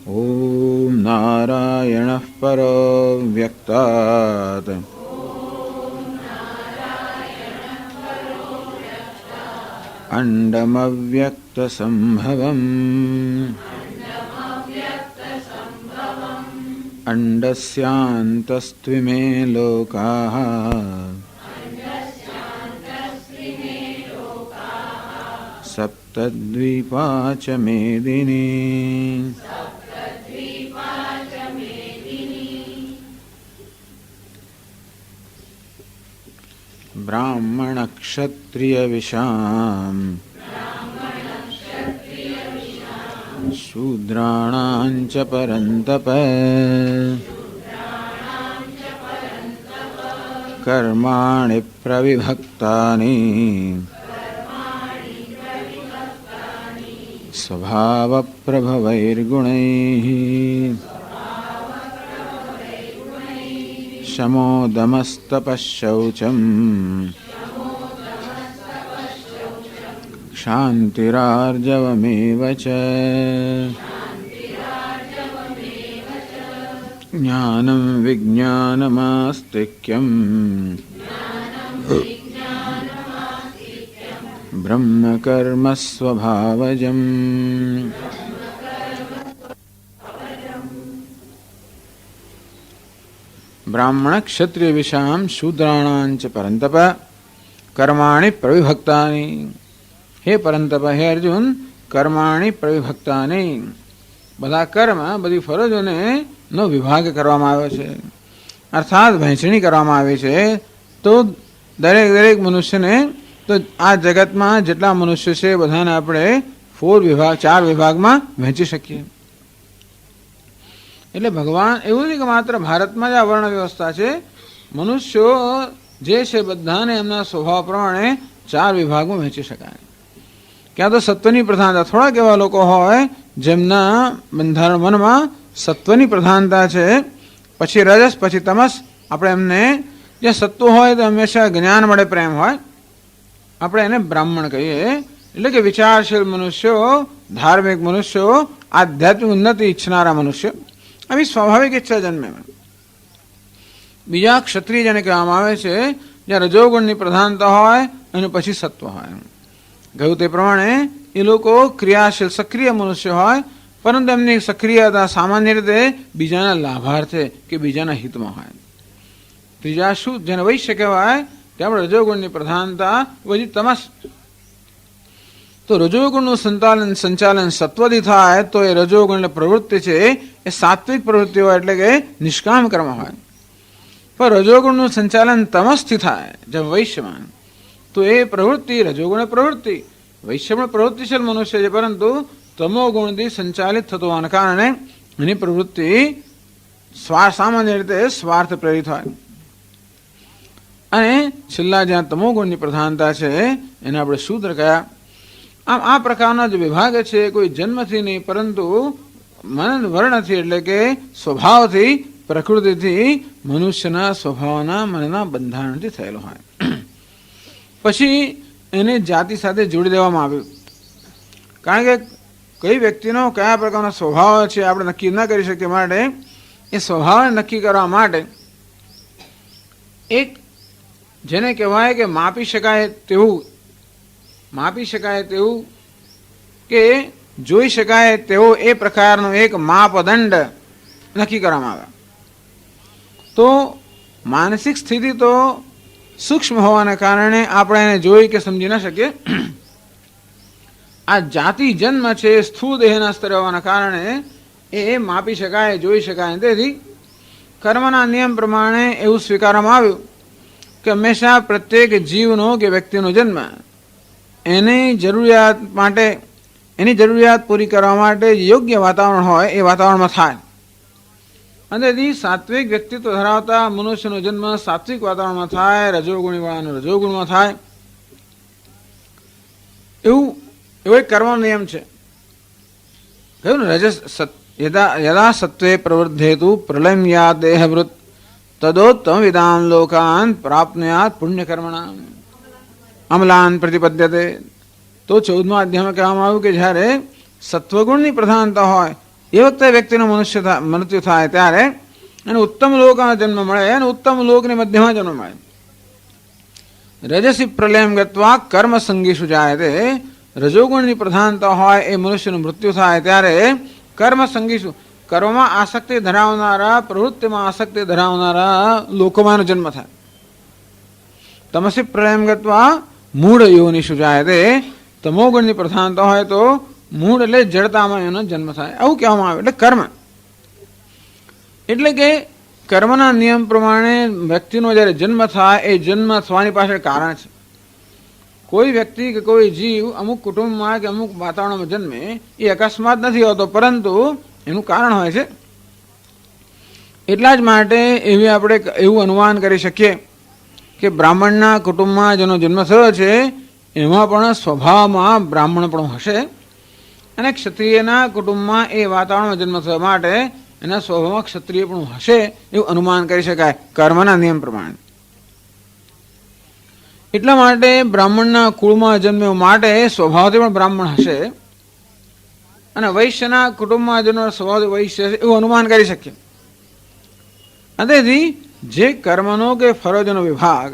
ઓમ નારાયણઃ પરો વ્યક્તાત અંડમવ્યક્તસંભવમ અંડસ્યાંતસ્ત્વિમે લોકાઃ સપ્તદ્વીપા ચ મેદિની. બ્રાહ્મણ ક્ષત્રિય વિષામ શૂદ્રાણાં ચ પરંતપ કર્માણિ પ્રવિભક્તાની સ્વભાવ પ્રભવૈર્ગુણૈઃ શમોદમસ્તપઃશૌચમ ક્ષાન્તિરાર્જવમેવ ચ જ્ઞાનં વિજ્ઞાનમાસ્તિક્યં બ્રહ્મકર્મ સ્વભાવજમ. બ્રાહ્મણ ક્ષત્રિય વિષામ શૂદ્રાણાં ચ પરંતપ કર્માણિ પ્રવિભક્તાની. હે પરંતપ, હે અર્જુન, કર્માણિ પ્રવિભક્તાની, બધા કર્મ, બધી ફરજોને નો વિભાગ કરવામાં આવ્યો છે, અર્થાત વહેંચણી કરવામાં આવી છે. તો દરેક મનુષ્યને, તો આ જગતમાં જેટલા મનુષ્ય છે બધાને આપણે 4 વિભાગમાં વહેંચી શકીએ. એટલે ભગવાન એવું નહીં કે માત્ર ભારતમાં જ આ વર્ણ વ્યવસ્થા છે. મનુષ્યો જે છે બધાને એમના સ્વભાવ પ્રમાણે 4 વિભાગમાં વહેંચી શકાય. ક્યાં તો સત્વની પ્રધાનતા, થોડાક એવા લોકો હોય જેમના બંધારણ મનમાં સત્વની પ્રધાનતા છે, પછી રજસ, પછી તમસ. આપણે એમને જે સત્વ હોય તો હંમેશા જ્ઞાન મળે, પ્રેમ હોય, આપણે એને બ્રાહ્મણ કહીએ. એટલે કે વિચારશીલ મનુષ્યો, ધાર્મિક મનુષ્યો, આધ્યાત્મિક ઉન્નતિ ઈચ્છનારા મનુષ્યો, આવી સ્વાભાવિક ઈચ્છા જન્મે. બીજા ક્ષત્રિય જેને કહેવામાં આવે છે, જ્યાં રજોગુણની પ્રધાનતા હોય અને પછી સત્વ હોય. કહ્યું તે પ્રમાણે એ લોકો ક્રિયાશીલ સક્રિય મનુષ્ય હોય, પરંતુ એમની સક્રિયતા સામાન્ય રીતે બીજાના લાભાર્થે કે બીજાના હિતમાં હોય. ત્રીજા શું, જેને વૈશ્ય કહેવાય, ત્યાં રજોગુણની પ્રધાનતા, પછી તમસ. તો રજોગુણનું સંચાલન સત્વથી થાય તો એ રજોગુણ પ્રવૃત્તિ છે એ સાત્વિક પ્રવૃત્તિ હોય, એટલે કે નિષ્કામ કર્મ હોય. પણ રજોગુણનું સંચાલન તમસથી થાય જેમ વૈશ્યમાં, તો એ પ્રવૃત્તિ રજોગુણ પ્રવૃત્તિ, વૈશ્ય પણ પ્રવૃત્તિશીલ મનુષ્ય છે, પરંતુ તમો ગુણથી સંચાલિત થતો હોવાને કારણે એની પ્રવૃત્તિ સામાન્ય રીતે સ્વાર્થ પ્રેરિત હોય. અને છેલ્લા જ્યાં તમો ગુણની પ્રધાનતા છે એને આપણે શૂદ્ર કયા. આમ આ પ્રકારના જે વિભાગ છે કોઈ જન્મથી નહીં, પરંતુ મન વર્ણથી, એટલે કે સ્વભાવથી, પ્રકૃતિથી, મનુષ્યના સ્વભાવના મનના બંધારણથી થયેલો હોય. પછી એને જાતિ સાથે જોડી દેવામાં આવ્યું, કારણ કે કઈ વ્યક્તિનો કયા પ્રકારનો સ્વભાવ છે આપણે નક્કી ન કરી શકીએ. માટે એ સ્વભાવને નક્કી કરવા માટે એક જેને કહેવાય કે માપી શકાય તેવું કે જોઈ શકાય તેવો એ પ્રકારનો એક માપદંડ નક્કી કરવામાં આવે. તો માનસિક સ્થિતિ તો સૂક્ષ્મ હોવાના કારણે આપણે એને જોઈ કે સમજી ન શકીએ. આ જાતિ જન્મ છે સ્થૂળ દેહના સ્તરે હોવાના કારણે એ માપી શકાય, જોઈ શકાય. તેથી કર્મના નિયમ પ્રમાણે એવું સ્વીકારવામાં આવ્યું કે હંમેશા પ્રત્યેક જીવનો કે વ્યક્તિનો જન્મ એની જરૂરિયાત પૂરી કરવા માટે યોગ્ય વાતાવરણ હોય એ વાતાવરણમાં થાય. અને તેથી સાત્વિક વ્યક્તિત્વ ધરાવતા મનુષ્યનો જન્મ સાત્વિક વાતાવરણમાં થાય, રજોગુણી વાળાનો રજોગુણમાં થાય. એવો એક કર્મનો નિયમ છે. કહ્યું ને, રજસ યદા સત્વે પ્રવૃદ્ધેતુ પ્રલયમ યા દેહવૃત તદોત્તમ વિદામ લોકાન પ્રાપ્નુયાત પુણ્યકર્મણા અમલાન પ્રતિપદ્યતે. તો 14મા અધ્યાયમાં કહેવામાં આવ્યું કે જ્યારે સત્વગુણની પ્રધાનતા હોય એ વખતે વ્યક્તિનો મૃત્યુ થાય ત્યારે એને ઉત્તમ લોકમાં જન્મ મળે અને ઉત્તમ લોકની મધ્યમાં જન્મ મળે. રજસી પ્રલયમ ગત્વા કર્મ સંગીષુ જાય તે રજોગુણની પ્રધાનતા હોય એ મનુષ્યનું મૃત્યુ થાય ત્યારે કર્મ સંગીષુ કર્મમાં આસક્તિ ધરાવનારા પ્રવૃત્તિમાં આસક્તિ ધરાવનારા લોકોમાં જન્મ થાય. તમસી પ્રલયમ ગત્વા મૂળ યોનિષુ જાય તે તમોગુણની પ્રધાનતા હોય તો મૂળ એટલે જડતામાં એનો જન્મ થાય આવું કહેવામાં આવે. એટલે કર્મ એટલે કે કર્મના નિયમ પ્રમાણે વ્યક્તિનો જ્યારે જન્મ થાય એ જન્મ થવાની પાછળ કારણ છે. કોઈ વ્યક્તિ કે કોઈ જીવ અમુક કુટુંબમાં કે અમુક વાતાવરણમાં જન્મે એ અકસ્માત નથી હોતો, પરંતુ એનું કારણ હોય છે. એટલા જ માટે એવી આપણે એવું અનુમાન કરી શકીએ કે બ્રાહ્મણના કુટુંબમાં જેનો જન્મ થયો છે એમાં પણ સ્વભાવમાં બ્રાહ્મણ પણ હશે, અને ક્ષત્રિયના કુટુંબમાં એ વાતાવરણમાં જન્મ થવા માટે એના સ્વભાવમાં ક્ષત્રિય પણ હશે એવું અનુમાન કરી શકાય કર્મના નિયમ પ્રમાણે. એટલા માટે બ્રાહ્મણના કુળમાં જન્મ્યો માટે સ્વભાવથી પણ બ્રાહ્મણ હશે, અને વૈશ્યના કુટુંબમાં જન્મ સ્વભાવથી વૈશ્ય હશે એવું અનુમાન કરી શકીએ. તેથી જે કર્મનો કે ફરજનો વિભાગ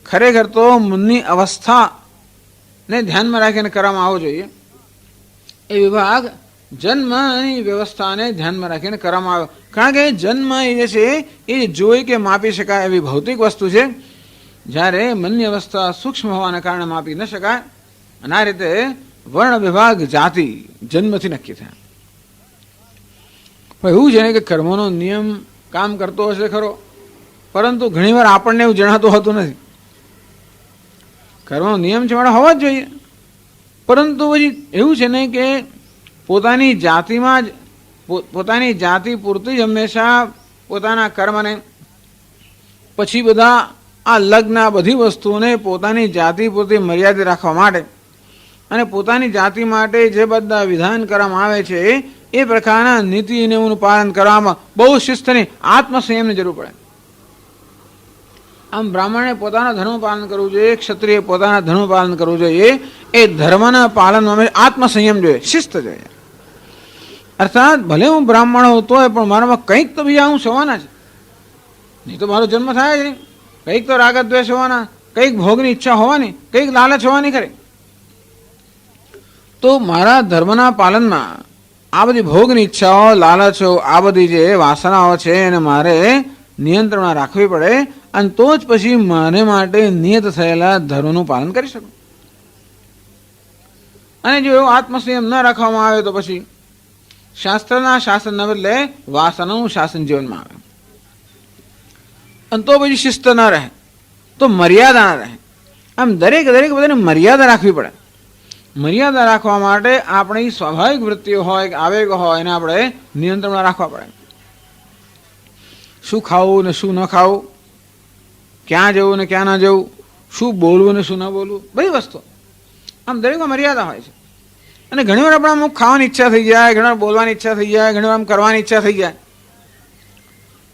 ખરેખર તો મનની અવસ્થાને ધ્યાનમાં રાખીને કરવામાં આવવો જોઈએ. એ વિભાગ જન્મની વ્યવસ્થાને ધ્યાનમાં રાખીને કરવામાં આવે. કારણ કે જન્મ એ જે છે એ જોઈ કે માપી શકાય એવી ભૌતિક વસ્તુ છે, જ્યારે મનની અવસ્થા સૂક્ષ્મ હોવાના કારણે માપી ન શકાય. અને આ રીતે વર્ણ વિભાગ જાતિ જન્મથી નક્કી થાય. પણ એવું છે ને કે કર્મનો નિયમ કામ કરતો હશે ખરો, પરંતુ ઘણીવાર આપણને એવું જણાતું હોતું નથી. કર્મનો નિયમ છે મારે હોવા જ જોઈએ, પરંતુ પછી એવું છે ને કે પોતાની જાતિમાં જ પોતાની જાતિ પૂરતી જ હંમેશા પોતાના કર્મને, પછી બધા આ લગ્ન આ બધી વસ્તુઓને પોતાની જાતિ પૂરતી મર્યાદિત રાખવા માટે અને પોતાની જાતિ માટે જે બધા વિધાન કરવામાં આવે છે એ પ્રકારના નીતિ નિયમોનું પાલન કરવામાં બહુ શિસ્તની આત્મસંયમની જરૂર પડે. આમ બ્રાહ્મણે પોતાના ધર્મનું પાલન કરવું જોઈએ, ક્ષત્રિય પોતાના ધર્મનું પાલન કરવું જોઈએ. એ ધર્મના પાલનમાં આત્મસંયમ જોઈએ, શિસ્ત જોઈએ. અર્થાત ભલે હું બ્રાહ્મણ હોઉં તોય પણ મારામાં કંઈક તો બીજા હું હોવાના છે, નહીં તો મારો જન્મ થાય જ નહીં. કંઈક તો રાગ દ્વેષ હોવાના, કંઈક ભોગની ઈચ્છા હોવાની, કંઈક લાલચ હોવાની ખરી. તો મારા ધર્મના પાલનમાં આ બધી ભોગની ઈચ્છાઓ, લાલચો, આ બધી જે વાસનાઓ છે એને મારે નિયંત્રણમાં રાખવી પડે, અને તો જ પછી મને માટે નિયત થયેલા ધર્મનું પાલન કરી શકું. અને જો એવો આત્મસંયમ ન રાખવામાં આવે તો પછી શાસ્ત્રના શાસનના બદલે વાસનાનું શાસન જીવનમાં આવે, અને તો પછી શિસ્ત ન રહે, તો મર્યાદા ન રહે. આમ દરેક બધાને મર્યાદા રાખવી પડે. મર્યાદા રાખવા માટે આપણી સ્વાભાવિક વૃત્તિઓ હોય કે આવેગો હોય એને આપણે નિયંત્રણમાં રાખવા પડે. શું ખાવું ને શું ન ખાવું, ક્યાં જવું ને ક્યાં ન જવું, શું બોલવું ને શું ન બોલવું, બધી વસ્તુ આમ દરેકમાં મર્યાદા હોય છે. અને ઘણીવાર આપણે અમુક ખાવાની ઈચ્છા થઈ જાય, ઘણીવાર બોલવાની ઈચ્છા થઈ જાય, ઘણીવાર આમ કરવાની ઈચ્છા થઈ જાય.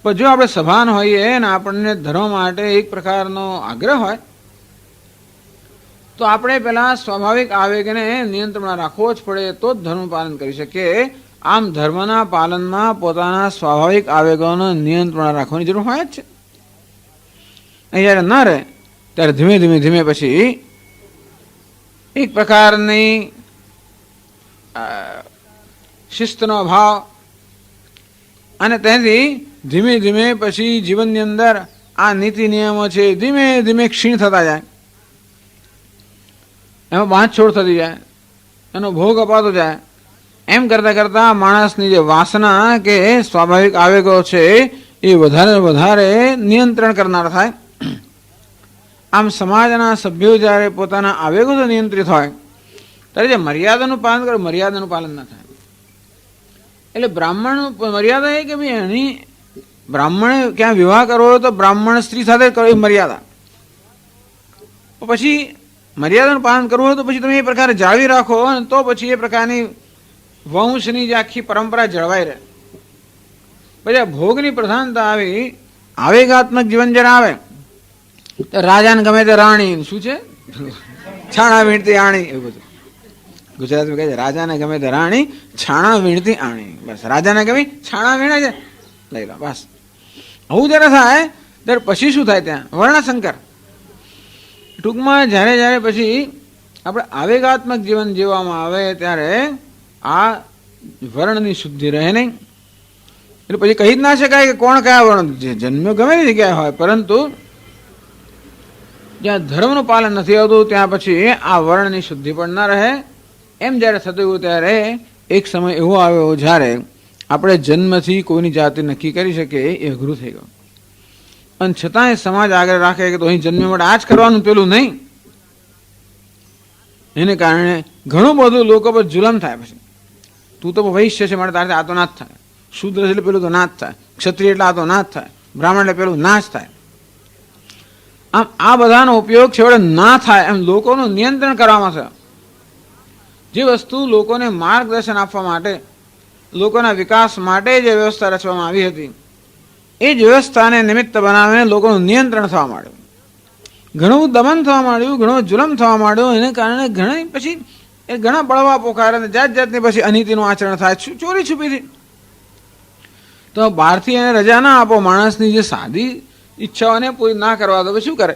પણ જો આપણે સભાન હોઈએ ને આપણને ધર્મ માટે એક પ્રકારનો આગ્રહ હોય તો આપણે પહેલાં સ્વાભાવિક આવેગને નિયંત્રણમાં રાખવો જ પડે, તો જ ધર્મનું પાલન કરી શકીએ. આમ ધર્મના પાલનમાં પોતાના સ્વાભાવિક આવેગોને નિયંત્રણમાં રાખવાની જરૂર હોય જ છે. અહીં જ્યારે ન રહે ત્યારે ધીમે પછી એક પ્રકારની શિસ્તનો અભાવ, અને તેથી ધીમે પછી જીવનની અંદર આ નીતિ નિયમો છે ધીમે ક્ષીણ થતા જાય, એમાં બાંધછોડ થતી જાય, એનો ભોગ અપાતો જાય. એમ કરતાં માણસની જે વાસના કે સ્વાભાવિક આવેગો છે એ વધારે નિયંત્રણ કરનાર થાય. આમ સમાજના સભ્યો જ્યારે પોતાના આવેગો તો નિયંત્રિત હોય ત્યારે જે મર્યાદાનું પાલન કરે, મર્યાદાનું પાલન ન થાય. એટલે બ્રાહ્મણ મર્યાદા એ કે ભાઈ એની બ્રાહ્મણે ક્યાં વિવાહ કરવો હોય તો બ્રાહ્મણ સ્ત્રી સાથે કરો એ મર્યાદા. પછી મર્યાદાનું પાલન કરવું હોય તો પછી તમે એ પ્રકારે જાળવી રાખો, અને તો પછી એ પ્રકારની વંશની જે આખી પરંપરા જળવાઈ રહે. પછી આ ભોગની પ્રધાનતા આવી, આવેગાત્મક જીવન જ્યારે આવે તો રાજાને ગમે તે રાણી, શું છે છાણા વીણતી આણી, એવું બધું ગુજરાતમાં કહે છે રાજાને ગમે તે રાણી, છાણા વીણતી આણી. બસ રાજાને ગમે છાણા વીણે છે, લઈ લો બસ. આવું જ્યારે થાય ત્યારે પછી શું થાય? ત્યાં વર્ણશંકર. ટૂંકમાં જ્યારે જ્યારે પછી આપણે આવેગાત્મક જીવન જીવવામાં આવે ત્યારે આ વર્ણની શુદ્ધિ રહે નહીં. એટલે પછી કહી જ ના શકાય કે કોણ કયા વર્ણ, જે જન્મ્યો ગમે તે જગ્યાએ હોય, પરંતુ જ્યાં ધર્મનું પાલન નથી આવતું ત્યાં પછી આ વર્ણની શુદ્ધિ પણ ના રહે. એમ જ્યારે થતું હતું ત્યારે એક સમય એવો આવ્યો જ્યારે આપણે જન્મથી કોઈની જાતિ નક્કી કરી શકીએ એ અઘરું થઈ ગયું. અને છતાંય સમાજ આગળ રાખે કે તો અહીં જન્મ્યા માટે આ જ કરવાનું, પેલું નહીં. એને કારણે ઘણું બધું લોકો પર જુલમ થાય. પછી તું તો વૈશ્ય છે માટે તારે આ તો ના જ થાય, શુદ્ર એટલે પેલું તો ના જ થાય, ક્ષત્રિય એટલે આ તો ના જ થાય, બ્રાહ્મણ એટલે પેલું ના જ થાય. આમ આ બધાનો ઉપયોગ છેવટે ના થાય એમ લોકોનું નિયંત્રણ કરવામાં છે. જે વસ્તુ લોકોને માર્ગદર્શન આપવા માટે, લોકોના વિકાસ માટે જે વ્યવસ્થા રચવામાં આવી હતી, એ જ વ્યવસ્થાને નિમિત્ત બનાવીને લોકોનું નિયંત્રણ થવા માંડ્યું, ઘણું દમન થવા માંડ્યું, ઘણો જુલમ થવા માંડ્યો. એને કારણે ઘણા પછી એ ઘણા બળવા પોકારે, જાત જાતની પછી અનીતિનું આચરણ થાય, ચોરી છુપીથી. તો બહારથી એને રજા ના આપો, માણસની જે સાદી ઈચ્છાઓને પૂરી ના કરવા દો, શું કરે?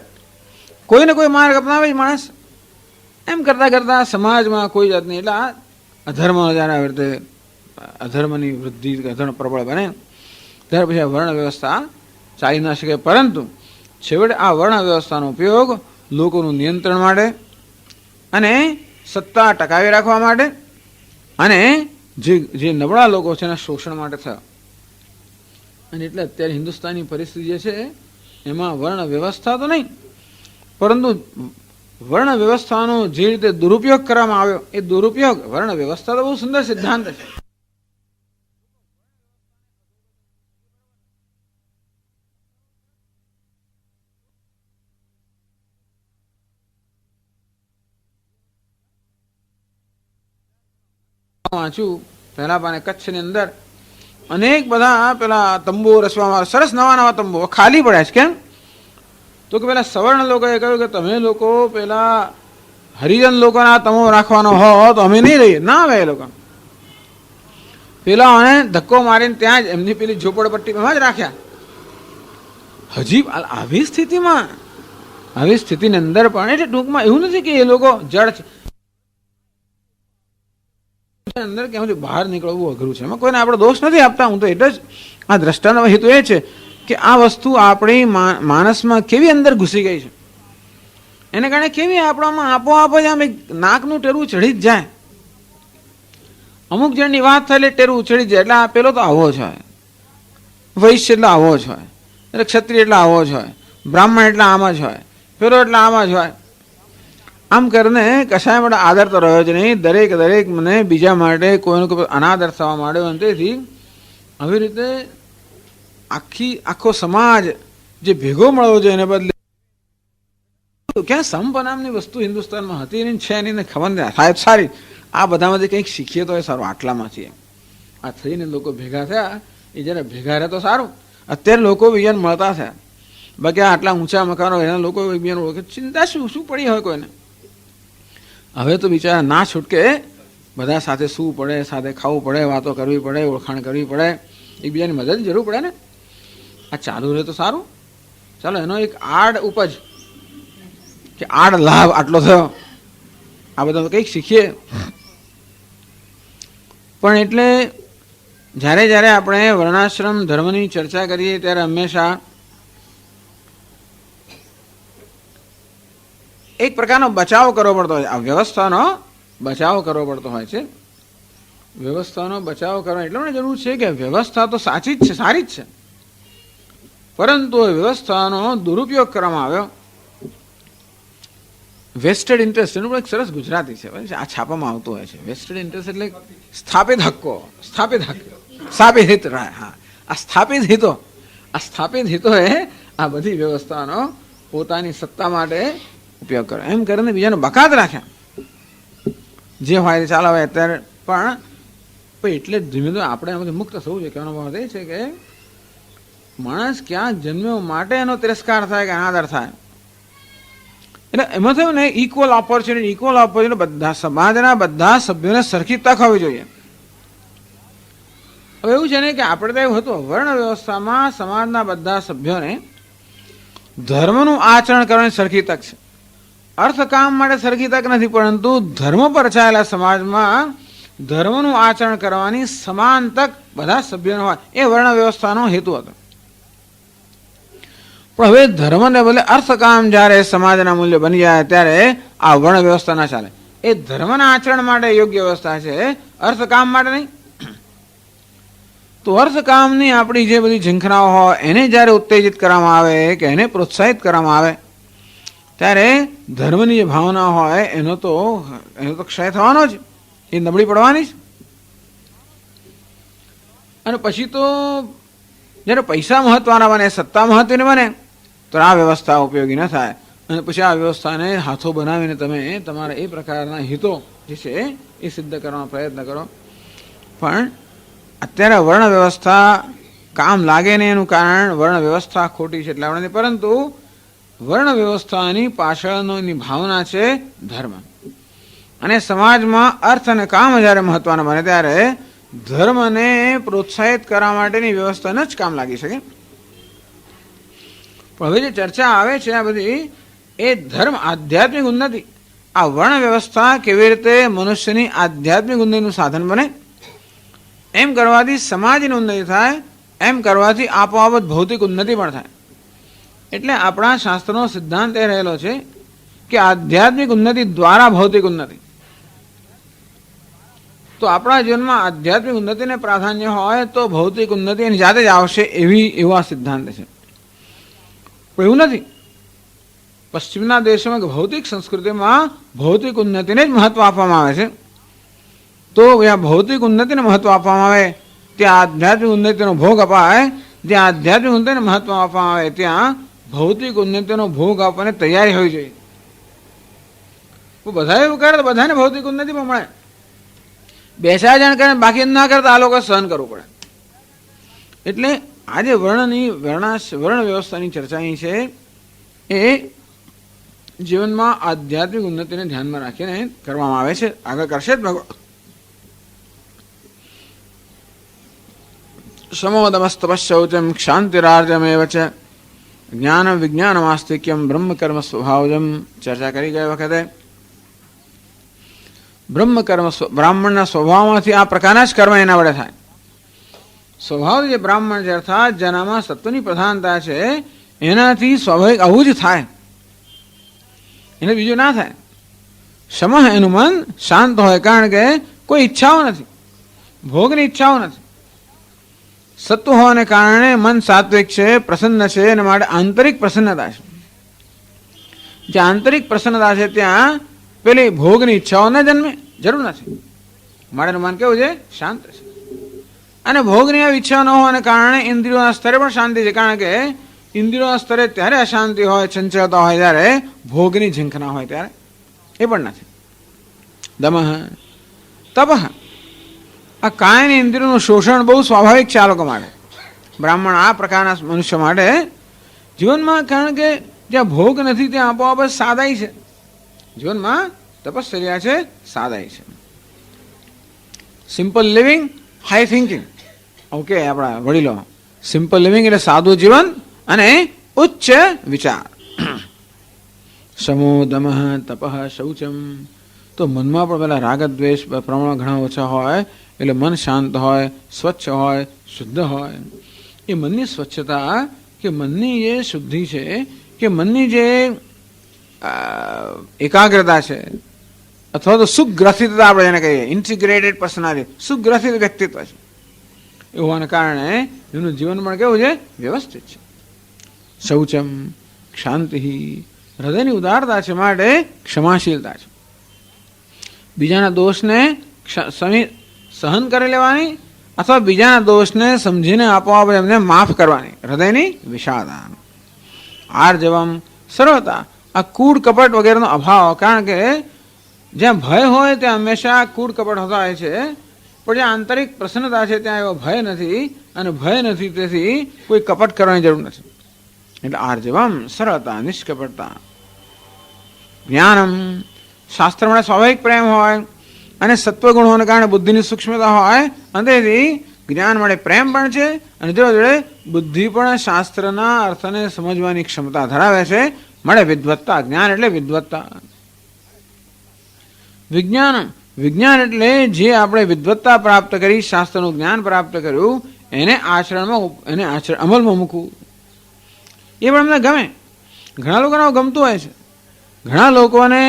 કોઈને કોઈ માર્ગ અપનાવે જ માણસ. એમ કરતાં કરતાં સમાજમાં કોઈ જાતની, એટલે આ અધર્મ જ્યારે આવી રીતે અધર્મની વૃદ્ધિ, અધર્મ પ્રબળ બને ત્યાર પછી આ વર્ણ વ્યવસ્થા ચાલી ના શકે. પરંતુ છેવટે આ વર્ણ વ્યવસ્થાનો ઉપયોગ લોકોનું નિયંત્રણ માટે અને સત્તા ટકાવી રાખવા માટે અને જે નબળા લોકો છે એના શોષણ માટે થયો. અને એટલે અત્યારે હિન્દુસ્તાનની પરિસ્થિતિ જે છે એમાં વર્ણ વ્યવસ્થા તો નહીં, પરંતુ વર્ણ વ્યવસ્થાનો જે રીતે દુરુપયોગ કરવામાં આવ્યો એ દુરુપયોગ, વર્ણ વ્યવસ્થા તો બહુ સુંદર સિદ્ધાંત છે. વાંચ્યું પહેલા પાને કચ્છની અંદર અનેક બધા પેલા તંબુઓ રચવામાં, સરસ નવા નવા તંબુઓ ખાલી પડ્યા છે. કેમ? તો કે પેલા સવર્ણ લોકોએ કહ્યું કે તમે લોકો પેલા હરિજન લોકોના તંબુ રાખવાનો હો તો અમે નહીં રહીએ. ના આવે એ લોકો. પેલા અને ધક્કો મારીને ત્યાં જ એમની પેલી ઝોપડપટ્ટીમાં જ રાખ્યા. હજી આવી સ્થિતિની અંદર પણ, એટલે ટૂંકમાં એવું નથી કે એ લોકો જડ છે અંદર, કે બહાર નીકળવું અઘરું છે. એમાં કોઈને આપણે દોષ નથી આપતા. હું તો એટલે જ આ દ્રષ્ટાંતનો હેતુ એ છે કે આ વસ્તુ આપણી માણસમાં કેવી અંદર ઘૂસી ગઈ છે, એને કારણે કેવી આપણામાં આપોઆપ જ આમ નાકનું ટેરવું ચડી જ જાય. અમુક જણની વાત થાય એટલે ટેરવું ચડી જાય. એટલે આ પેલો તો આવો જ હોય, વૈશ્ય એટલે આવો જ હોય, એટલે ક્ષત્રિય એટલે આવો જ હોય, બ્રાહ્મણ એટલે આમ જ હોય, પેલો એટલે આમ જ હોય. આમ કરીને કશાય માટે આદર તો રહ્યો જ નહીં. દરેક મને બીજા માટે કોઈનો કોઈ અનાદર થવા માંડ્યો. અને તેથી આવી રીતે આખો સમાજ જે ભેગો મળવો જોઈએ એને બદલે ક્યાં સંપ નામની વસ્તુ હિન્દુસ્તાનમાં હતી નહીં, છે નહીં, ખબર નહીં. સાહેબ સારી આ બધામાંથી કંઈક શીખીએ તો એ સારું. આટલામાંથી આ થઈને લોકો ભેગા થયા, એ જ્યારે ભેગા રહે તો સારું. અત્યારે લોકો બીજાને મળતા થયા. બાકી આટલા ઊંચા મકાનો એના લોકો એકબીજાને ઓળખે, ચિંતા શું પડી હોય કોઈને. હવે તો બિચારા ના છૂટકે, બધા સાથે સૂવું પડે, સાથે ખાવું પડે, વાતો કરવી પડે, ઓળખાણ કરવી પડે, એકબીજાની મદદની જરૂર પડે ને. આ ચાલુ રહે તો સારું. ચાલો એનો એક આડ ઉપજ કે આડ લાભ આટલો થયો, આ બધા કંઈક શીખીએ. પણ એટલે જ્યારે આપણે વર્ણાશ્રમ ધર્મની ચર્ચા કરીએ ત્યારે હંમેશા એક પ્રકારનો બચાવ કરવો પડતો હોય. આ વ્યવસ્થાનો બચાવ કરવો પડતો હોય છે. વ્યવસ્થાનો બચાવ કરવા એટલો મને જરૂર છે કે વ્યવસ્થા તો સાચી જ છે, સારી જ છે, પરંતુ વ્યવસ્થાનો દુરુપયોગ કરવામાં આવ્યો. વેસ્ટેડ ઇન્ટરેસ્ટ, એનું પણ એક સરસ ગુજરાતી છે, આ છાપામાં આવતું હોય છે. વેસ્ટેડ ઇન્ટરેસ્ટ એટલે સ્થાપિત હક્કો, સ્થાપિત હિત. હા, આ સ્થાપિત હિતોએ આ બધી વ્યવસ્થાનો પોતાની સત્તા માટે ઉપયોગ કર્યો. એમ કરીને બીજાને બકાત રાખ્યા. જે હોય ચાલો હવે અત્યારે પણ એટલે ધીમે ધીમે આપણે એમાંથી મુક્ત થવું જોઈએ. કહેવાનો ભાવ એ છે કે માણસ ક્યાં જન્મ્યો માટે એનો તિરસ્કાર થાય કે અનાદર થાય એટલે એમાં થયું ને ઇક્વલ ઓપોર્ચ્યુનિટી બધા સમાજના બધા સભ્યોને સરખી તક હોવી જોઈએ. હવે એવું છે ને કે આપણે તો એવું હતું, વર્ણ વ્યવસ્થામાં સમાજના બધા સભ્યોને ધર્મનું આચરણ કરવાની સરખી તક છે. અર્થકામ માટે સરખી તક નથી, પરંતુ ધર્મ પર રચાયેલા સમાજમાં ધર્મનું આચરણ કરવાની સમાન તક બધા સભ્યોને હોય, એ વર્ણ વ્યવસ્થાનો હેતુ હતો. પણ હવે ધર્મને બદલે અર્થકામ જ્યારે સમાજના મૂલ્ય બની જાય ત્યારે આ વર્ણ વ્યવસ્થા ના ચાલે. એ ધર્મના આચરણ માટે યોગ્ય વ્યવસ્થા છે, અર્થકામ માટે નહીં. તો અર્થકામની આપણી જે બધી ઝંખનાઓ હોય એને જ્યારે ઉત્તેજિત કરવામાં આવે કે એને પ્રોત્સાહિત કરવામાં આવે ત્યારે ધર્મની જે ભાવના હોય એનો તો ક્ષય થવાનો જ, એ નબળી પડવાની જ. અને પછી તો જ્યારે પૈસા મહત્વના બને, સત્તા મહત્વની બને તો આ વ્યવસ્થા ઉપયોગી ન થાય. અને પછી આ વ્યવસ્થાને હાથો બનાવીને તમે તમારા એ પ્રકારના હિતો જે છે એ સિદ્ધ કરવાનો પ્રયત્ન કરો. પણ અત્યારે વર્ણ વ્યવસ્થા કામ લાગે ને એનું કારણ વર્ણ વ્યવસ્થા ખોટી છે એટલે આપણે, પરંતુ વર્ણ વ્યવસ્થાની પાછળની ભાવના છે ધર્મ. અને સમાજમાં અર્થ અને કામ જ્યારે મહત્વના બને ત્યારે ધર્મને પ્રોત્સાહિત કરવા માટેની વ્યવસ્થાને જ કામ લાગી શકે. પણ હવે જે ચર્ચા આવે છે આ બધી, એ ધર્મ આધ્યાત્મિક ઉન્નતિ, આ વર્ણ વ્યવસ્થા કેવી રીતે મનુષ્યની આધ્યાત્મિક ઉન્નતિનું સાધન બને, એમ કરવાથી સમાજની ઉન્નતિ થાય, એમ કરવાથી આપોઆપ ભૌતિક ઉન્નતિ પણ થાય. એટલે આપણા શાસ્ત્રનો સિદ્ધાંત એ રહેલો છે કે આધ્યાત્મિક ઉન્નતિ દ્વારા ભૌતિક ઉન્નતિ. તો આપણા જીવનમાં આધ્યાત્મિક ઉન્નતિને પ્રાધાન્ય હોય તો ભૌતિક ઉન્નતિ એની જાતે જ આવશે, એવો આ સિદ્ધાંત છે. પણ એવું નથી. પશ્ચિમના દેશોમાં ભૌતિક સંસ્કૃતિમાં ભૌતિક ઉન્નતિને જ મહત્વ આપવામાં આવે છે. તો જ્યાં ભૌતિક ઉન્નતિને મહત્વ આપવામાં આવે ત્યાં આધ્યાત્મિક ઉન્નતિનો ભોગ અપાય, જ્યાં આધ્યાત્મિક ઉન્નતિને મહત્વ આપવામાં આવે ત્યાં ભૌતિક ઉન્નતિનો ભોગ આપવાની તૈયારી હોવી જોઈએ. બધા એવું કરે તો બધાને ભૌતિક ઉન્નતિ પણ મળે. 2-4 જણ કરે બાકી ના કરતા આ લોકો સહન કરવું પડે. એટલે આજે વર્ણ વ્યવસ્થાની ચર્ચા છે એ જીવનમાં આધ્યાત્મિક ઉન્નતિને ધ્યાનમાં રાખીને કરવામાં આવે છે. આગળ કરશે જ ભગવાન. સમોદમસ્તપશૌચમ ક્ષાંતિરાર્જમેવ ચ જ્ઞાન વિજ્ઞાનમાસ્તિક્યમ બ્રહ્મ કર્મ સ્વભાવજમ. ચર્ચા કરી ગયા વખતે બ્રાહ્મણના સ્વભાવમાંથી આ પ્રકારના જ કર્મ એના વડે થાય. સ્વભાવ જે બ્રાહ્મણ છે અર્થાત જેનામાં સત્વની પ્રધાનતા છે એનાથી સ્વાભાવિક આવું જ થાય, એને બીજું ના થાય. સમહ એનું મન શાંત હોય, કારણ કે કોઈ ઈચ્છાઓ નથી, ભોગની ઈચ્છાઓ નથી. સત્વ હોવાને કારણે મન સાત્વિક છે, પ્રસન્ન છે, એના માટે આંતરિક પ્રસન્નતા છે. જે આંતરિક પ્રસન્નતા છે ત્યાં પેલી ભોગની ઈચ્છાઓ ન જન્મે, જરૂર નથી. માટેનું મન કેવું છે? શાંત છે. અને ભોગની ઈચ્છા ન હોવાને કારણે ઇન્દ્રિયોના સ્તરે પણ શાંતિ છે, કારણ કે ઇન્દ્રિયોના સ્તરે ત્યારે અશાંતિ હોય, ચંચળતા હોય જ્યારે ભોગની ઝંખના હોય ત્યારે. એ પણ નથી. દમઃ તપઃ, આ કાયની ઇન્દ્રિયોનું શોષણ બહુ સ્વાભાવિક છે આ લોકો માટે, બ્રાહ્મણ આ પ્રકારના મનુષ્ય માટે જીવનમાં. કારણ કે જ્યાં ભોગ નથી ત્યાં આપોઆપ સાદાઈ છે. જીવનમાં તપશ્ચર્યા છે, સાદાઈ છે. Simple living, high thinking. Okay, આપણા વડીલો સિમ્પલ લિવિંગ એટલે સાદું જીવન અને ઉચ્ચ વિચાર. સમો દમઃ તપઃ શૌચમ. તો મનમાં પણ પેલા રાગ દ્વેષ પ્રમાણ ઘણા ઓછા હોય, એટલે મન શાંત હોય, સ્વચ્છ હોય, શુદ્ધ હોય. એ મનની સ્વચ્છતા કે મનની જે શુદ્ધિ છે કે મનની જે એકાગ્રતા છે અથવા તો સુગ્રથિતતા આપણે જેને કહીએ, ઇન્ટિગ્રેટેડ પર્સનાલિટી, સુગ્રથિત વ્યક્તિત્વ છે. એ હોવાને કારણે એનું જીવન પણ કેવું છે? વ્યવસ્થિત છે. શૌચમ શાંતિ, હૃદયની ઉદારતા છે માટે ક્ષમાશીલતા છે. બીજાના દોષને સહન કરી લેવાની અથવા બીજાના દોષને સમજીને આપોઆપ એમને માફ કરવાની હૃદયની વિશાળતા. આર્જવમ સરળતા, આ કૂડ કપટ વગેરેનો અભાવ. કારણ કે જ્યાં ભય હોય ત્યાં હંમેશા કૂડ કપટ હોતા હોય છે, પણ જ્યાં આંતરિક પ્રસન્નતા છે ત્યાં એવો ભય નથી, અને ભય નથી તેથી કોઈ કપટ કરવાની જરૂર નથી. એટલે આર્જવમ સરળતા, નિષ્કપટતા. જ્ઞાનમ, શાસ્ત્ર માટે સ્વાભાવિક પ્રેમ હોય અને સત્વગુણ હોવાને કારણે બુદ્ધિની સૂક્ષ્મતા હોય અને તેથી જ્ઞાન માટે પ્રેમ પણ છે અને જોડે જોડે બુદ્ધિ પણ શાસ્ત્રના અર્થને સમજવાની ક્ષમતા ધરાવે છે. મળે વિદ્વત્તા, જ્ઞાન એટલે વિદ્વત્તા. વિજ્ઞાન, વિજ્ઞાન એટલે જે આપણે વિદ્વત્તા પ્રાપ્ત કરી, શાસ્ત્રનું જ્ઞાન પ્રાપ્ત કર્યું એને અમલમાં મૂકવું. એ પણ અમને ગમે. ઘણા લોકોને ગમતું હોય છે. ઘણા લોકોને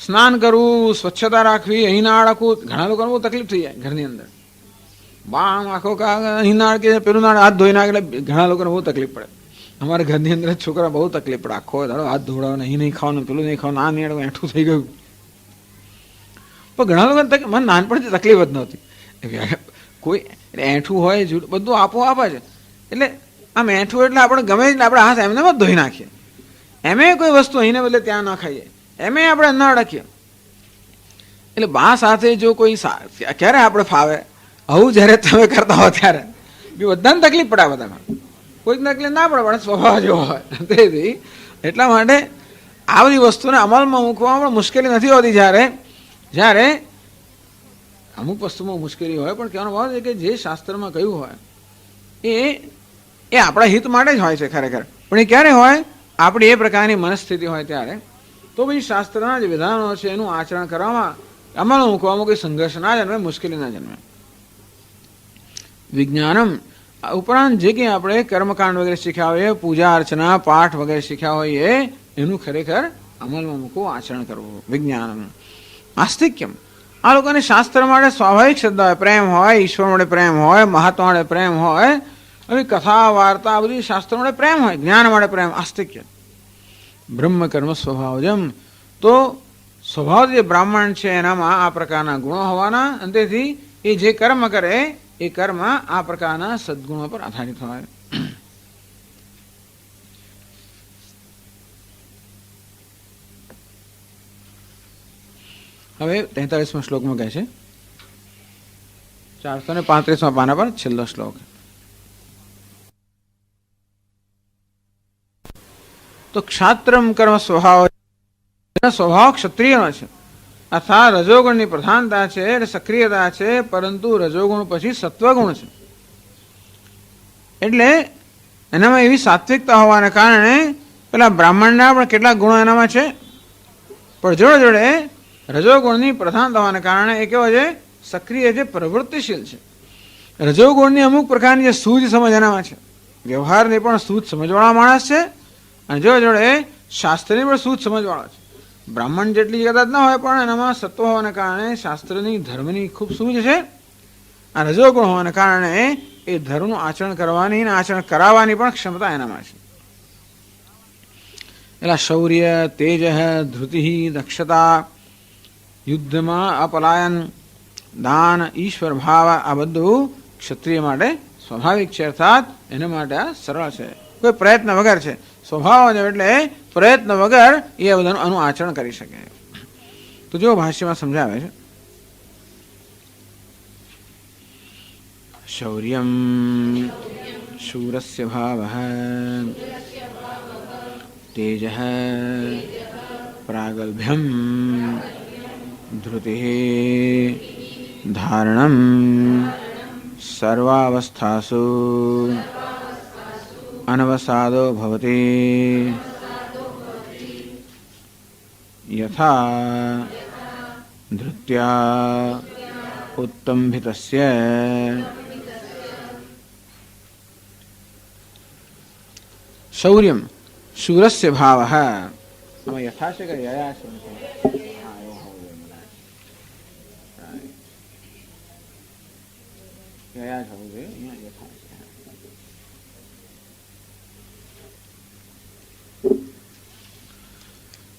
સ્નાન કરવું, સ્વચ્છતા રાખવી, અહીં ના રાખવું, ઘણા લોકોને બહુ તકલીફ થઈ જાય ઘરની અંદર. બામ આખો અહીં નાળ કે પેલું નાળ હાથ ધોઈ નાખે એટલે ઘણા લોકોને બહુ તકલીફ પડે. અમારા ઘરની અંદર છોકરા બહુ તકલીફ પડે. આખો દાડો હાથ ધોવડાવવાનું, અહીં નહીં ખાવાનું, પેલું નહીં ખાવાનું, આ નહીં એઠું થઈ ગયું. પણ ઘણા લોકોને મને નાનપણથી તકલીફ જ નહોતી. કોઈ એઠું હોય જૂઠ બધું આપોઆપ છે. એટલે આમ એઠું એટલે આપણે ગમે એટલે આપણે હાથ એમને જ ધોઈ નાખીએ. એમે કોઈ વસ્તુ અહીંને બદલે ત્યાં ના ખાઈએ, એમે આપણે ન અડકીએ. એટલે બા સાથે જો કોઈ ક્યારે આપણે ફાવે, આવું જ્યારે તમે કરતા હો ત્યારે બધાને તકલીફ પડે. બધામાં કોઈ તકલીફ ના પડે, પણ સ્વભાવ જેવો હોય તેથી એટલા માટે આ બધી વસ્તુને અમલમાં મૂકવામાં પણ મુશ્કેલી નથી હોતી. જ્યારે અમુક વસ્તુમાં મુશ્કેલી હોય, પણ કહેવાનો ભાવ છે કે જે શાસ્ત્રમાં કહ્યું હોય એ આપણા હિત માટે જ હોય છે ખરેખર. પણ એ ક્યારે હોય? આપણી એ પ્રકારની મનસ્થિતિ હોય ત્યારે. તો પછી શાસ્ત્રના જે વિધાનો છે એનું આચરણ કરવામાં, અમલમાં મૂકવામાં કોઈ સંઘર્ષ ના જન્મે, મુશ્કેલી ના જન્મે. વિજ્ઞાનમ ઉપરાંત જે કંઈ આપણે કર્મકાંડ વગેરે શીખ્યા હોઈએ, પૂજા અર્ચના પાઠ વગેરે શીખ્યા હોઈએ, એનું ખરેખર અમલમાં મૂકવું, આચરણ કરવું. વિજ્ઞાનમ આસ્તિક્યમ, આ લોકોને શાસ્ત્ર માટે સ્વાભાવિક શ્રદ્ધા હોય, પ્રેમ હોય, ઈશ્વર માટે પ્રેમ હોય, મહાત્મા માટે પ્રેમ હોય, અને કથા વાર્તા આ બધી શાસ્ત્રો માટે પ્રેમ હોય, જ્ઞાન માટે પ્રેમ, આસ્તિક્ય. બ્રહ્મ કર્મ સ્વભાવજમ, તો સ્વભાવ જે બ્રાહ્મણ છે એનામાં આ પ્રકારના ગુણો હોવાના, અને તેથી એ જે કર્મ કરે એ કર્મ આ પ્રકારના સદગુણો પર આધારિત હોય. હવે 43મા શ્લોકમાં કહે છે, 435મા પાના પર છેલ્લો શ્લોક. તો ક્ષાત્રમ કર્મ સ્વભાવ ક્ષત્રિયનો છે, અર્થાત રજોગુણની પ્રધાનતા છે, સક્રિયતા છે, પરંતુ રજોગુણ પછી સત્વગુણ છે. એટલે એનામાં એવી સાત્વિકતા હોવાને કારણે પેલા બ્રાહ્મણના પણ કેટલાક ગુણો એનામાં છે, પણ જોડે જોડે રજોગુણની પ્રધાનતા હોવાને કારણે એ કેવો છે? સક્રિય છે, પ્રવૃત્તિશીલ છે. રજોગુણની અમુક પ્રકારની જે સૂઝ સમજ એનામાં છે, વ્યવહારની પણ સૂઝ સમજવાળા માણસ છે, અને જોડે જોડે શાસ્ત્રની પણ સૂઝ સમજવાળો છે. બ્રાહ્મણ જેટલી કદાચ ના હોય, પણ એનામાં સત્વ હોવાને કારણે શાસ્ત્રની ધર્મની ખૂબ સૂઝ છે. આ રજોગુણ હોવાને કારણે એ ધર્મનું આચરણ કરવાની અને આચરણ કરાવવાની પણ ક્ષમતા એનામાં છે. એટલે શૌર્ય, તેજ, ધૃતિ, દક્ષતા, યુદ્ધમાં અપલાયન, દાન, ઈશ્વર ભાવ, આ બધું ક્ષત્રિય માટે સ્વાભાવિક છે, અર્થાત એના માટે આ સરળ છે, કોઈ પ્રયત્ન વગર છે. સ્વભાવ એટલે પ્રયત્ન વગર એ બધાનું આનું આચરણ કરી શકે. તો જો ભાષ્યમાં સમજાવે છે, શૌર્યમ શૂરસ્ય ભાવઃ તેજઃ પ્રાગલ્ભ્યમ ધૃતિઃ ધારણમ સર્વાવસ્થાસુ અનવસાદો ભવતિ યથા ધૃત્યા ઉત્તંભિતસ્ય શૌર્યમ શૂરસ્ય ભાવઃ. આમાં યથા છે કે યયા છે? યયા થવું જોઈએ, અહીંયા યથા છે.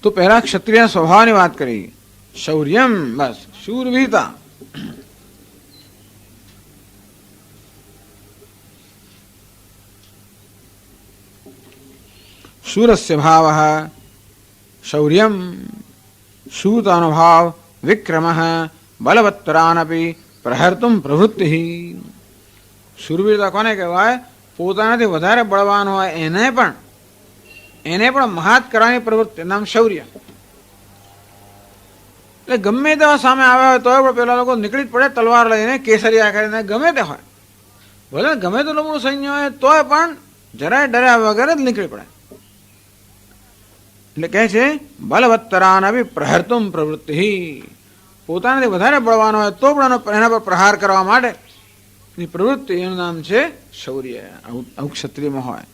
તો પહેલા ક્ષત્રિય સ્વભાવની વાત કરી, શૌર્યમ બસ શૂરવીરતા. શૂરસ્ય ભાવઃ શૌર્યમ, શૂરતાનો ભાવ, વિક્રમઃ બલવત્તરાનપી પ્રહર્તુમ પ્રવૃત્તિ. શૂરવીરતા કોને કહેવાય? પોતાનાથી વધારે બળવાન હોય એને પણ એને પણ મહાત કરવાની પ્રવૃત્તિ નામ શૌર્ય. એટલે ગમે તેવા સામે આવ્યા હોય તો પણ પેલા લોકો નીકળી જ પડે તલવાર લઈને, કેસરિયા કરીને, ગમે તે હોય, ભલે ગમે તે લોકોનું સૈન્ય હોય તોય પણ જરાય ડર્યા વગર જ નીકળી પડે. એટલે કહે છે બલવત્તરાન અભિ પ્રહર્તુમ પ્રવૃત્તિ, પોતાનાથી વધારે બળવાનો હોય તો પણ એના પર પ્રહાર કરવા માટે ની પ્રવૃત્તિ, એનું નામ છે શૌર્ય. આવું ક્ષત્રિયમાં હોય.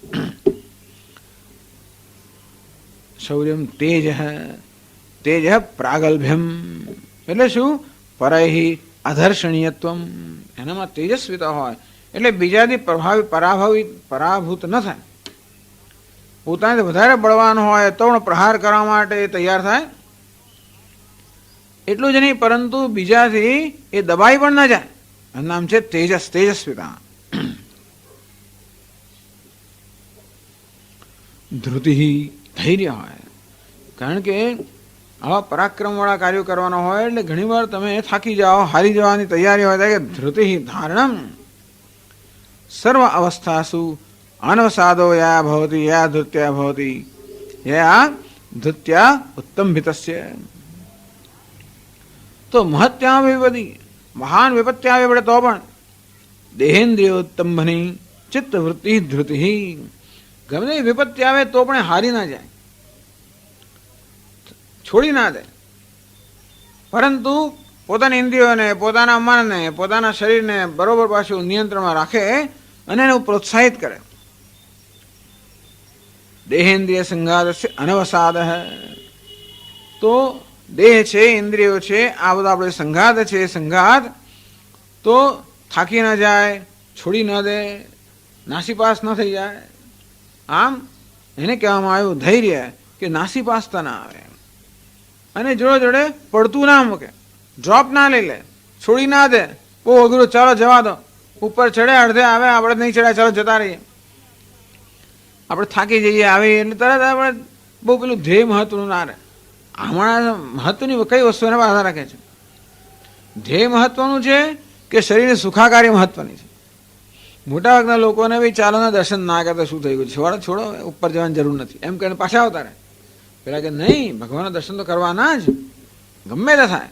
શૌર્યમ તેજ તેજ પ્રાગલ્ભ્યમ, એટલે શું? પરૈહિ અધર્ષણીયત્વમ, એનામાં તેજસ્વીતા હોય એટલે બીજાથી પરાભૂત ન થાય. પોતાનાથી વધારે બળવાનો હોય તો પણ પ્રહાર કરવા માટે તૈયાર થાય. એટલું જ નહીં, પરંતુ બીજાથી એ દબાઈ પણ ન જાય. એનું નામ છે તેજસ્વીતા. ધૃતિ, ધૈર્ય હોય. કારણ કે આવા પરાક્રમવાળા કાર્યો કરવાના હોય એટલે ઘણીવાર તમે થાકી જાઓ, હારી જવાની તૈયારી હોય કે ધૃતિ ધારણમ સર્વ અવસ્થાસુ અનવસાદો યા ભવતી યા ધૃત્યા ભવતી યા ધૃત્યા ઉત્તમભિતસ્ય. તો મહત્યા વિપદી, મહાન વિપત્તિ આવે પડે તો પણ દેહેન્દ્રિયોત્તંભની ચિત્તવૃત્તિ ધૃતિ, ગમે તે વિપત્તિ આવે તો પણ હારી ના જાય, છોડી ના દે, પરંતુ પોતાની ઇન્દ્રિયોને, પોતાના મનને, પોતાના શરીરને બરોબર પાછું નિયંત્રણમાં રાખે અને એને પ્રોત્સાહિત કરે. દેહેન્દ્રિય સંઘાત અનવસાદ, તો દેહ છે, ઇન્દ્રિયો છે, આ બધા આપણે સંઘાત છે, સંઘાત તો થાકી ના જાય, છોડી ન દે, નાસીપાસ ન થઈ જાય. આમ એને કહેવામાં આવ્યું ધૈર્ય, કે નાસીપાસતા ના આવે અને જોડે જોડે પડતું ના મૂકે, ડ્રોપ ના લઈ લે, છોડી ના દે. બહુ અઘરું, ચાલો જવા દો, ઉપર ચડે અડધે આવે, આપણે નહીં ચડ્યા, ચાલો જતા રહીએ, આપણે થાકી જઈએ આવીએ એટલે તરત આપણે બહુ પેલું ધ્યેય મહત્વનું ના રહે. હમણાં મહત્વની કઈ વસ્તુ એના પર આધાર રાખે છે. ધ્યેય મહત્વનું છે કે શરીરની સુખાકારી મહત્વની છે. મોટાભાગના લોકોને બી ચાલોના દર્શન ના કરતા શું થઈ ગયું, છોડો ઉપર જવાની જરૂર નથી એમ કહીને પાછા આવતા રહે. પેલા કે નહીં, ભગવાનના દર્શન તો કરવાના જ, ગમે તે થાય.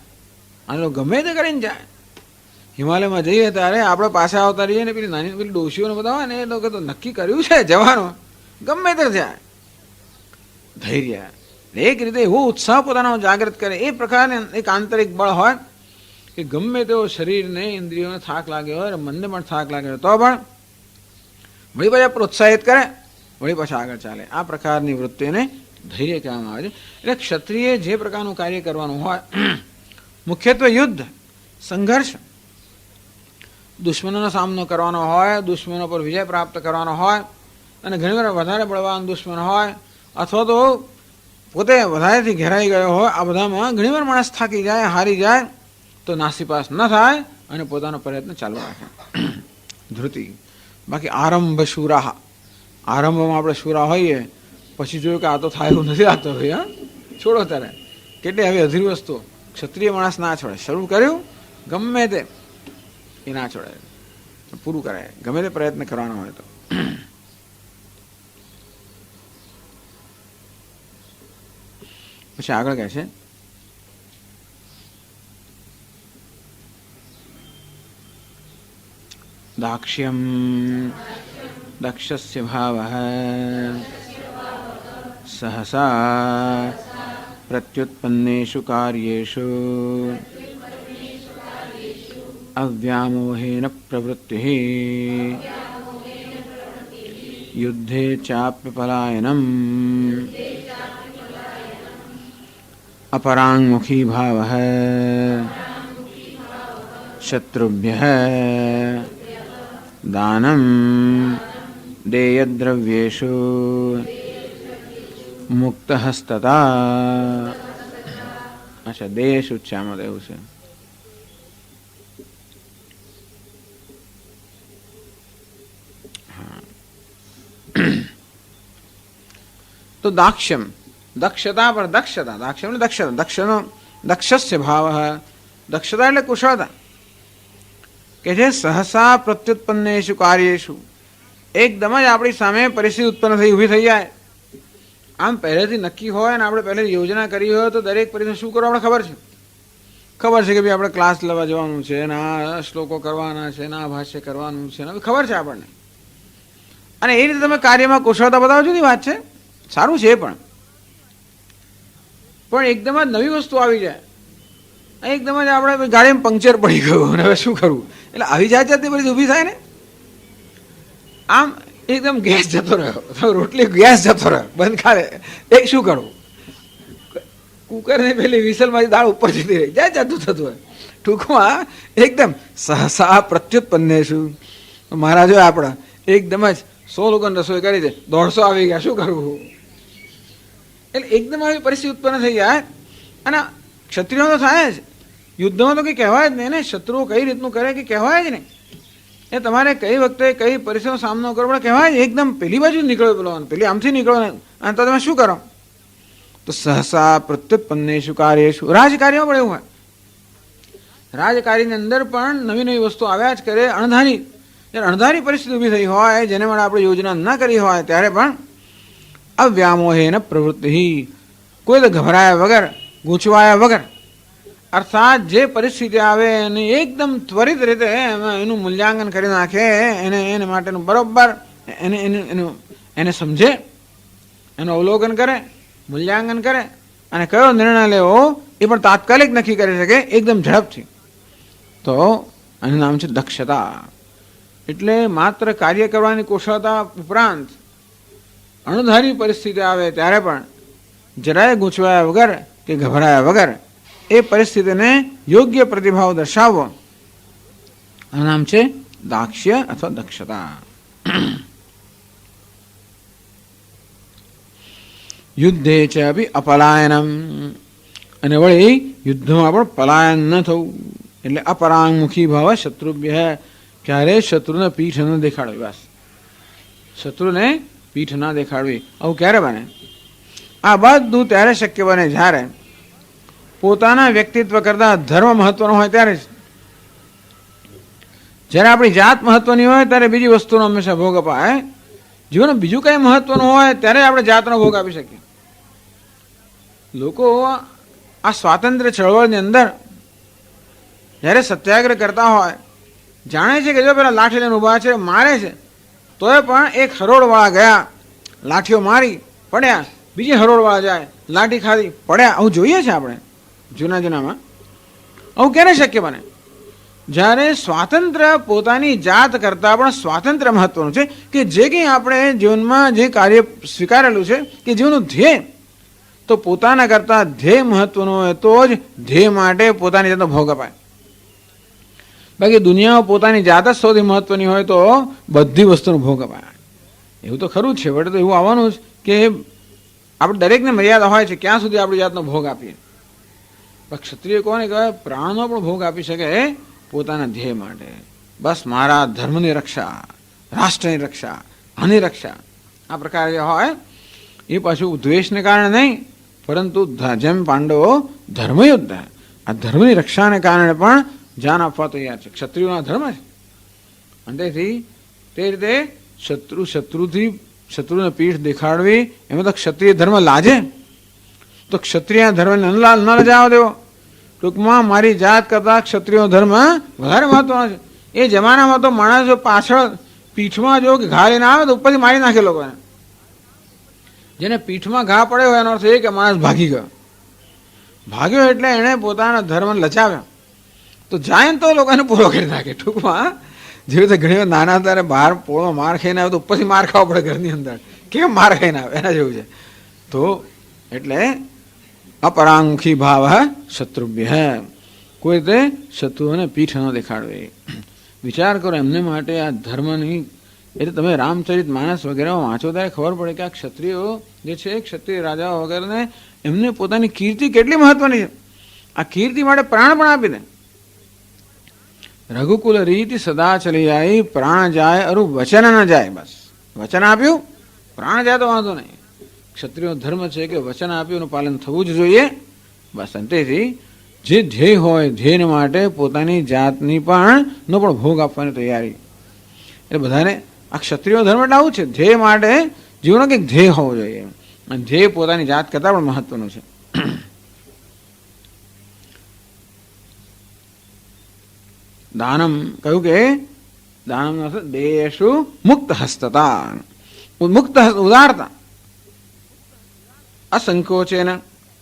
અને લોકો ગમે તે કરીને જાય. હિમાલયમાં જઈએ ત્યારે આપણે પાછા આવતા રહીએ ને પેલી નાની પેલી ડોશીઓને બધા હોય ને એ લોકો તો નક્કી કર્યું છે જવાનું, ગમે તે જાય. ધૈર્ય એક રીતે એવો ઉત્સાહ પોતાનો જાગૃત કરે, એ પ્રકારને એક આંતરિક બળ હોય કે ગમે તેવો શરીરને, ઇન્દ્રિયોને થાક લાગ્યો હોય, મનને પણ થાક લાગ્યો હોય તો પણ વળી પાછા પ્રોત્સાહિત કરે, વળી પાછા આગળ ચાલે. આ પ્રકારની વૃત્તિને ધૈર્ય કહેવામાં આવે છે. એટલે ક્ષત્રિય જે પ્રકારનું કાર્ય કરવાનું હોય, મુખ્યત્વે યુદ્ધ, સંઘર્ષ, દુશ્મનોનો સામનો કરવાનો હોય, દુશ્મનો પર વિજય પ્રાપ્ત કરવાનો હોય, અને ઘણીવાર વધારે બળવાન દુશ્મન હોય અથવા તો પોતે વધારેથી ઘેરાઈ ગયો હોય, આ બધામાં ઘણીવાર માણસ થાકી જાય, હારી જાય તો નાસીપાસ ન થાય અને પોતાનો પ્રયત્ન ચાલુ રાખે. ધૃતિ. બાકી આરંભ શુરાહ, આરંભમાં આપણે શુરા હોઈએ પછી જોયું કે આ તો થાય એવું નથી લાગતો ભાઈ, હા છોડો ત્યારે. કેટલી આવી અધીર વસ્તુ ક્ષત્રિય માણસ ના છોડે. શરૂ કર્યું ગમે તે એ ના છોડે, પૂરું કરે, ગમે તે પ્રયત્ન કરવાનો હોય તો. પછી આગળ કહે છે દાક્ષ્યમ દક્ષસ્ય ભાવઃ સહસા પ્રત્યુત્પન્નેષુ કાર્યેષુ અવ્યામોહેન પ્રવૃત્તિઃ યુદ્ધે ચાપ્યપલાયનમ अपरांगमुखी भाव शत्रुभ्यः दानम देयद्रव्येषु मुक्त हस्तता. अच्छा, देश उच्चाમાં એવું છે. તો દાક્ષ્યમ, દક્ષતા પર દક્ષતા, દાક્ષ્યમ એટલે દક્ષતા, દક્ષનો દક્ષસ્ય ભાવ, દક્ષતા એટલે કુશળતા, કે જે સહસા પ્રત્યુત્પન્નેષુ કાર્યેષુ, એકદમ જ આપણી સામે પરિસ્થિતિ ઉત્પન્ન થઈ ઊભી થઈ જાય આમ પહેલેથી નક્કી હોય અને આપણે પહેલેથી યોજના કરી હોય તો દરેક પરિસ્થિતિ શું કરવું આપણે ખબર છે કે ભાઈ આપણે ક્લાસ લેવા જવાનું છે ને આ શ્લોકો કરવાના છે ને આ ભાષ્ય કરવાનું છે ને ખબર છે આપણને, અને એ રીતે તમે કાર્યમાં કુશળતા બતાવો જુદી વાત છે, સારું છે. પણ એકદમ જ નવી વસ્તુ આવી જાય, એકદમ જ આપણે ગાડીમાં પંક્ચર પડી ગયું અને હવે શું કરવું, એટલે આવી જાતની બધી ઊભી થાય ને. આમ એકદમ ગેસ જતો રહ્યો, રોટલી ગેસ જતો રહ્યો, બંધ ખાડે, એક શું કરવું, કુકરની પેલી વિસલમાંથી દાળ ઉપર જતી રહી જાય, જતું થતું હોય. ટૂંકમાં એકદમ સહસા પ્રત્યુત્પન્નેશું, મહારાજો આપણા એકદમ જ 100 લોકોને રસોઈ કરી છે, 150 આવી ગયા, શું કરવું. એટલે એકદમ આવી પરિસ્થિતિ ઉત્પન્ન થઈ જાય. અને ક્ષત્રિયો તો થાય જ, યુદ્ધમાં તો કંઈ કહેવાય જ નહીં ને, શત્રુઓ કઈ રીતનું કરે કે કહેવાય જ નહીં. એ તમારે કઈ વખતે કઈ પરિસ્થિતિનો સામનો કરવો પડે કહેવાય જ. એકદમ પેલી બાજુ નીકળો પેલો, પેલી આમથી નીકળો અને તો તમે શું કરો, તો સહસા પ્રત્યુત્પન્નેષુ કાર્યેષુ, રાજકાર્યમાં પણ એવું હોય. રાજકાર્યની અંદર પણ નવી નવી વસ્તુ આવ્યા જ કરે. અણધારી પરિસ્થિતિ ઊભી થઈ હોય, જેને માટે આપણે યોજના ન કરી હોય, ત્યારે પણ અવ્યામોહેન પ્રવૃત્તિ, કોઈ તો ગભરાયા વગર, ગૂંચવાયા વગર, અર્થાત જે પરિસ્થિતિ આવે એને એકદમ ત્વરિત રીતે એનું મૂલ્યાંકન કરી નાખે, એને માટેનું બરોબર એને સમજે, એનું અવલોકન કરે, મૂલ્યાંકન કરે અને કયો નિર્ણય લેવો એ પણ તાત્કાલિક નક્કી કરી શકે એકદમ ઝડપથી. તો એનું નામ છે દક્ષતા. એટલે માત્ર કાર્ય કરવાની કુશળતા ઉપરાંત અણધારી પરિસ્થિતિ આવે ત્યારે પણ જરાય ગૂંચવાયા વગર કે ગભરાયા વગર એ પરિસ્થિતિને યોગ્ય પ્રતિભાવ દર્શાવવો, આનું નામ છે દાક્ષ્ય અથવા દક્ષતા. યુદ્ધે ચ અપી અપલાયનમ, અને વળી યુદ્ધમાં પણ પલાયન ન થવું, એટલે અપરાંગમુખી ભાવ શત્રુભ્ય, ક્યારે શત્રુને પીઠ ન દેખાડવી. બસ શત્રુને પીઠ ના દેખાડવી. આવું ક્યારે બને? આ બધું ત્યારે શક્ય બને જ્યારે પોતાના વ્યક્તિત્વ કરતા ધર્મ મહત્વનો હોય ત્યારે જ. જ્યારે આપણી જાત મહત્વની હોય ત્યારે બીજી વસ્તુનો હંમેશા ભોગ અપાય. જીવન બીજું કઈ મહત્વનું હોય ત્યારે આપણે જાતનો ભોગ આપી શકીએ. લોકો આ સ્વાતંત્ર્ય ચળવળની અંદર જ્યારે સત્યાગ્રહ કરતા હોય, જાણે છે કે જો પેલા લાઠી લઈને ઊભા છે, મારે છે, તોય પણ એક હરોળવાળા ગયા, લાઠીઓ મારી પડ્યા, બીજી હરોળવાળા જાય, લાઠી ખાધી પડ્યા. આવું જોઈએ છે આપણે જૂનામાં. આવું ક્યારે શક્ય બને? જ્યારે સ્વાતંત્ર્ય પોતાની જાત કરતાં પણ સ્વાતંત્ર્ય મહત્વનું છે, કે જે કંઈ આપણે જીવનમાં જે કાર્ય સ્વીકારેલું છે કે જીવનનું ધ્યેય, તો પોતાના કરતાં ધ્યેય મહત્વનું હોય તો જ ધ્યેય માટે પોતાની જાતનો ભોગ અપાય. બાકી દુનિયામાં પોતાની જાત જ સૌથી મહત્વની હોય તો બધી વસ્તુનો ભોગ અપાય. એવું તો ખરું જ છે, બટ તો એવું આવવાનું જ કે આપણે દરેકને મર્યાદા હોય છે ક્યાં સુધી આપણી જાતનો ભોગ આપીએ. પણ ક્ષત્રિય કોને કહેવાય? પ્રાણનો પણ ભોગ આપી શકે પોતાના ધ્યેય માટે. બસ મારા ધર્મની રક્ષા, રાષ્ટ્રની રક્ષા, આની રક્ષા, આ પ્રકારે જે હોય એ પાછું દ્વેષને કારણે નહીં, પરંતુ જેમ પાંડવો ધર્મયુદ્ધ, આ ધર્મની રક્ષાને કારણે પણ જાન આપવા તૈયાર છે. ક્ષત્રિયોના ધર્મ છે. અને તેથી તે રીતે શત્રુને પીઠ દેખાડવી એમાં તો ક્ષત્રિય ધર્મ લાજે, તો ક્ષત્રિય ધર્મને ન લજાવવા દેવો. ટૂંકમાં મારી જાત કરતાં ક્ષત્રિય ધર્મ વધારે મહત્વનો છે. એ જમાનામાં તો માણસો પાછળ પીઠમાં જો ઘા લઈને આવે તો ઉપરથી મારી નાખે લોકોને. જેને પીઠમાં ઘા પડ્યો હોય એનો અર્થ એ કે માણસ ભાગી ભાગ્યો એટલે એણે પોતાના ધર્મ લચાવ્યો. તો જાય ને તો લોકોને પૂરો કરી નાખે. ટૂંકમાં જેવી રીતે ઘણી વાર નાના ત્યારે બહાર પોળો માર ખાઈને આવે તો ઉપરથી માર ખાવો પડે ઘરની અંદર, કેમ માર ખાઈને આવે એના જેવું છે. તો એટલે અપરાંગમુખી ભાવ શત્રુભ્ય, કોઈ રીતે શત્રુઓને પીઠ ન દેખાડવી. વિચાર કરો એમને માટે આ ધર્મની, એટલે તમે રામચરિત માનસ વગેરે વાંચો ત્યારે ખબર પડે કે આ ક્ષત્રિયો જે છે, ક્ષત્રિય રાજાઓ વગેરેને એમને પોતાની કીર્તિ કેટલી મહત્વની છે. આ કીર્તિ માટે પ્રાણ પણ આપી દે. રઘુકુલ રીતિ સદા ચલી જાય, પ્રાણ જાય અરુ વચન ન જાય. બસ વચન આપ્યું, પ્રાણ જાય તો વાંધો નહીં. ક્ષત્રિય ધર્મ છે કે વચન આપ્યું એનું પાલન થવું જ જોઈએ. બસ અંતેથી જે ધ્યેય હોય ધ્યેય માટે પોતાની જાતની પણ ભોગ આપવાની તૈયારી. એટલે બધાને આ ક્ષત્રિય ધર્મ એટલે આવું છે, ધ્યેય માટે જીવનનો કંઈક ધ્યેય હોવો જોઈએ. અને ધ્યેય પોતાની જાત કરતાં પણ મહત્વનું છે. દાનમ કહ્યું કે દાનમ દેશુ મુક્ત હસ્તતા, મુક્ત ઉદારતા, અસંકોચેન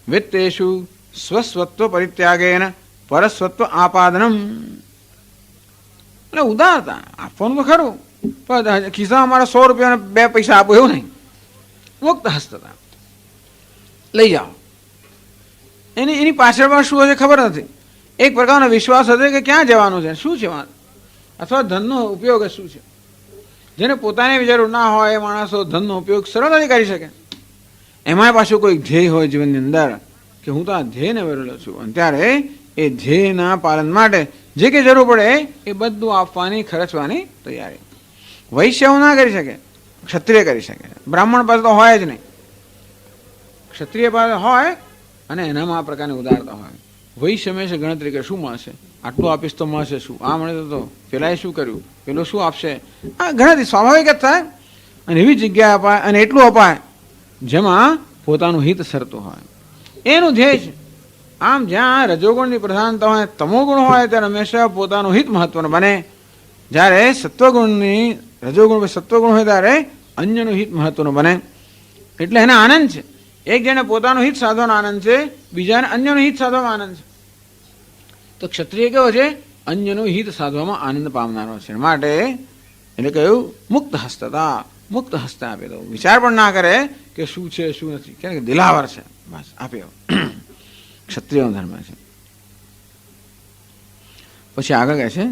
વિત્તેષુ સ્વસ્વત્વ પરિત્યાગેન પરસ્વત્વ આપાદનમ. એટલે ઉદારતા આપવાનું તો ખરું, પણ ખિસ્સામાં મારા 100 રૂપિયા 2 પૈસા આપો એવું નહીં. મુક્ત હસ્તતા લઈ જાઓ. એની પાછળ પણ શું હશે ખબર નથી. એક પ્રકારનો વિશ્વાસ હશે કે ક્યાં જવાનું છે, શું છે, અથવા ધનનો ઉપયોગ શું છે. જેને પોતાની જરૂર ના હોય એ માણસો ધનનો ઉપયોગ સરળતાથી કરી શકે. એમાં પાછું કોઈ ધ્યેય હોય જીવનની અંદર કે હું તો આ ધ્યેયને વરેલો છું, અને ત્યારે એ ધ્યેયના પાલન માટે જે કંઈ જરૂર પડે એ બધું આપવાની, ખર્ચવાની તૈયારી. વૈશ્ય ના કરી શકે, ક્ષત્રિય કરી શકે. બ્રાહ્મણ પાસે તો હોય જ નહીં, ક્ષત્રિય પાસે હોય અને એનામાં આ પ્રકારની ઉદારતા હોય. વૈશ્ય હંમેશા ગણતરી કરે, શું મળશે, આટલું આપીશ તો મળશે શું, આ મળે તો પેલાએ શું કર્યું, પેલો શું આપશે. આ ગણતરી સ્વાભાવિક જ થાય. અને એવી જગ્યા અપાય અને એટલું અપાય જેમાં પોતાનું હિત સરતું હોય, એનું ધ્યેય છે. આમ જ્યાં રજોગુણની પ્રધાનતા હોય, તમોગુણ હોય, ત્યારે હંમેશા પોતાનું હિત મહત્વનું બને. જ્યારે સત્વગુણની રજોગુણ સત્વગુણ હોય ત્યારે અન્યનું હિત મહત્વનું બને. એટલે એને આનંદ છે. એક જણે પોતાનું હિત સાધવાનો આનંદ છે, બીજાને અન્યનું હિત સાધવામાં આનંદ છે. તો ક્ષત્રિય કેવો છે, અન્યનું હિત સાધવામાં આનંદ પામનારો છે. માટે એટલે કહ્યું મુક્ત હસ્તતા, મુક્ત હસ્તે આપી દો. વિચાર પણ ના કરે કે શું છે શું નથી, કે દિલાવર છે, બસ આપી દો. ક્ષત્રિયનો ધર્મ છે. પછી આગળ કહે છે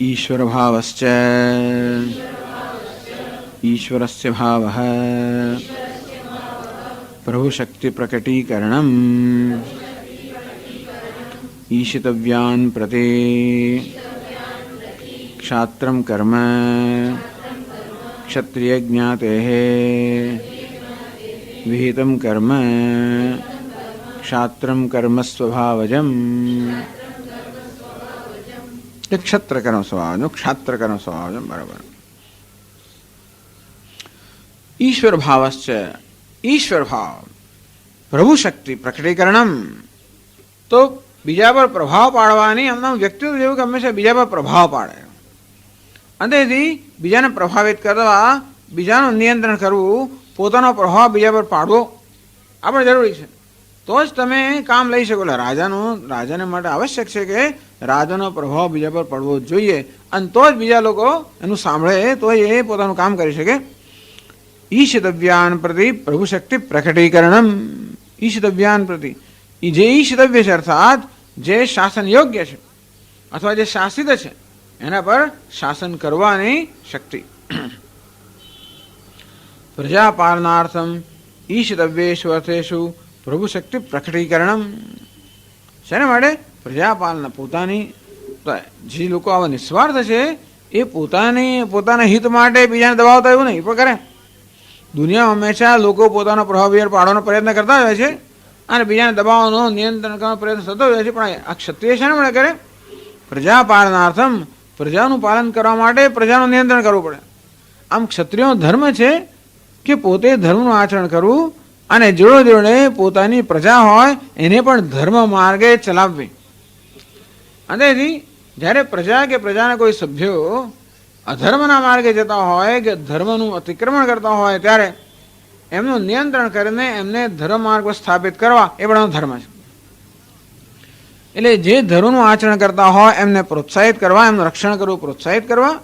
ઈશ્વર ભાવશ્ચ ઈશ્વરસ્ય ભાવઃ પ્રભુ શક્તિ પ્રકટીકરણમ ઈશિતવ્યાન પ્રતિ ક્ષાત્રમ કર્મ ક્ષત્રિય જ્ઞાતેઃ વિહિતમ કર્મ ક્ષાત્રમ કર્મ સ્વભાવજમ. ક્ષત્ર કર્મ સ્વભાવજમ, ક્ષાત્ર કર્મ સ્વભાવજમ. બરાબર. ઈશ્વર ભાવશ્ચ, ઈશ્વર ભાવ પ્રભુ શક્તિ પ્રકટીકરણમ. તો બીજા પર પ્રભાવ પાડવાની એમના વ્યક્તિત્વ જેવું કે હંમેશા બીજા પર પ્રભાવ પાડે. અંતેથી બીજાને પ્રભાવિત કરવા, બીજાનું નિયંત્રણ કરવું, પોતાનો પ્રભાવ બીજા પર પાડવો આ પણ જરૂરી છે. તો જ તમે કામ લઈ શકો. રાજાને માટે આવશ્યક છે કે રાજાનો પ્રભાવ બીજા પર પડવો જોઈએ, અને તો જ બીજા લોકો એનું સાંભળે, તો એ પોતાનું કામ કરી શકે. ઈશિતવ્યાન પ્રતિ પ્રભુ શક્તિ પ્રકટીકરણમ. ઈશિતવ્યાન પ્રતિ, જે ઈશિતવ્ય છે અર્થાત જે શાસન યોગ્ય છે અથવા જે શાસિત છે એના પર શાસન કરવાની શક્તિ. પ્રજાપાલનાર્થમ ઈશિતવ્યેષુ અર્થેષુ પ્રભુ શક્તિ પ્રકટીકરણમ. શેના માટે? પ્રજાપાલના, પોતાની. જે લોકો આવા નિસ્વાર્થ છે એ પોતાના હિત માટે બીજાને દબાવતા એવું નહીં પણ કરે. દુનિયામાં હંમેશા લોકો પોતાનો પ્રભાવ પાડવાનો પ્રયત્ન કરતા હોય છે અને બીજાને દબાવવાનો, નિયંત્રણ કરવાનો પ્રયત્ન થતો હોય છે. પણ આ ક્ષત્રિય શેના માટે કરે? પ્રજાપાલનાર્થમ, પ્રજાનું પાલન કરવા માટે પ્રજાનું નિયંત્રણ કરવું પડે. આમ ક્ષત્રિયનો ધર્મ છે કે પોતે ધર્મનું આચરણ કરવું અને જોડે જોડે પોતાની પ્રજા હોય એને પણ ધર્મ માર્ગે ચલાવવી. અને જ્યારે પ્રજા કે પ્રજાના કોઈ સભ્યો અધર્મના માર્ગે જતા હોય કે ધર્મનું અતિક્રમણ કરતા હોય ત્યારે એમનું નિયંત્રણ કરીને એમને ધર્મ માર્ગ પર સ્થાપિત કરવા એ પણ ધર્મ છે. એટલે જે ધર્મનું આચરણ કરતા હોય એમને પ્રોત્સાહિત કરવા, એમનું રક્ષણ કરવું, પ્રોત્સાહિત કરવા.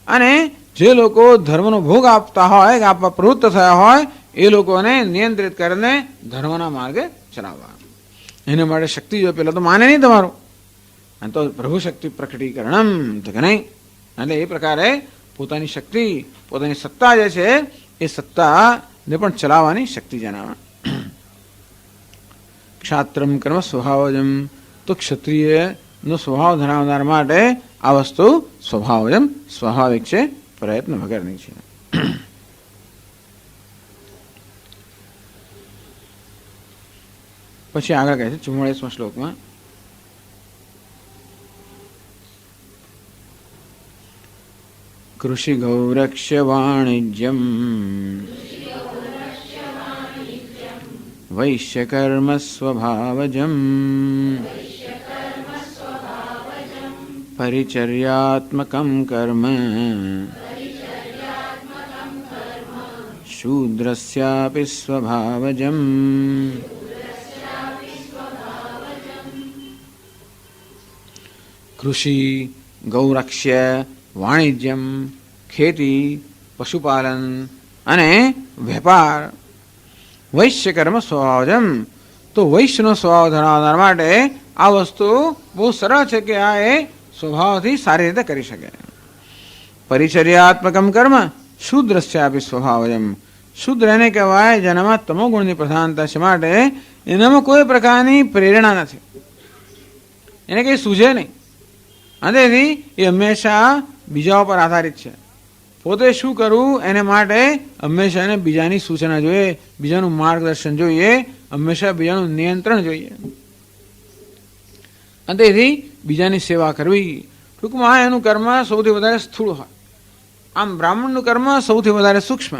અને જે લોકો ધર્મનો ભોગ આપતા હોય કે આપવા પ્રવૃત્ત થયા હોય એ લોકોને નિયંત્રિત કરીને ધર્મના માર્ગે ચલાવવા. એના માટે શક્તિ જો પેલા તો માને નહીં તમારું, અને તો પ્રભુ શક્તિ પ્રકટીકરણમ તો કે નહીં. એટલે એ પ્રકારે પોતાની શક્તિ, પોતાની સત્તા જે છે એ સત્તાને પણ ચલાવવાની શક્તિ જણાવે. ક્ષાત્રમ કર્મ સ્વભાવજમ. તો ક્ષત્રિયનો સ્વભાવ ધરાવનાર માટે આ વસ્તુ સ્વભાવજમ, સ્વાભાવિક છે, પ્રયત્ન વગરની છે. પછી આગળ કહે છે 44મા શ્લોકમાં કૃષિ ગૌરક્ષ્ય વાણિજ્યમ વૈશ્યકર્મ સ્વભાવજમ પરિચર્યાત્મકં કર્મ શૂદ્રસ્યાપિ સ્વભાવજમ. કૃષિ ગૌરક્ષ્ય વાણિજ્યમ ખેતી પશુપાલન અને વેપાર. વૈશ્ય કર્મ સ્વભાવજમ તો વૈશ્યનો સ્વભાવ ધરાવનાર માટે આ વસ્તુ બહુ સરળ છે કે આ એ સ્વભાવથી સારી રીતે કરી શકે. પરિચર્યાત્મકમ કર્મ શૂદ્રસ્યાપિ સ્વભાવજમ. શૂદ્ર એને કહેવાય જેનામાં તમોગુણની પ્રધાનતા છે માટે એનામાં કોઈ પ્રકારની પ્રેરણા નથી, એને કંઈ સૂઝે નહીં અને તેથી એ હંમેશા બીજા ઉપર આધારિત છે. પોતે શું કરવું એને માટે હંમેશા એને બીજાની સૂચના જોઈએ, બીજાનું માર્ગદર્શન જોઈએ, હંમેશા બીજાનું નિયંત્રણ જોઈએ અને તેથી બીજાની સેવા કરવી. ટૂંકમાં એનું કર્મ સૌથી વધારે સ્થૂળ હોય. આમ બ્રાહ્મણનું કર્મ સૌથી વધારે સૂક્ષ્મ,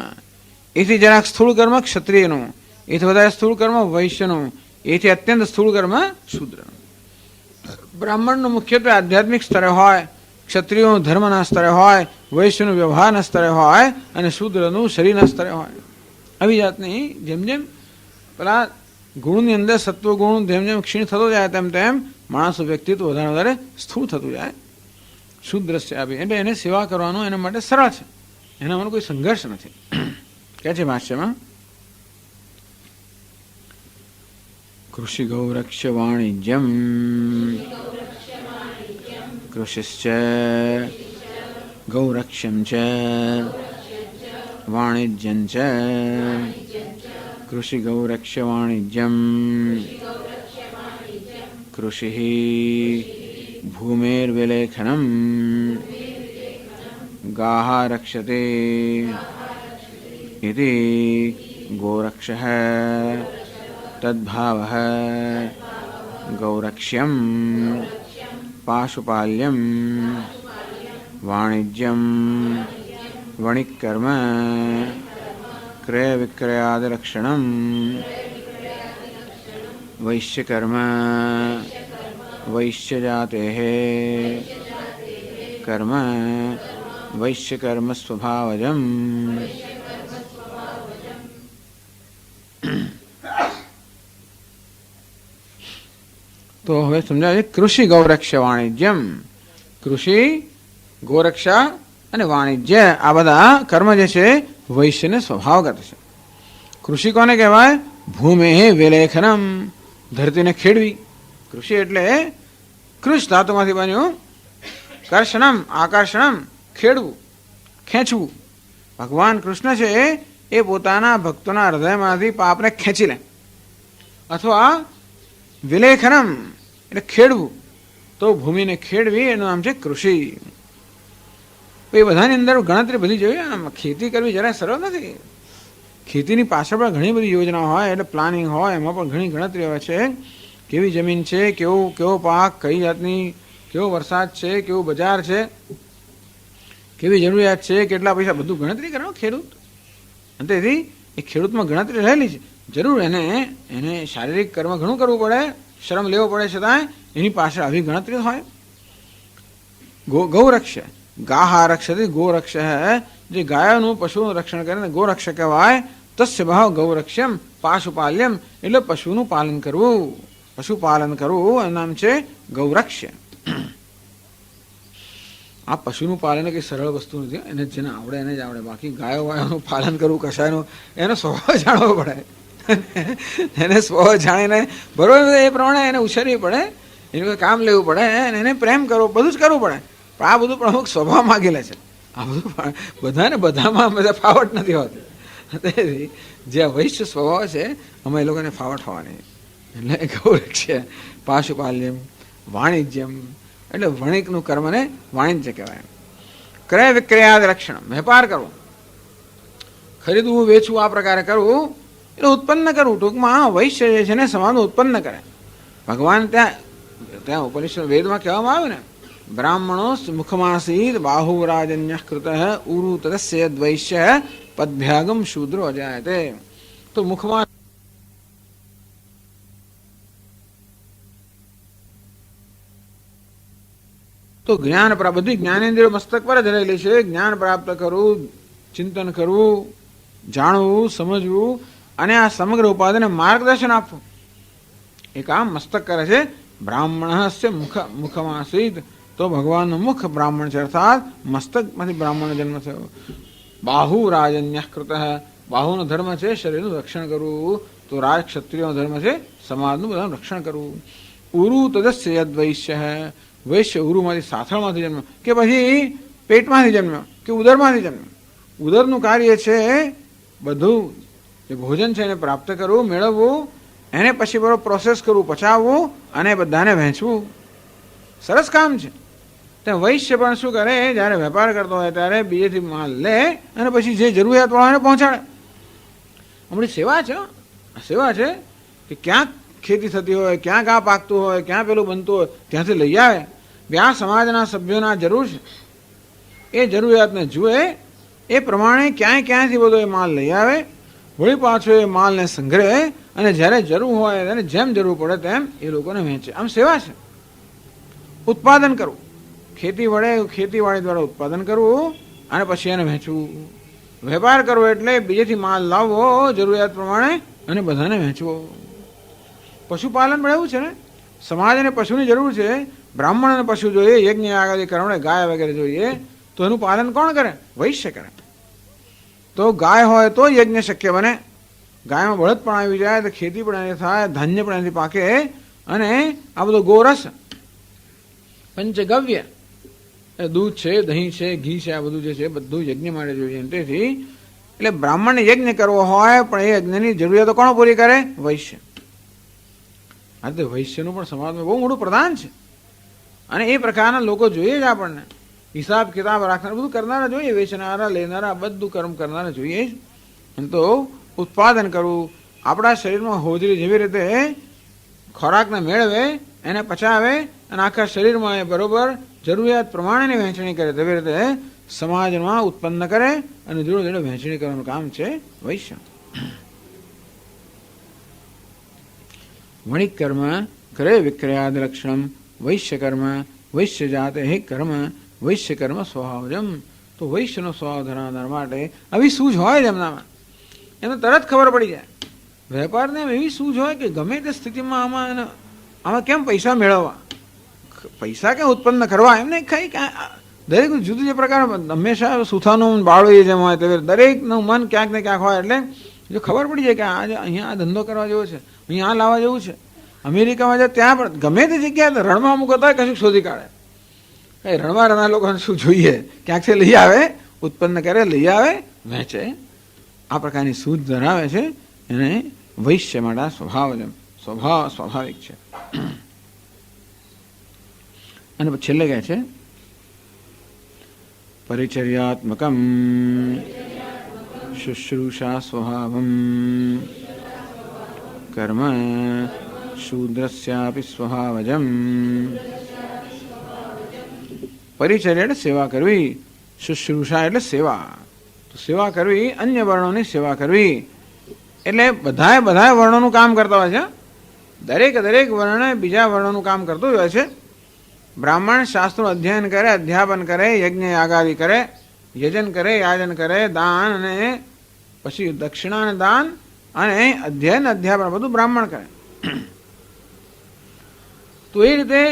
એથી જરાક સ્થૂળ કર્મ ક્ષત્રિયનું, એથી વધારે સ્થૂળ કર્મ વૈશ્યનું, એથી અત્યંત સ્થૂળ કર્મ શૂદ્રનું. બ્રાહ્મણનું મુખ્યત્વે આધ્યાત્મિક સ્તરે હોય, ક્ષત્રિયોનું ધર્મના સ્તરે હોય, વૈશ્યનું વ્યવહારના સ્તરે હોય અને શૂદ્રનું શરીરના સ્તરે હોય. આવી જાતની જેમ જેમ પેલા ગુણની અંદર સત્વગુણ જેમ જેમ ક્ષીણ થતો જાય તેમ તેમ માણસનું વ્યક્તિત્વ વધારે વધારે સ્થૂળ થતું જાય. શુદ્રસ્ય આપી એટલે એને સેવા કરવાનું એના માટે સરળ છે, એનામાં કોઈ સંઘર્ષ નથી. કે છે ભાષ્યમાં કૃષિ ગૌરક્ષ્ય વાણિજ્યમ કૃષિશ્ચ ગૌરક્ષ્યમ ચ વાણિજ્યં ચ કૃષિ ગૌરક્ષ્ય વાણિજ્યમ કૃષિ ભૂમેર્વિલેખનમ ગાહ રક્ષતે इति गोरक्षः तद्भावः गौरक्ष्यं पाशुपाल्यं वाणिज्यं वणिक्कर्म क्रयविक्रयादिलक्षणं वैश्यकर्म वैश्यजातेः कर्म वैश्यकर्म स्वभावजम्. તો હવે સમજાવે કૃષિ ગૌરક્ષ વાણિજ્યમ. કૃષિ ગોરક્ષા અને વાણિજ્ય આ બધા કર્મ જે છે વૈશ્યને સ્વભાવગત છે. કૃષિ કોને કહેવાય? ભૂમે વિલેખનમ, ધરતીને ખેડવી. કૃષિ એટલે કૃષ ધાતુમાંથી બન્યું કર્ષણમ આકર્ષણમ, ખેડવું ખેંચવું. ભગવાન કૃષ્ણ છે એ પોતાના ભક્તોના હૃદયમાંથી પાપને ખેંચી લે. અથવા વિલેખનમ એટલે ખેડવું, તો ભૂમિને ખેડવી એનું નામ છે કૃષિ. એ બધાની અંદર ગણતરી બધી જોઈએ. આમ ખેતી કરવી જરાય સરળ નથી. ખેતીની પાછળ પણ ઘણી બધી યોજના હોય, એટલે પ્લાનિંગ હોય, એમાં પણ ઘણી ગણતરી હોય છે. કેવી જમીન છે, કેવો પાક, કઈ જાતની, કેવો વરસાદ છે, કેવું બજાર છે, કેવી જરૂરિયાત છે, કેટલા પૈસા, બધું ગણતરી કરવાનું ખેડૂત. અને તેથી એ ખેડૂતમાં ગણતરી રહેલી છે. જરૂર એને શારીરિક કર્મ ઘણું કરવું પડે, શ્રમ લેવો પડે, છતાંય એની પાછળ આવી ગણતરી હોય. ગૌરક્ષ ગાહ રક્ષતે ગોરક્ષ, જે ગાયોનું પશુનું રક્ષણ કરે ને ગોરક્ષ કહેવાય. તસ્ય ભાવ ગૌરક્ષ્યમ પાશુપાલ્યમ એટલે પશુનું પાલન કરવું, પશુપાલન કરવું એનું નામ છે ગૌરક્ષ્ય. આ પશુનું પાલન કંઈ સરળ વસ્તુ નથી, એને જેને આવડે એને જ આવડે. બાકી ગાયો વાયોનું પાલન કરવું કશાયનું એનો સ્વભાવ જાણવો પડે. એને સ્વભાવ જાણીને બરોબર એ પ્રમાણે એને ઉછેરવી પડે, એનું કોઈ કામ લેવું પડે, એને પ્રેમ કરવો, બધું જ કરવું પડે. પણ આ બધું પણ અમુક સ્વભાવ માગી લે છે. આ બધું બધાને બધામાં બધા ફાવટ નથી હોતી. તેથી જે વૈશ્ય સ્વભાવ છે અમે એ લોકોને ફાવટ હોવાની. એટલે ગૌરક્ષ પાશુપાલ્યમ વાણિજ્યમ એટલે વણિકનું કર્મને વાણિજ્ય કહેવાય. ક્રય વિક્રયાદ લક્ષણ, વેપાર કરવો, ખરીદવું વેચવું આ પ્રકારે કરવું એટલે ઉત્પન્ન કરવું. ટૂંકમાં વૈશ્ય જે છે ને સમાન ઉત્પન્ન કરે. ભગવાન ત્યાં ઉપનિષદ વેદમાં કહેવામાં આવ્યું ને બ્રાહ્મણો મુખમાસીત બાહુરાજન્ય કૃત ઉરુ તદસ્ય દ્વૈશ્ય પદભ્યાગમ શૂદ્રો અજાયતે. તો મુખમાં તો જ્ઞાન પ્રાપ્ત, બધી જ્ઞાનેન્દ્રિયો મસ્તક પર જ રહેલી છે. જ્ઞાન પ્રાપ્ત કરવું, ચિંતન કરવું, જાણવું, સમજવું અને આ સમગ્ર ઉપાધિને માર્ગદર્શન આપવું એ કામ મસ્તક કરે છે. બ્રાહ્મણસ્ય મુખમાસીત, તો ભગવાનનું મુખ બ્રાહ્મણ છે, અર્થાત મસ્તકમાંથી બ્રાહ્મણ જન્મ થયો. બાહુ રાજન્ય કૃત, બાહુનો ધર્મ છે શરીરનું રક્ષણ કરવું, તો રાજ ક્ષત્રિયનો ધર્મ છે સમાજનું બધાનું રક્ષણ કરવું. ઉરુ તદસ્ય યદ્વૈશ્ય, વૈશ્ય ઉરુમાંથી સાથળમાંથી જન્મ્યો કે પછી પેટમાંથી જન્મ્યો કે ઉદરમાંથી જન્મ્યો. ઉદરનું કાર્ય છે બધું જે ભોજન છે એને પ્રાપ્ત કરવું, મેળવવું, એને પછી બરોબર પ્રોસેસ કરવું, પચાવવું અને બધાને વહેંચવું. સરસ કામ છે. ત્યાં વૈશ્ય પણ શું કરે, જ્યારે વેપાર કરતો હોય ત્યારે બીજેથી માલ લે અને પછી જે જરૂરિયાતવાળાને પહોંચાડે. આપણી સેવા છે, સેવા છે કે ક્યાંક ખેતી થતી હોય, ક્યાંક આ પાકતું હોય, ક્યાં પેલું બનતું હોય ત્યાંથી લઈ આવે. આ સમાજના સભ્યોના જરૂર છે, એ જરૂરિયાતને જુએ એ પ્રમાણે ક્યાંય ક્યાંયથી બધો એ માલ લઈ આવે, વળી પાછો એ માલને સંગ્રહે અને જ્યારે જરૂર હોય અને જેમ જરૂર પડે તેમ એ લોકોને વહેંચે. આમ સેવા છે. ઉત્પાદન કરવું, ખેતી વડે ખેતીવાડી દ્વારા ઉત્પાદન કરવું અને પછી એને વહેંચવું. વેપાર કરવો એટલે બીજેથી માલ લાવવો જરૂરિયાત પ્રમાણે અને બધાને વહેંચવો. પશુપાલન પણ એવું છે ને, સમાજને પશુની જરૂર છે. બ્રાહ્મણ અને પશુ જોઈએ, યજ્ઞ આગળ કરવણે ગાય વગેરે જોઈએ, તો એનું પાલન કોણ કરે? વૈશ્ય કરે. તો ગાય હોય તો યજ્ઞ શક્ય બને. ગાયમાં બળદ પણ આવી જાય તો ખેતી પણ એની થાય, ધાન્ય પણ એનાથી પાકે અને આ બધો ગોરસ પંચગવ્ય દૂધ છે, દહીં છે, ઘી છે, આ બધું જે છે બધું યજ્ઞ માટે જોઈએ. તેથી એટલે બ્રાહ્મણને યજ્ઞ કરવો હોય પણ એ યજ્ઞની જરૂરિયાતો કોણ પૂરી કરે? વૈશ્ય. આ તો વૈશ્યનું પણ સમાજમાં બહુ મોટું પ્રદાન છે અને એ પ્રકારના લોકો જોઈએ જ આપણને. હિસાબ કિતાબ રાખનારા બધું કરનારા જોઈએ, વેચનારા લેનારા બધું કર્મ કરનારા જોઈએ જ. એમ તો ઉત્પાદન કરવું, આપણા શરીરમાં હોજરી જેવી રીતે ખોરાકને મેળવે, એને પચાવે અને આખા શરીરમાં એ બરોબર જરૂરિયાત પ્રમાણેની વહેંચણી કરે, તેવી રીતે સમાજમાં ઉત્પન્ન કરે અને જોડે જોડે વહેંચણી કરવાનું કામ છે વૈશ્ય. વણિક કર્મ કરે વિક્રયાદ લક્ષણમ વૈશ્ય કર્મ વૈશ્ય જાતે હે કર્મ વૈશ્ય કર્મ સ્વભાવજમ. તો વૈશ્યનો સ્વભાવ ધરાવનાર માટે આવી સૂઝ હોય જ એમનામાં, એમને તરત ખબર પડી જાય. વેપારને એવી સૂઝ હોય કે ગમે તે સ્થિતિમાં આમાં કેમ પૈસા મેળવવા, પૈસા કેમ ઉત્પન્ન કરવા, એમને કંઈ દરેક જુદું જે પ્રકાર હંમેશા સુથાનું બાળું જેમ હોય તે દરેકનું મન ક્યાંક ને ક્યાંક હોય. એટલે જો ખબર પડી જાય કે આજે અહીંયા આ ધંધો કરવા જેવો છે, અહીંયા આ લાવવા જેવું છે, અમેરિકામાં જાય ત્યાં પણ ગમે તે જગ્યાએ રણમાં અમુક હતા કશું શોધી કાઢે. કઈ રણમાં રહેનાર લોકોને શું જોઈએ, ક્યાંકથી લઈ આવે, ઉત્પન્ન કરે, લઈ આવે, વહેંચે. આ પ્રકારની સૂઝ ધરાવે છે એને વૈશ્ય માટે સ્વાભાવિક છે. અને છેલ્લે કહે છે પરિચર્યાત્મકમ શુશ્રૂષા સ્વભાવમ કર્મ શૂદ્રસ્યાપી સ્વભાવજમ. પરિચર્યા એટલે સેવા કરવી, શુશ્રૂષા એટલે સેવા. તો સેવા કરવી, અન્ય વર્ણોની સેવા કરવી એટલે બધાએ વર્ણોનું કામ કરતા હોય છે. દરેક વર્ણ બીજા વર્ણોનું કામ કરતું હોય છે. બ્રાહ્મણ શાસ્ત્રનું અધ્યયન કરે, અધ્યાપન કરે, યજ્ઞ યાગાદિ કરે, યજન કરે, યાજન કરે, દાન અને પછી દક્ષિણા અને દાન અને અધ્યયન અધ્યાપન બધું બ્રાહ્મણ કરે. તો એ રીતે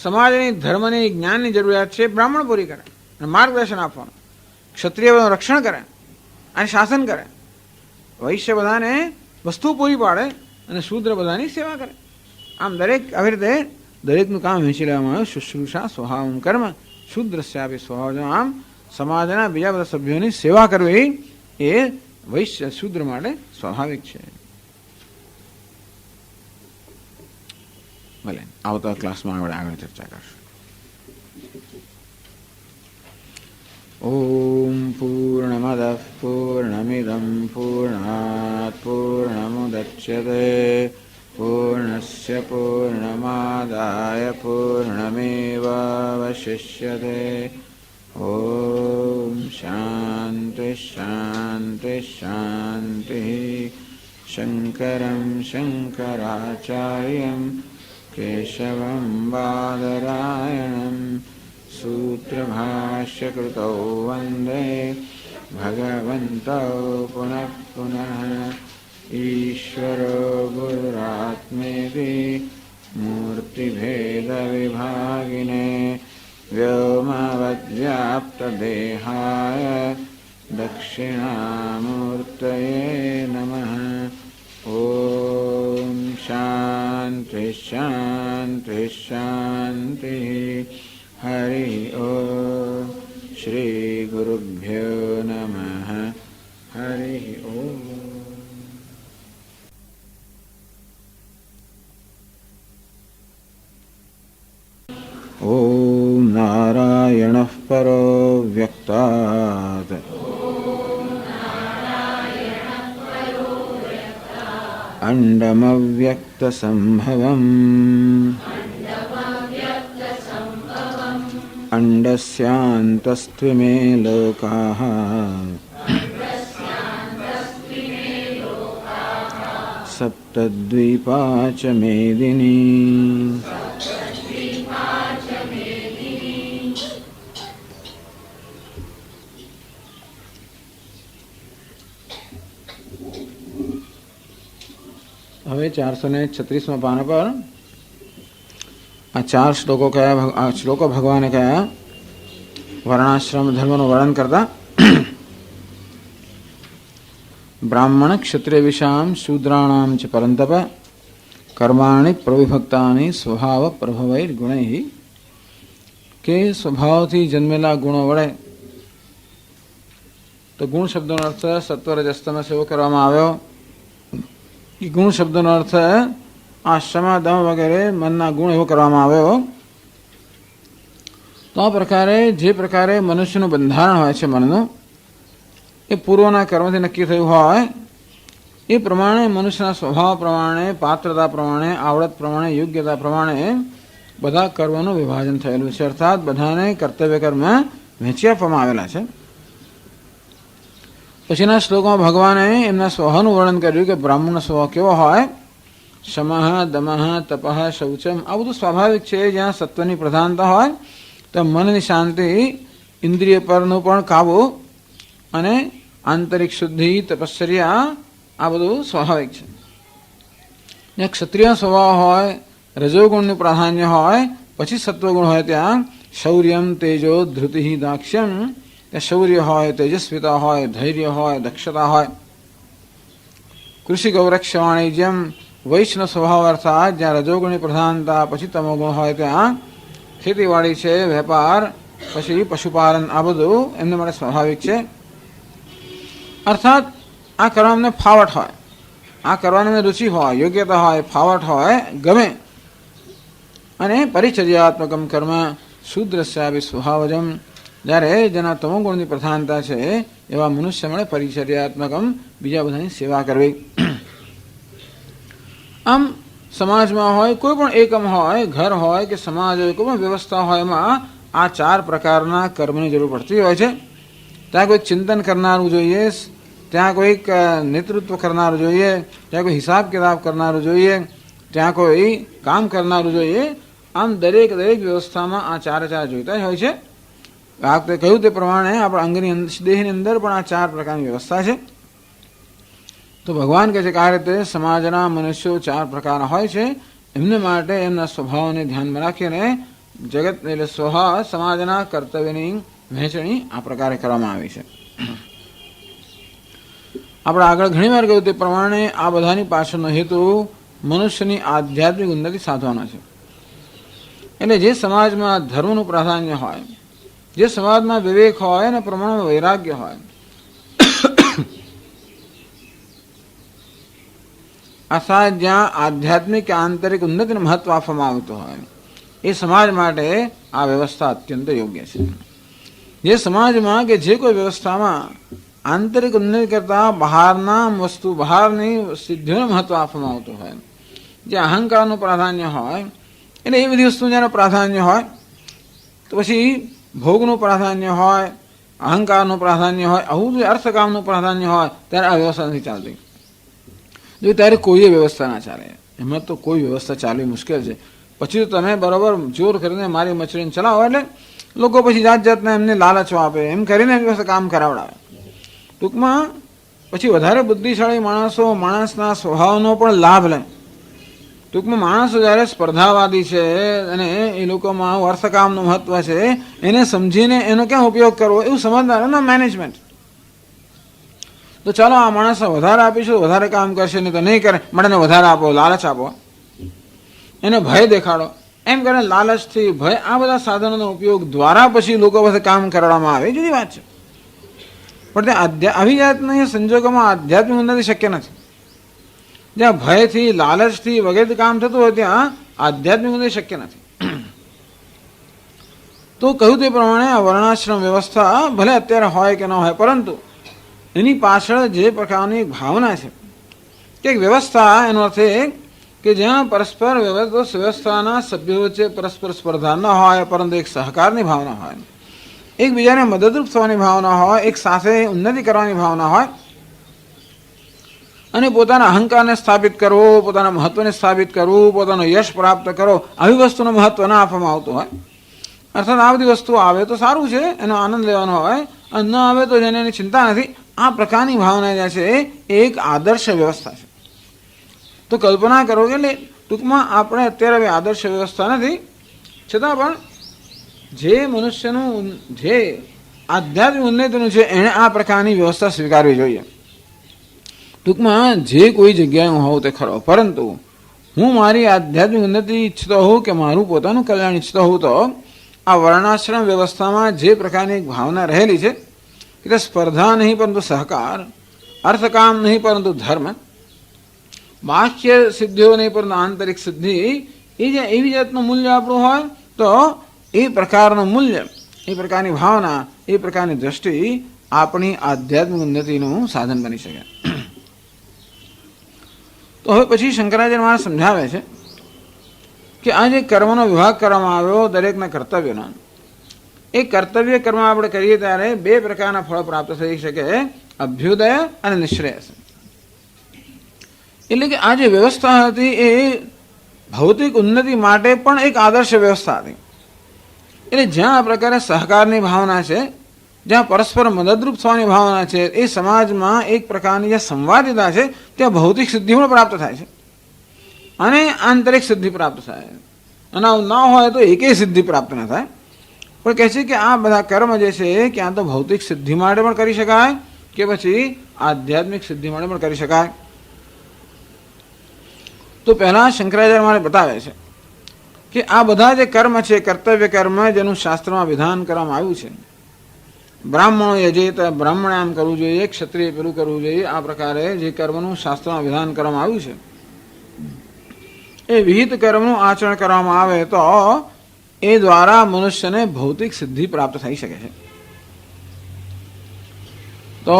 સમાજની ધર્મની જ્ઞાનની જરૂરિયાત છે બ્રાહ્મણ પૂરી કરે અને માર્ગદર્શન આપવાનું. ક્ષત્રિય રક્ષણ કરે અને શાસન કરે. વૈશ્ય બધાને વસ્તુ પૂરી પાડે અને શૂદ્ર બધાની સેવા કરે. આમ દરેક આવી રીતે દરેકનું કામ વહેંચી લેવામાં આવ્યું. શુશ્રૂષા સ્વભાવમ કર્મ શૂદ્રસ્યાપી સ્વભાવ. આમ સમાજના બીજા બધા સભ્યોની સેવા કરવી એ વૈશ્ય શૂદ્ર માટે સ્વાભાવિક છે. ભલે આવતા ક્લાસમાં આગળ ચર્ચા કરશું. ઓમ પૂર્ણમદ પૂર્ણમિદમ પૂર્ણાત પૂર્ણમુદચ્યતે પૂર્ણસ્ય પૂર્ણમાદાય પૂર્ણમેવાવશિષ્યતે. विशिष्यते। ओम शांति शांति शांति। शंकरं शंकराचार्यं केशवं बादरायणं सूत्रभाष्यकृतौ वन्दे भगवन्तौ पुनः पुनः। ईश्वरो गुरुरात्मेति मूर्तिभेदविभागिने व्योमवद्व्याप्तदेहाय दक्षिणामूर्तये नमः। ओम शांति शांति शांति। हरि ओम। श्री गुरुभ्यो नमः। हरि ओम। ओम नारायणः परो व्यक्तात् अंडमव्यक्तसंभवम् अंडस्यान्तस्त्विमे लोकाः सप्तद्वीपा च मेदिनी। હવે 436 પાના પર આ 4 શ્લોકો કયા શ્લોકો ભગવાને કયા વર્ણાશ્રમ ધર્મનું વર્ણન કરતા બ્રાહ્મણ ક્ષત્રિય વિષામ શૂદ્રાણામ ચ પરંતપ કર્માણિ પ્રવિભક્તાનિ સ્વભાવ પ્રભવૈર ગુણૈ કે સ્વભાવથી જન્મેલા ગુણો વડે તો ગુણ શબ્દનો અર્થ સત્વ રજસ તમસ એવો કરવામાં આવ્યો। ગુણ શબ્દનો અર્થ આ શમા દમ વગેરે મનના ગુણ એવો કરવામાં આવ્યો। તો આ પ્રકારે જે પ્રકારે મનુષ્યનું બંધારણ હોય છે મનનું એ પૂર્વના કર્મથી નક્કી થયું હોય એ પ્રમાણે મનુષ્યના સ્વભાવ પ્રમાણે પાત્રતા પ્રમાણે આવડત પ્રમાણે યોગ્યતા પ્રમાણે બધા કર્મનું વિભાજન થયેલું છે। અર્થાત બધાને કર્તવ્ય કર્મ વહેંચી આપવામાં આવેલા છે। પછીના શ્લોકમાં ભગવાને એમના સ્વભાવનું વર્ણન કર્યું કે બ્રાહ્મણનો સ્વભાવ કેવો હોય। શમઃ દમઃ તપઃ શૌચમ આ બધું સ્વાભાવિક છે। જ્યાં સત્વની પ્રધાનતા હોય તો મનની શાંતિ ઇન્દ્રિય પરનું પણ કાબુ અને આંતરિક શુદ્ધિ તપશ્ચર્યા આ બધું સ્વાભાવિક છે। જ્યાં ક્ષત્રિય સ્વભાવ હોય રજોગુણનું પ્રાધાન્ય હોય પછી સત્વગુણ હોય ત્યાં શૌર્યમ તેજો ધૃતિ દાક્ષ્યમ શૌર્ય હોય તેજસ્વીતા હોય ધૈર્ય હોય દક્ષતા હોય। કૃષિ ગૌરક્ષ વાણિજ્યમ વૈષ્ણવ સ્વભાવ અર્થાત જ્યાં રજોગુણની પ્રધાનતા પછી તમોગુણ હોય ત્યાં ખેતીવાડી છે વેપાર પછી પશુપાલન આ બધું એમને માટે સ્વાભાવિક છે। અર્થાત આ કરવામાં ફાવટ હોય આ કરવાની રુચિ હોય યોગ્યતા હોય ફાવટ હોય ગમે અને પરિચર્યાત્મકમ કર્મ શૂદ્રસ્યાપી સ્વભાવજમ જ્યારે જેના તમોગુણની પ્રધાનતા છે એવા મનુષ્ય મળે પરિચર્યાત્મકમ બીજા બધાની સેવા કરવી। આમ સમાજમાં હોય કોઈ પણ એકમ હોય ઘર હોય કે સમાજ હોય કોઈ પણ વ્યવસ્થા હોય એમાં આ 4 પ્રકારના કર્મની જરૂર પડતી હોય છે। ત્યાં કોઈ ચિંતન કરનારું જોઈએ ત્યાં કોઈક નેતૃત્વ કરનારું જોઈએ ત્યાં કોઈ હિસાબ કિતાબ કરનારું જોઈએ ત્યાં કોઈ કામ કરનારું જોઈએ। આમ દરેક વ્યવસ્થામાં આ 4 જોઈતા હોય છે। આ વખતે કહ્યું તે પ્રમાણે આપણા અંગની દેહની અંદર પણ આ 4 પ્રકારની વ્યવસ્થા છે। તો ભગવાન કહે છે કે આ રીતે સમાજના મનુષ્યો 4 પ્રકારના હોય છે એમને માટે એમના સ્વભાવને ધ્યાનમાં રાખીને જગત એટલે સ્વભાવ સમાજના કર્તવ્યની વહેંચણી આ પ્રકારે કરવામાં આવી છે। આપણે આગળ ઘણીવાર કહ્યું તે પ્રમાણે આ બધાની પાછળનો હેતુ મનુષ્યની આધ્યાત્મિક ઉન્નતિ સાધવાનો છે। એટલે જે સમાજમાં ધર્મનું પ્રાધાન્ય હોય જે સમાજમાં વિવેક હોય અને પ્રમાણમાં વૈરાગ્ય હોય અર્થાત જ્યાં આધ્યાત્મિક કે આંતરિક ઉન્નતિને મહત્વ આપવામાં આવતું હોય એ સમાજ માટે આ વ્યવસ્થા અત્યંત યોગ્ય છે। જે સમાજમાં કે જે કોઈ વ્યવસ્થામાં આંતરિક ઉન્નતિ કરતાં બહારના વસ્તુ બહારની સિદ્ધિઓને મહત્વ આપવામાં આવતું હોય જે અહંકારનું પ્રાધાન્ય હોય એટલે એ બધી વસ્તુ જેનું પ્રાધાન્ય હોય, તો એ સમાજમાં ધર્મનું પ્રમાણ વધુ હોય છે। એટલે જે સમાજમાં ધર્મનું પ્રાધાન્ય હોય એ સમાજમાં વિવેક હોય અને પ્રમાણમાં વૈરાગ્ય હોય એ સમાજ માટે આ વ્યવસ્થા અત્યંત યોગ્ય છે। જે સમાજમાં કે જે કોઈ વ્યવસ્થામાં આંતરિક ઉન્નતિ કરતાં બહારના વસ્તુ બહારની સિદ્ધિઓને મહત્વ આપવામાં આવતું હોય જે અહંકારનું પ્રાધાન્ય હોય એટલે એ બધી વસ્તુ જેનું પ્રાધાન્ય હોય તો પછી ભોગનું પ્રાધાન્ય હોય, અહંકારનું પ્રાધાન્ય હોય, આવું જો અર્થકામનું પ્રાધાન્ય હોય ત્યારે આ વ્યવસ્થા નથી ચાલતી. જો ત્યારે કોઈ વ્યવસ્થા ના ચાલે. એમાં તો કોઈ વ્યવસ્થા ચાલવી મુશ્કેલ છે. પછી તો તમે બરાબર જોર કરીને મારી મછલીને ચલાવો એટલે લોકો પછી જાત જાતના એમને લાલચો આપે, એમ કરીને વ્યવસ્થા કામ કરાવડાવે. ટૂંકમાં પછી વધારે બુદ્ધિશાળી માણસો માણસના સ્વભાવનો પણ લાભ લે. ટૂંકમાં માણસો જ્યારે સ્પર્ધાવાદી છે અને એ લોકોમાં અર્થકામનું મહત્વ છે એને સમજીને એનો ક્યાં ઉપયોગ કરવો એવું સમજનાર એનો મેનેજમેન્ટ. તો ચાલો આ માણસને વધારે આપીશું, વધારે કામ કરશે, નહીં તો નહીં કરે, મને એને વધારે આપો, લાલચ આપો, એને ભય દેખાડો, એમ કરીને લાલચથી ભય આ બધા સાધનોનો ઉપયોગ દ્વારા પછી લોકો પાસે કામ કરવામાં આવે, જુદી વાત છે. પણ તે આવી જાતના સંજોગોમાં આધ્યાત્મિક ઉન્નતિ શક્ય નથી. જ્યાં ભયથી, લાલચથી વગેરે કામ થતું હોય ત્યાં આધ્યાત્મિક ઉન્નતિ શક્ય નથી. તો કહ્યું તે પ્રમાણે આ વર્ણાશ્રમ વ્યવસ્થા ભલે અત્યારે હોય કે ન હોય, પરંતુ એની પાછળ જે પ્રકારની ભાવના છે કે વ્યવસ્થા, એનો અર્થ એ કે જ્યાં પરસ્પર વ્યવસ્થાના સભ્યો વચ્ચે પરસ્પર સ્પર્ધા ન હોય, પરંતુ એક સહકારની ભાવના હોય, એકબીજાને મદદરૂપ થવાની ભાવના હોય, એક સાથે ઉન્નતિ કરવાની ભાવના હોય, અને પોતાના અહંકારને સ્થાપિત કરવો, પોતાના મહત્વને સ્થાપિત કરવું, પોતાનો યશ પ્રાપ્ત કરો, આવી વસ્તુનું મહત્વ ના આપવામાં આવતું હોય. અર્થાત આ બધી વસ્તુ આવે તો સારું છે, એનો આનંદ લેવાનો હોય, અને ન આવે તો જેને એની ચિંતા નથી. આ પ્રકારની ભાવના જે છે એ એક આદર્શ વ્યવસ્થા છે. તો કલ્પના કરો કે ટૂંકમાં આપણે અત્યારે આદર્શ વ્યવસ્થા નથી, છતાં પણ જે મનુષ્યનું જે આધ્યાત્મિક ઉન્નતિનું છે એણે આ પ્રકારની વ્યવસ્થા સ્વીકારવી જોઈએ. ટૂંકમાં જે કોઈ જગ્યાએ હું હોઉં તે ખરો, પરંતુ હું મારી આધ્યાત્મિક ઉન્નતિ ઈચ્છતો હોઉં કે મારું પોતાનું કલ્યાણ ઈચ્છતો હોઉં તો આ વર્ણાશ્રમ વ્યવસ્થામાં જે પ્રકારની ભાવના રહેલી છે કે સ્પર્ધા નહીં પરંતુ સહકાર, અર્થકામ નહીં પરંતુ ધર્મ, બાહ્ય સિદ્ધિઓ નહીં પરંતુ આંતરિક સિદ્ધિ, એ જે એવી જાતનું મૂલ્ય આપણું હોય તો એ પ્રકારનું મૂલ્ય, એ પ્રકારની ભાવના, એ પ્રકારની દ્રષ્ટિ આપણી આધ્યાત્મિક ઉન્નતિનું સાધન બની શકે. તો હવે પછી શંકરાચાર્ય મહારાજ સમજાવે છે કે આ જે કર્મનો વિભાગ કરવામાં આવ્યો દરેકના કર્તવ્યનો, એ કર્તવ્ય કર્મ આપણે કરીએ ત્યારે બે પ્રકારના ફળ પ્રાપ્ત થઈ શકે, અભ્યુદય અને નિશ્રેયસ. એટલે કે આ જે વ્યવસ્થા હતી એ ભૌતિક ઉન્નતિ માટે પણ એક આદર્શ વ્યવસ્થા હતી. એટલે જ્યાં આ પ્રકારે સહકારની ભાવના છે, જ્યાં પરસ્પર મદદરૂપ થવાની ભાવના છે, એ સમાજમાં એક પ્રકારની જે સંવાદિતા છે ત્યાં ભૌતિક સિદ્ધિ પણ પ્રાપ્ત થાય છે અને આંતરિક સિદ્ધિ પ્રાપ્ત થાય. અને ન હોય તો એકેય સિદ્ધિ પ્રાપ્ત ન થાય. પણ કહે છે કે આ બધા કર્મ જે છે ક્યાં તો ભૌતિક સિદ્ધિ માટે પણ કરી શકાય કે પછી આધ્યાત્મિક સિદ્ધિ માટે પણ કરી શકાય. તો પહેલા શંકરાચાર્ય મારે બતાવે છે કે આ બધા જે કર્મ છે, કર્તવ્ય કર્મ જેનું શાસ્ત્રમાં વિધાન કરવામાં આવ્યું છે, બ્રાહ્મણો યજેત, બ્રાહ્મણે આમ કરવું જોઈએ, ક્ષત્રિય પેલું કરવું જોઈએ, આ પ્રકારે જે કર્મનું શાસ્ત્રમાં વિધાન કરવામાં આવ્યું છે એ વિહિત કર્મનું આચરણ કરવામાં આવે તો એ દ્વારા મનુષ્યને ભૌતિક સિદ્ધિ પ્રાપ્ત થઈ શકે છે. તો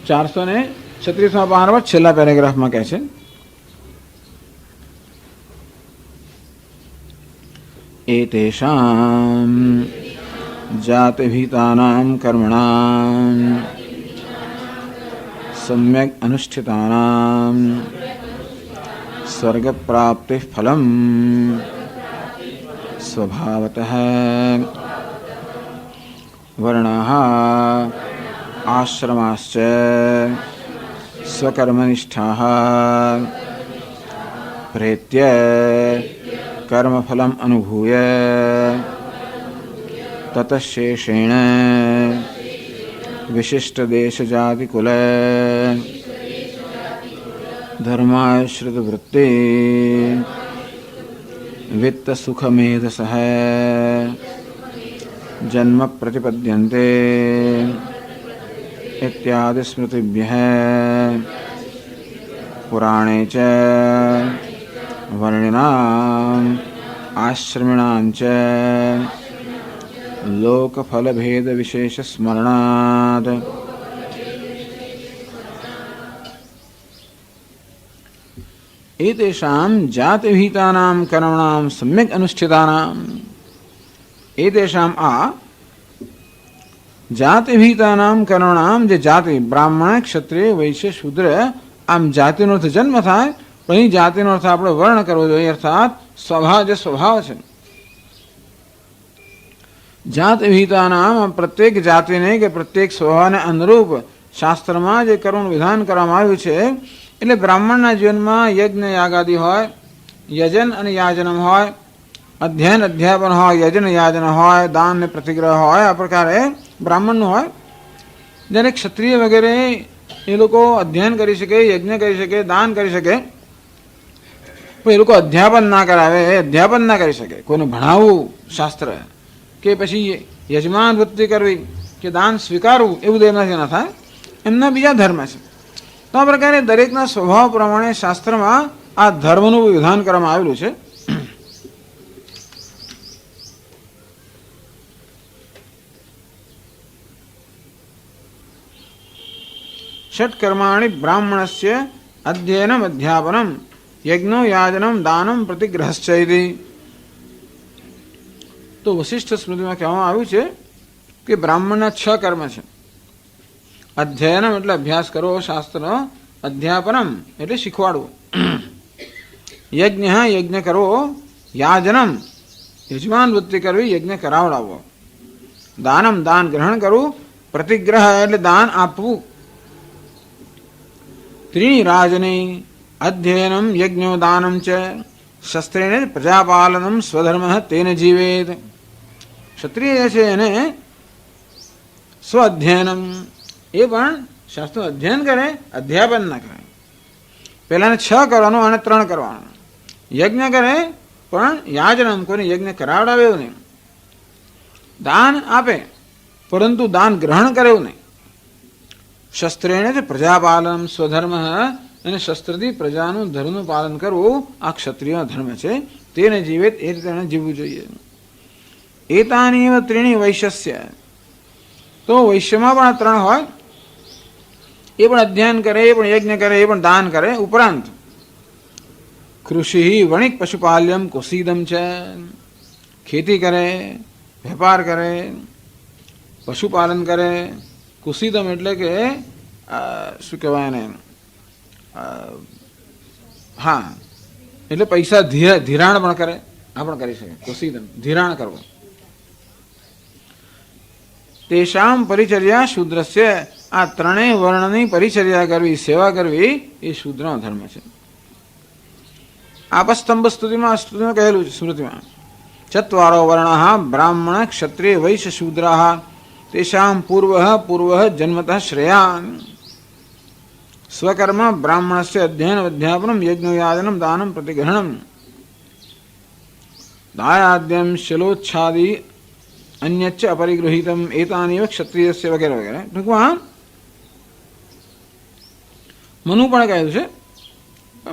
436મા પાનામાં છેલ્લા પેરેગ્રાફમાં કહે છે, એતેષાં જાતિભીતાનાં કર્મણાં સમ્યક અનુષ્ઠિતાનાં સ્વર્ગપ્રાપ્તિ ફલમ સ્વભાવતઃ વર્ણાઃ આશ્રમાશ્ચ સ્વકર્મનિષ્ઠાઃ પ્રેત્ય કર્મફલમ અનુભૂય તતશેષેણ વિશિષ્ટદેશજાતિકુલ ધર્માશ્રિતવૃત્તિ વિત્તસુખમેધસઃ જન્મ પ્રતિપદ્યન્તે ઇત્યાદિ સ્મૃતિભ્યઃ પુરાણે ચ વર્ણિનાં આશ્રમિણાં ચ લોકફલભેદ વિશેષ સ્મરણાદ એતેષાં જાતિભીતાનાં કર્મણાં સમ્યક અનુષ્ઠિતાનાં. એ દેશામ આ જાતિ વિહિતાનામ કર્મણામ, જે જાતિ બ્રાહ્મણ ક્ષત્રિય વૈશ્ય શૂદ્ર આમ જાતિનો અર્થ જન્મ થાય, પણ એ જાતિનો અર્થ આપણે વર્ણ કરવો જોઈએ, અર્થાત સ્વભાવ, જે સ્વભાવ છે. જાત વિહિતાનામ પ્રત્યેક જાતિને કે પ્રત્યેક સ્વભાવને અનુરૂપ શાસ્ત્રમાં જે કર્મનું વિધાન કરવામાં આવ્યું છે, એટલે બ્રાહ્મણના જીવનમાં યજ્ઞ યાગાદિ હોય, યજન અને યાજનમ હોય, અધ્યયન અધ્યાપન હોય, યજન યાજન હોય, દાન ને પ્રતિગ્રહ હોય, આ પ્રકારે બ્રાહ્મણનું હોય. જ્યારે ક્ષત્રિય વગેરે એ લોકો અધ્યયન કરી શકે, યજ્ઞ કરી શકે, દાન કરી શકે, પણ એ લોકો અધ્યાપન ના કરાવે, અધ્યાપન ના કરી શકે. કોઈને ભણાવવું શાસ્ત્ર કે પછી યજમાન વૃત્તિ કરવી કે દાન સ્વીકારવું, એવું એમનાથી ના થાય. એમના બીજા ધર્મ છે. તો આ પ્રકારે દરેકના સ્વભાવ પ્રમાણે શાસ્ત્રમાં આ ધર્મનું વિધાન કરવામાં આવેલું છે. ષટ કર્માણિ બ્રાહ્મણસ્ય અધ્યયનમ અધ્યાપનમ યજ્ઞો યાજનમ દાનમ પ્રતિગ્રહશ્ચૈતિ. તો વશિષ્ઠ સ્મૃતિમાં કહેવામાં આવ્યું છે કે બ્રાહ્મણના 6 કર્મ છે. અધ્યયનમ એટલે અભ્યાસ કરો શાસ્ત્રનો, અધ્યાપનમ એટલે શીખવાડવું, યજ્ઞ યજ્ઞ કરવો, યાજનમ યજમાન વૃત્તિ કરવી, યજ્ઞ કરાવડાવવો, દાનમ દાન ગ્રહણ કરવું, પ્રતિગ્રહ એટલે દાન આપવું, ત્રીણી રાજની અધ્યયનમ યજ્ઞો દાનમ ચ શસ્ત્રેણ પ્રજાપાલનમ સ્વધર્મ તેન જીવેત. ક્ષત્રિય છે એને સ્વ અધ્યયનમ, એ પણ શાસ્ત્રનું અધ્યયન કરે, અધ્યાપન ના કરે. પહેલાને 6 કરવાનું અને 3 કરવાનું. યજ્ઞ કરે પણ યાજનમ, કોઈને યજ્ઞ કરાવડાવે એવું નહીં. દાન આપે પરંતુ દાન ગ્રહણ કરે એવું નહીં. શસ્ત્રેણ જ પ્રજાપાલન સ્વધર્મ, અને શસ્ત્રથી પ્રજાનું ધર્મનું પાલન કરવું આ ક્ષત્રિયનો ધર્મ છે. તેને જીવે એ રીતે એને જીવવું જોઈએ. એતાની એવ ત્રીણી વૈશ્યસ્ય, તો વૈશ્યમાં પણ આ 3 હોય. એ પણ અધ્યયન કરે, એ પણ યજ્ઞ કરે, એ પણ દાન કરે. ઉપરાંત કૃષિ વણિક પશુપાલ્યમ કુસીદમ છે, ખેતી કરે, વેપાર કરે, પશુપાલન કરે. કુસીદમ એટલે કે શું કહેવાય એને, હા એટલે પૈસા ધિરાણ પણ કરે, આ પણ કરી શકે. કુસીદમ ધિરાણ કરવું. તેષામ પરિચર્યા શૂદ્રસ્ય, આ 3 વર્ણની પરિચર્યા કરવી, સેવા કરવી એ શૂદ્રનો ધર્મ છે. આપસ્તંભ સ્તુતિમાં કહેલું છે સ્મૃતિમાં, ચત્વારો વર્ણ બ્રાહ્મણ ક્ષત્રિય વૈશ્ય શૂદ્રા તેષામ પૂર્વ જન્મતઃ શ્રેયાન સ્વકર્મ બ્રાહ્મણસ્ય અધ્યયન અધ્યાપનમ યજ્ઞયાજનમ દાનમ પ્રતિગ્રહણમ દાયાદ્યમ શિલોચ્છાદિ અન્યચ્ચ અપરિગૃહિતમ એતાનીવ ક્ષત્રિયસ્ય વગેરે વગેરે. ટૂંકમાં મનુ પણ કહ્યું છે,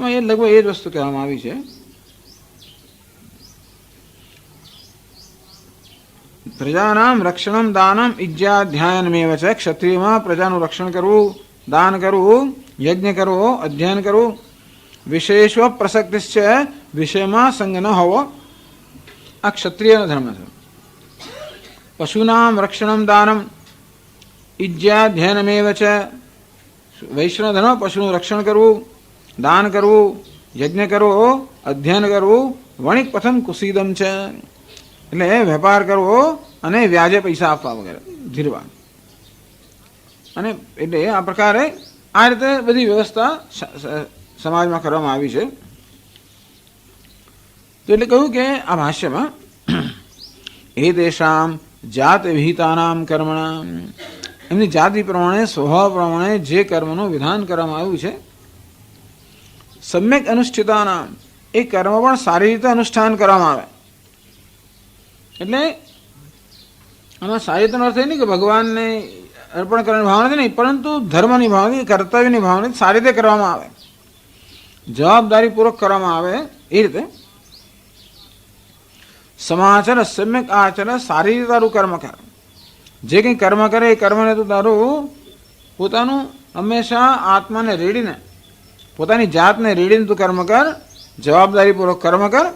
એ લગભગ એ જ વસ્તુ કહેવામાં આવી છે. પ્રજાનામ રક્ષણમ દાનમ ઇજ્જાધ્યાયનમેવ છે. ક્ષત્રિયમાં પ્રજાનું રક્ષણ કરવું, દાન કરવું, યજ્ઞ કરવો, અધ્યયન કરવું. વિશેષવ પ્રસક્તિશ્ચ, વિષયમાં સંગ ન હોવો, આ ક્ષત્રિયનો ધર્મ છે. પશુનામ રક્ષણમ દાનમ ઇજ્જાધ્યાયનમેવ છે. વૈષ્ણવ ધર્મ પશુનું રક્ષણ કરવું, દાન કરવું, યજ્ઞ કરવો, અધ્યયન કરવું. વણિક પથમ કુસીદમ છે, એટલે વેપાર કરવો અને વ્યાજે પૈસા આપવા વગેરે, ધીરવા. અને એટલે આ પ્રકારે આ રીતે બધી વ્યવસ્થા સમાજમાં કરવામાં આવી છે. તો એટલે કહ્યું કે આ ભાષ્યમાં એ દેશામ જાત વિહિતાનામ કર્મણામ, એમની જાતિ પ્રમાણે સ્વભાવ પ્રમાણે જે કર્મનું વિધાન કરવામાં આવ્યું છે, સમ્યક અનુષ્ઠિતાનામ, એ કર્મ પણ સારી રીતે અનુષ્ઠાન કરવામાં આવે. એટલે આમાં સારી રીતનો અર્થ એ નહીં કે ભગવાનને અર્પણ કરવાની ભાવના નથી નહીં, પરંતુ ધર્મની ભાવના, કર્તવ્યની ભાવના સારી રીતે કરવામાં આવે, જવાબદારીપૂર્વક કરવામાં આવે એ રીતે. સમાચાર સમ્યક આચર, સારી રીતે તારું કર્મ કર. જે કંઈ કર્મ કરે એ કર્મને તું તારું પોતાનું હંમેશા આત્માને રેડીને, પોતાની જાતને રેડીને તું કર્મ કર, જવાબદારીપૂર્વક કર્મ કર.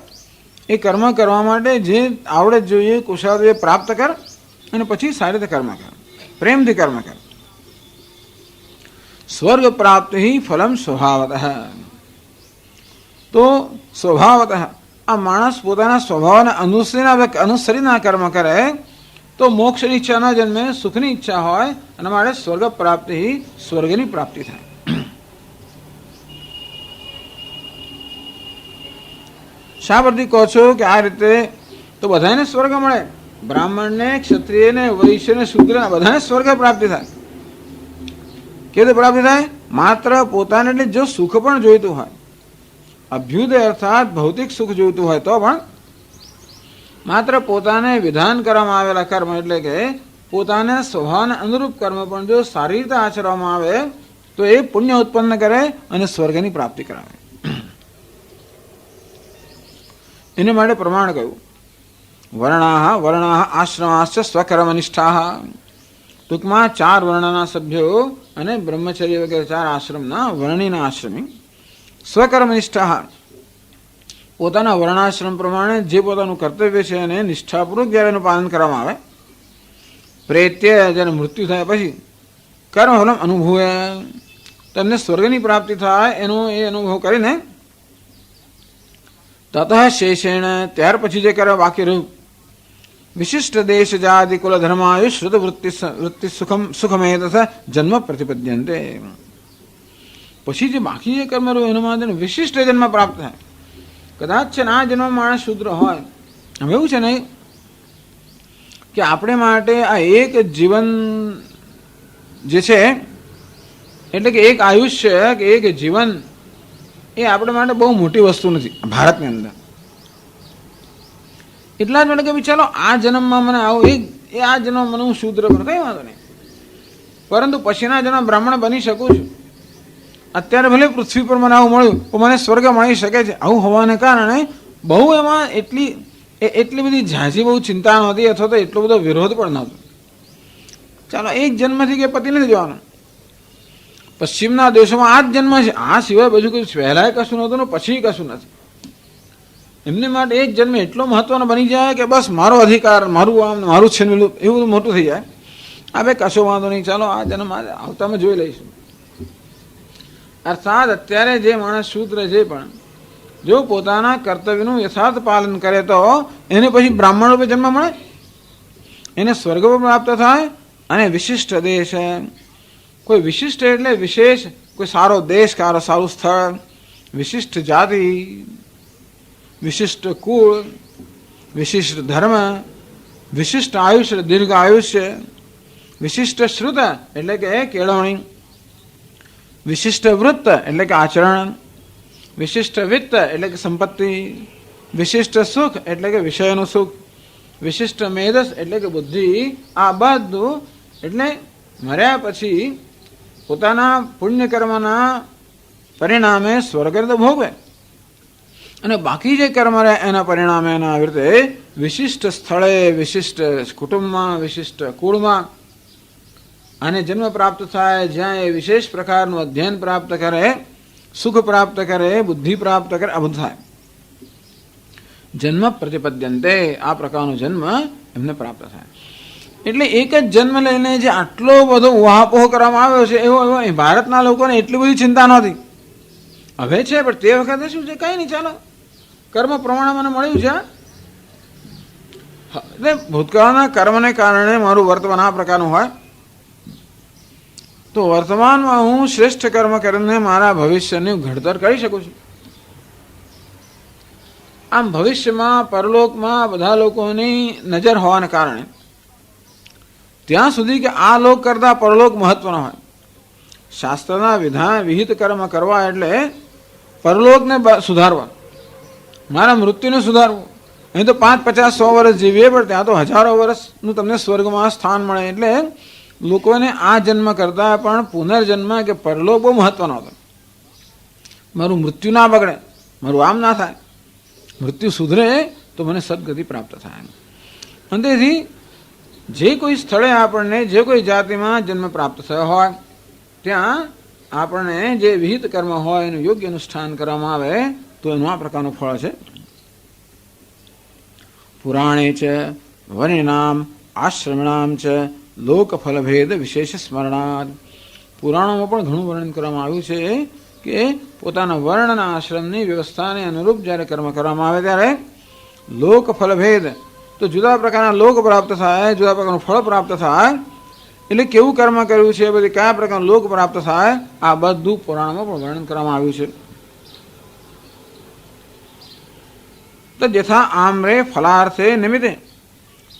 એ કર્મ કરવા માટે જે આવડત જોઈએ, કુશળતા જોઈએ પ્રાપ્ત કર અને પછી સારી રીતે કર્મ કર, પ્રેમથી કર્મ કર. સ્વર્ગ પ્રાપ્તિ ફલમ સ્વભાવતઃ. તો સ્વભાવતઃ આ માણસ પોતાના સ્વભાવને અનુસરીને કર્મ કરે તો મોક્ષની ઈચ્છા ન જન્મે, સુખની ઈચ્છા હોય અને માટે સ્વર્ગ પ્રાપ્તિ, સ્વર્ગની પ્રાપ્તિ થાય. શા પરથી કહો છો કે આ રીતે તો બધાને સ્વર્ગ મળે? બ્રાહ્મણને, ક્ષત્રિયને, વૈશ્યને, શૂદ્રને બધાને સ્વર્ગ પ્રાપ્તિ થાય. કેવી રીતે પ્રાપ્તિ થાય? માત્ર પોતાને એટલે જો સુખ પણ જોઈતું હોય, અભ્યુદય અર્થાત ભૌતિક સુખ જોઈતું હોય તો પણ માત્ર પોતાને વિધાન કરવામાં આવેલા કર્મ એટલે કે પોતાના સ્વભાવના અનુરૂપ કર્મ પણ જો સારી રીતે આચરવામાં આવે તો એ પુણ્ય ઉત્પન્ન કરે અને સ્વર્ગની પ્રાપ્તિ કરાવે. એને માટે પ્રમાણ કહ્યું વર્ણાહ આશ્રમાશ્ચ સ્વકર્મનિષ્ઠા. ટૂંકમાં 4 વર્ણના સભ્યો અને બ્રહ્મચર્ય વગેરે 4 આશ્રમના વર્ણિના આશ્રમી સ્વકર્મનિષ્ઠા, પોતાના વર્ણાશ્રમ પ્રમાણે જે પોતાનું કર્તવ્ય છે એને નિષ્ઠાપૂર્વક જ્યારે એનું પાલન કરવામાં આવે, પ્રેત્ય જ્યારે મૃત્યુ થાય પછી કર્મફલમ અનુભવે, તેમને સ્વર્ગની પ્રાપ્તિ થાય એનો એ અનુભવ કરીને તતઃ શેષેણ ત્યાર પછી જે કર્મ બાકી રહ્યું વિશિષ્ટ દેશ જાતિ કુલ ધર્માયુ શ્રુત વૃત્તિ સુખમે તથા જન્મ પ્રતિપદ્યંતે. પછી જે બાકી જે કર્મ રહ્યું એના માટે વિશિષ્ટ જન્મ પ્રાપ્ત થાય. કદાચ છે ને આ જન્મ માણસ શુદ્ર હોય, હવે એવું છે નહીં કે આપણે માટે આ એક જીવન જે છે એટલે કે એક આયુષ્ય કે એક જીવન એ આપણા માટે બહુ મોટી વસ્તુ નથી ભારતની અંદર. એટલા જ માટે કે ચાલો આ જન્મમાં મને આવું એ આ જન્મ મને હું શૂદ્ર બનું, કંઈ વાંધો નહીં, પરંતુ પછીના જન્મ બ્રાહ્મણ બની શકું છું. અત્યારે ભલે પૃથ્વી પર મને આવું મળ્યું તો મને સ્વર્ગ મળી શકે છે. આવું હોવાને કારણે બહુ એમાં એટલી બધી ઝાઝી બહુ ચિંતા નહોતી અથવા તો એટલો બધો વિરોધ પણ નહોતો. ચાલો એક જન્મથી કે પતિ નથી જવાનું. પશ્ચિમના દેશોમાં આ જ જન્મ છે, આ સિવાય બધું કોઈ પહેલાંય કશું નહોતું ને પછી કશું નથી. એમને માટે એક જન્મ એટલો મહત્વનો બની જાય કે બસ મારો અધિકાર, મારું આમ, મારું છેલ્લું એવું મોટું થઈ જાય. હવે કશો વાંધો નહીં, ચાલો આ જન્મ આવતામાં જોઈ લઈશું. અર્થાત અત્યારે જે માણસ શૂદ્ર છે પણ જો પોતાના કર્તવ્યનું યથાર્થ પાલન કરે તો એને પછી બ્રાહ્મણ રૂપે જન્મ મળે, એને સ્વર્ગ પ્રાપ્ત થાય. અને વિશિષ્ટ દેશ, કોઈ વિશિષ્ટ એટલે વિશેષ, કોઈ સારો દેશ, સારું સ્થળ, વિશિષ્ટ જાતિ, વિશિષ્ટ કુળ, વિશિષ્ટ ધર્મ, વિશિષ્ટ આયુષ્ય, દીર્ઘ આયુષ્ય, વિશિષ્ટ શ્રુત એટલે કે કેળવણી, વિશિષ્ટ વૃત્ત એટલે કે આચરણ, વિશિષ્ટ વિત્ત એટલે કે સંપત્તિ, વિશિષ્ટ સુખ એટલે કે વિષયનું સુખ, વિશિષ્ટ મેધસ એટલે કે બુદ્ધિ. આ બધું એટલે મર્યા પછી પોતાના પુણ્યકર્મના પરિણામે સ્વર્ગ તો ભોગવે અને બાકી જે કર્મ રહે એના પરિણામે એના આવી રીતે વિશિષ્ટ સ્થળે, વિશિષ્ટ કુટુંબમાં, વિશિષ્ટ કુળમાં આને જન્મ પ્રાપ્ત થાય, જ્યાં એ વિશેષ પ્રકારનું અધ્યયન પ્રાપ્ત કરે, સુખ પ્રાપ્ત કરે, બુદ્ધિ પ્રાપ્ત કરે, આ બધું થાય. જન્મ પ્રતિપદ્યંતે, આ પ્રકારનો જન્મ એમને પ્રાપ્ત થાય. એટલે એક જ જન્મ લઈને જે આટલો બધો ઉહાપોહ કરવામાં આવ્યો છે એવો ભારતના લોકોને એટલી બધી ચિંતા નહોતી. હવે છે પણ તે વખતે શું છે, કંઈ નહીં, ચાલો કર્મ પ્રમાણે મને મળ્યું છે. એટલે ભૂતકાળના કર્મને કારણે મારું વર્તમાન આ પ્રકારનું હોય તો વર્તમાનમાં હું શ્રેષ્ઠ કર્મ કરીને મારા ભવિષ્યનું ઘડતર કરી શકું છું. આમ ભવિષ્યમાં પરલોકમાં બધા લોકોની નજર હોવાને કારણે ત્યાં સુધી કે આ લોક કરતાં પરલોક મહત્વનો હોય. શાસ્ત્રના વિહિત કર્મ કરવા એટલે પરલોકને સુધારવા, મારા મૃત્યુને સુધારવું. અહીં તો 5, 50, 100 વર્ષ જીવીએ પણ ત્યાં તો હજારો વર્ષનું તમને સ્વર્ગમાં સ્થાન મળે. એટલે લોકોને આ જન્મ કરતાં પણ પુનર્જન્મ કે પરલોક બહુ મહત્વનો હતો. મારું મૃત્યુ ના બગડે, મારું આમ ના થાય, મૃત્યુ સુધરે તો મને સદગતિ પ્રાપ્ત થાય. અને તેથી જે કોઈ સ્થળે આપણને જે કોઈ જાતિમાં જન્મ પ્રાપ્ત થયો હોય ત્યાં આપણને જે વિહિત કર્મ હોય એનું યોગ્ય અનુષ્ઠાન કરવામાં આવે તો એનું આ પ્રકારનું ફળ છે. પુરાણે ચ વર્ણિનામ આશ્રમણામ ચ લોકફલભેદ વિશેષ સ્મરણાદ. પુરાણોમાં પણ ઘણું વર્ણન કરવામાં આવ્યું છે કે પોતાના વર્ણના આશ્રમની વ્યવસ્થાને અનુરૂપ જ્યારે કર્મ કરવામાં આવે ત્યારે લોકફલભેદ, તો જુદા પ્રકારના લોક પ્રાપ્ત થાય, જુદા પ્રકારનું ફળ પ્રાપ્ત થાય. એટલે કેવું કર્મ કર્યું છે, બધી કયા પ્રકારનું લોક પ્રાપ્ત થાય, આ બધું પુરાણમાં પણ વર્ણન કરવામાં આવ્યું છે. તો યથા આમ્રે ફલાર્થે નિમિત્તે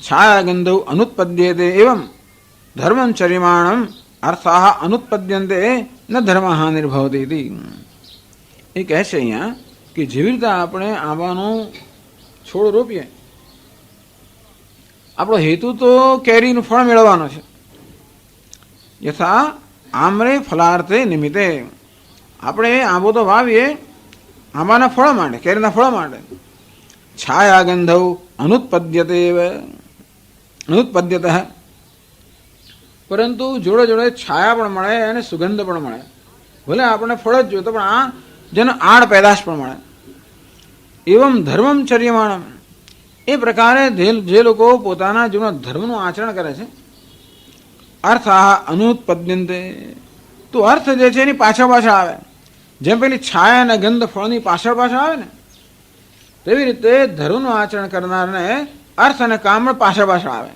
છાયાગંધૌ અનુત્પદ્યતે એવં ધર્મં ચરિમાણમ અર્થાઃ અનુત્પદ્યંતે ન ધર્મહાનિર્ભવતી. એ કહે છે અહીંયા કે જેવી રીતે આપણે આંબાનો છોડ રોપીએ, આપણો હેતુ તો કેરીનું ફળ મેળવવાનો છે. યથા આમ્રે ફલાર્થે નિમિત્તે, આપણે આંબો તો વાવીએ આંબાના ફળ માટે, કેરીના ફળ માટે. છાયાગંધૌ અનુત્પદ્યતે અનુત્પદ્યતઃ, પરંતુ જોડે જોડે છાયા પણ મળે અને સુગંધ પણ મળે. ભલે આપણે ફળ જ જોયું તો પણ આ જેનો આડ પેદાશ પણ મળે. એવમ ધર્મમ ચર્યમાણમ, એ પ્રકારે જે લોકો પોતાના જીવનમાં ધર્મનું આચરણ કરે છે, અર્થાઃ અનુત્પદ્યંતે, તો અર્થ જે છે એની પાછળ પાછળ આવે. જેમ પેલી છાયા અને ગંધ ફળની પાછળ પાછળ આવે ને, તેવી રીતે ધર્મનું આચરણ કરનારને અર્થ અને કામ પાછળ પાછળ આવે.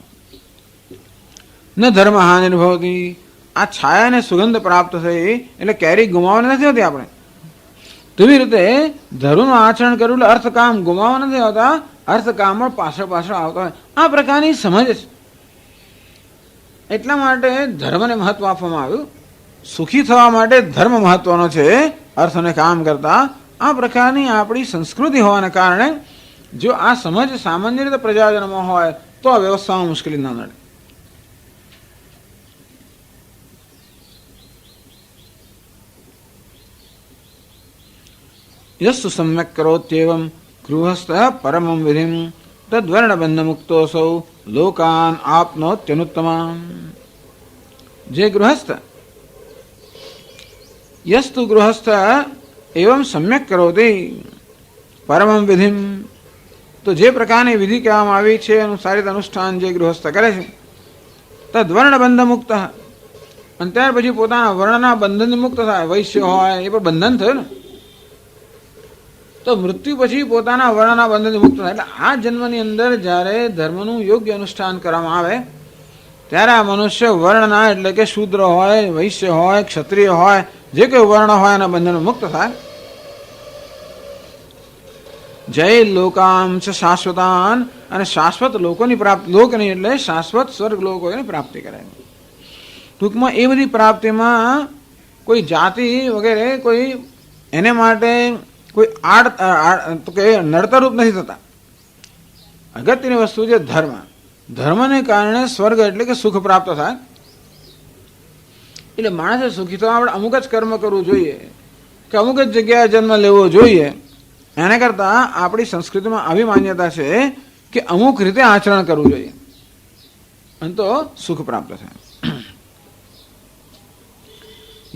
ન ધર્મ હાનિર્ભવતી, આ છાયાને સુગંધ પ્રાપ્ત થઈ એટલે કેરી ગુમાવવાની નથી હોતી આપણે. તેવી રીતે ધર્મનું આચરણ કર્યું એટલે અર્થકામ ગુમાવવા નથી આવતા, અર્થકામ પણ પાછળ પાછળ આવતા હોય. આ પ્રકારની સમજ છે. એટલા માટે ધર્મને મહત્વ આપવામાં આવ્યું. સુખી થવા માટે ધર્મ મહત્વનો છે અર્થ અને કામ કરતા. આ પ્રકારની આપણી સંસ્કૃતિ હોવાને કારણે જો આ સમજ સામાન્ય રીતે પ્રજાજનમાં હોય તો આ વ્યવસ્થામાં મુશ્કેલી ના નડે. યસ્તુ સમ્યક કરોત્યેવં ગૃહસ્થ પરમં વિધિમ તદ્વર્ણબંધ મુક્તોસૌ લોકાન આપનોત્યનુત્તમા. જે ગૃહસ્થ, યસ્તુ ગૃહસ્થ એવં સમ્યક કરોતિ પરમં વિધિમ, તો જે પ્રકારની વિધિ કહેવામાં આવી છે અનુસારિત અનુષ્ઠાન જે ગૃહસ્થ કરે છે, તદ્વર્ણબંધ મુક્ત, અને ત્યાર પછી પોતાના વર્ણના બંધનથી મુક્ત થાય. વૈશ્ય હોય એ પણ બંધન થયું ને, તો મૃત્યુ પછી પોતાના વર્ણના બંધનથી મુક્ત થાય. એટલે આ જન્મની અંદર જ્યારે ધર્મનું યોગ્ય અનુષ્ઠાન કરવામાં આવે ત્યારે આ મનુષ્ય વર્ણના એટલે કે શૂદ્ર હોય, વૈશ્ય હોય, ક્ષત્રિય હોય, જે કોઈ વર્ણ હોય એના બંધન મુક્ત થાય. જય લોકામ છે શાશ્વતાન, અને શાશ્વત લોકોની પ્રાપ્તિ, લોકની એટલે શાશ્વત સ્વર્ગ લોકોની પ્રાપ્તિ કરે. ટૂંકમાં એ બધી પ્રાપ્તિમાં કોઈ જાતિ વગેરે કોઈ એને માટે કોઈ નડતરરૂપ નથી થતા. અગત્યની વસ્તુ છે ધર્મ. ધર્મને કારણે સ્વર્ગ એટલે કે સુખ પ્રાપ્ત થાય. એટલે માણસે સુખી થવા આપણે અમુક જ કર્મ કરવું જોઈએ કે અમુક જ જગ્યાએ જન્મ લેવો જોઈએ. એના કરતાં આપણી સંસ્કૃતિમાં આવી માન્યતા છે કે અમુક રીતે આચરણ કરવું જોઈએ અને તો સુખ પ્રાપ્ત થાય.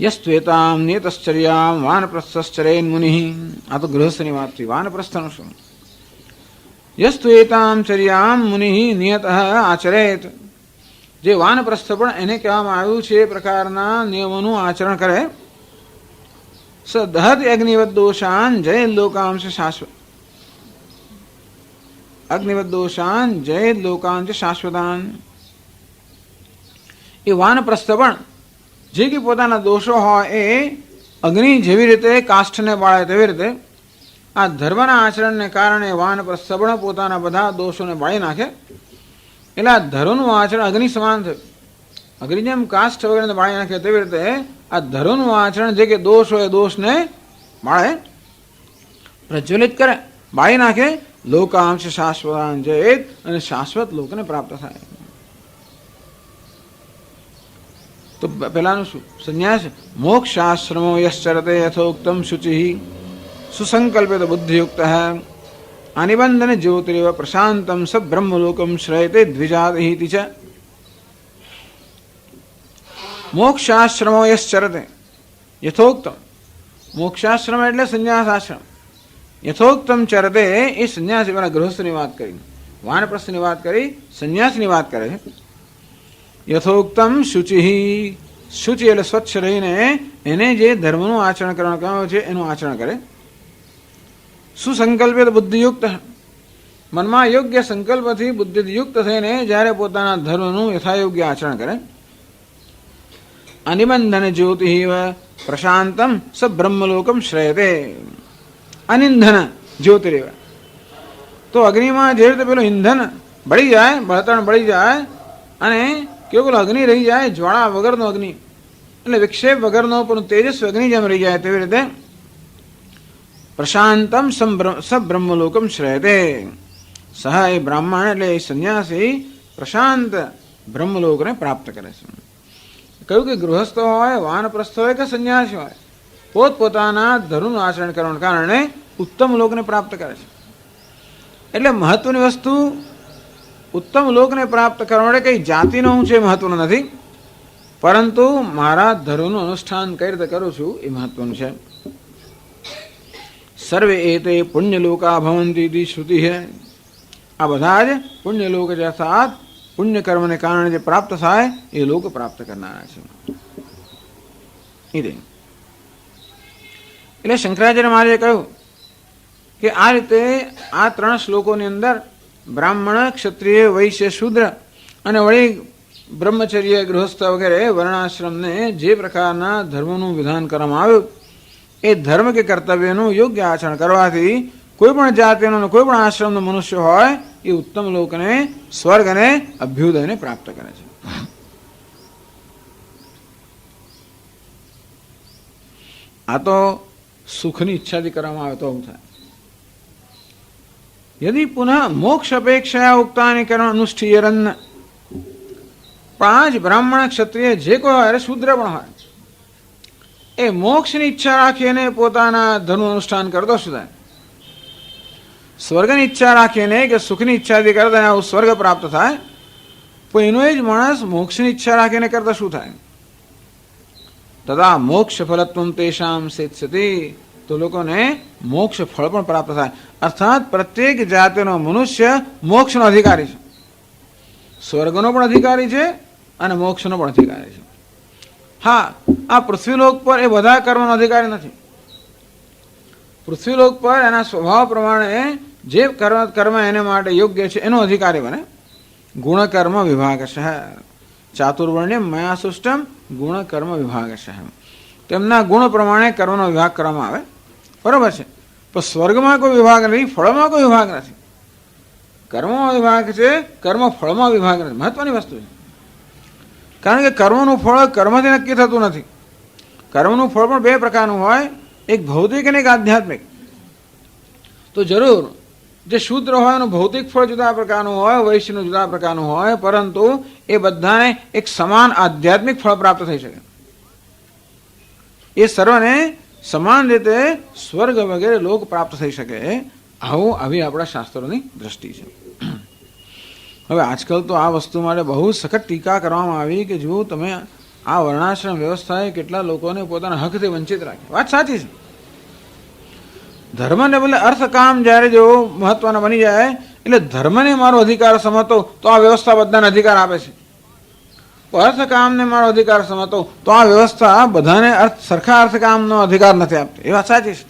યસ્ત્વેતામ નિયતશ્ચર્યામ વાનપ્રસ્થશ્ચરેન મુનિ, આ તો ગૃહસ્થની વાત થઈ. વાનપ્રસ્થનું શું? યસ્ત્વેતામ ચર્યામ મુનિ નિયત આચરેત, જે વાનપ્રસ્થ પણ એને કહેવામાં આવ્યું છે એ પ્રકારના નિયમોનું આચરણ કરે. સ દહત અગ્નિવત દોષાન જય લોકાંશ શાશ્વત, અગ્નિવત દોષાન જય લોકાંશ શાશ્વતાન. એ વાનપ્રસ્થ પણ જે કે પોતાના દોષો હોય એ અગ્નિ જેવી રીતે કાષ્ઠને બાળે તેવી રીતે આ ધર્મના આચરણને કારણે વાનપ્રસ્થ પણ પોતાના બધા દોષોને બાળી નાખે. એટલે આ ધર્મનું આચરણ અગ્નિ સમાન થયું. અગ્નિ જેમ કાષ્ઠ વગેરે બાળી નાખે તેવી રીતે આ ધર્મનું આચરણ જે કે દોષ હોય દોષને બાળે, પ્રજ્વલિત કરે, બાળી નાખે. લોકાંશ શાશ્વતાન જયેત, અને શાશ્વત લોકને પ્રાપ્ત થાય. તો પેલાનું શું સંન્યાસ? મોક્ષાશ્રમો યશ્ચરતે યથોક્તમ શુચિ સુસંકલ્પિત બુદ્ધિયુક્ત અનિબંધન જ્યોતિરેવ પ્રશાંતમ સ બ્રહ્મલોકમ શ્રયતે દ્વિજાદહિતિ ચ. મોક્ષાશ્રમો યશ્ચરતે યથોક્તમ, મોક્ષાશ્રમ એટલે સંન્યાસાશ્રમ. યથોક્તમ ચરતે એ સંન્યાસી વાળા ગૃહસ્થની વાત કરી. વાનપ્રસ્થની વાત કરી, સંન્યાસની વાત કરે છે. યથોક્તમ શુચિ, શુચિ એટલે સ્વચ્છ રહીને એને જે ધર્મનું આચરણ કરવાનું કહ્યું છે એનું આચરણ કરે. સુસંકલ્પિત બુદ્ધિયુક્ત, મનમાં યોગ્ય સંકલ્પથી બુદ્ધિયુક્ત થઈને જ્યારે પોતાના ધર્મનું યથાયોગ્ય આચરણ કરે. અનિબંધન જ્યોતિ પ્રશાંતમ સ બ્રહ્મલોકમ શ્રેયતે. અનિંધન જ્યોતિરેવ, તો અગ્નિમાં જે રીતે પેલું ઈંધન બળી જાય, બળતણ બળી જાય અને કેવો પેલો અગ્નિ રહી જાય, જ્વાળા વગરનો અગ્નિ એટલે વિક્ષેપ વગરનો પણ તેજસ્વી અગ્નિ જેમ રહી જાય તેવી રીતે પ્રશાંતમ સ બ્રહ્મલોકમ શ્રેયતે. સહ એ બ્રાહ્મણ એટલે એ સંન્યાસી પ્રશાંત બ્રહ્મલોકને પ્રાપ્ત કરે છે. કહ્યું કે ગૃહસ્થ હોય, વાનપ્રસ્થ હોય કે સંન્યાસી હોય, પોતપોતાના ધર્મનું આચરણ કરવાને કારણે ઉત્તમ લોકને પ્રાપ્ત કરે છે. એટલે મહત્વની વસ્તુ ઉત્તમ લોકને પ્રાપ્ત કરવા માટે કઈ જાતિનો હું છે મહત્વનો નથી, પરંતુ મારા ધર્મનું અનુષ્ઠાન કઈ રીતે કરું છું એ મહત્વનું છે. સર્વે એતે પુણ્યલોકા ભવંતિ ઇતિ શ્રુતિ હે. આ બધા જ પુણ્યલોક છે, અર્થાત પુણ્ય કર્મને કારણે જે પ્રાપ્ત થાય એ લોક પ્રાપ્ત કરનારા છે. એટલે શંકરાચાર્ય મહારાજે કહ્યું કે આ રીતે આ 3 શ્લોકોની અંદર બ્રાહ્મણ, ક્ષત્રિય, વૈશ્ય, શૂદ્ર અને વળી બ્રહ્મચર્ય, ગૃહસ્થ વગેરે વર્ણાશ્રમને જે પ્રકારના ધર્મનું વિધાન કરવામાં આવ્યું એ ધર્મ કે કર્તવ્યનું યોગ્ય આચરણ કરવાથી કોઈ પણ જાતિનો કોઈ પણ આશ્રમનો મનુષ્ય હોય એ ઉત્તમ લોકને, સ્વર્ગ અને અભ્યુદયને પ્રાપ્ત કરે છે. આ તો સુખની ઈચ્છાથી કરવામાં આવે તો આવું થાય. યદિ પુનઃ મોક્ષ અપેક્ષા ઉક્તાની કર્મ અનુષ્ઠીયરન. 5 બ્રાહ્મણ, ક્ષત્રિય જે કોઈ હોય, શૂદ્ર પણ હોય, એ મોક્ષની ઈચ્છા રાખીને પોતાના ધર્મનું અનુષ્ઠાન કરતો શું થાય? સ્વર્ગની ઈચ્છા રાખીને કે સુખની ઈચ્છાથી કરતા આવું સ્વર્ગ પ્રાપ્ત થાય. પણ એનો જ માણસ મોક્ષની ઈચ્છા રાખીને કરતા શું થાય? તથા મોક્ષ ફલત્વમ તેષામ સેત્સ્યતિ, તો લોકોને મોક્ષ ફળ પણ પ્રાપ્ત થાય. અર્થાત પ્રત્યેક જાતિનો મનુષ્ય મોક્ષનો અધિકારી છે, સ્વર્ગનો પણ અધિકારી છે અને મોક્ષનો પણ અધિકારી છે. હા, આ પૃથ્વીલોક પર એ બધા કર્મનો અધિકારી નથી. પૃથ્વીલોક પર એના સ્વભાવ પ્રમાણે જે કર્મ એને માટે યોગ્ય છે એનો અધિકારી બને. ગુણકર્મ વિભાગશ ચાતુર્વર્ણ્ય મયા સૃષ્ટમ ગુણકર્મ વિભાગશ. તેમના ગુણ પ્રમાણે કર્મનો વિભાગ કરવામાં આવે, બરોબર છે. પણ સ્વર્ગમાં કોઈ વિભાગ નથી, ફળમાં કોઈ વિભાગ નથી. કર્મમાં વિભાગ છે, કર્મ ફળમાં વિભાગ નથી. મહત્વની વસ્તુ છે. કારણ કે કર્મનું ફળ કર્મથી નક્કી થતું નથી. કર્મનું ફળ પણ 2 પ્રકારનું હોય, એક ભૌતિક અને એક આધ્યાત્મિક. તો જરૂર જે શૂદ્ર હોય એનું ભૌતિક ફળ જુદા પ્રકારનું હોય, વૈશ્યનું જુદા પ્રકારનું હોય, પરંતુ એ બધાને એક સમાન આધ્યાત્મિક ફળ પ્રાપ્ત થઈ શકે. એ સર્વને સમાન રીતે સ્વર્ગ વગેરે લોક પ્રાપ્ત થઈ શકે. આવી આપણા શાસ્ત્રોની દ્રષ્ટિ છે. હવે આજકાલ તો આ વસ્તુ માટે બહુ સખત ટીકા કરવામાં આવી કે જો તમે આ વર્ણાશ્રમ વ્યવસ્થાએ કેટલા લોકોને પોતાના હકથી વંચિત રાખે. વાત સાચી છે. ધર્મને બદલે અર્થકામ જ્યારે જો મહત્વનો બની જાય એટલે ધર્મને મારો અધિકાર સમજતો તો આ વ્યવસ્થા બધાને અધિકાર આપે છે. અર્થકામને મારો અધિકાર સમજતો તો આ વ્યવસ્થા બધાને સરખા અર્થકામનો અધિકાર નથી આપતી. એ વાત સાચી છે.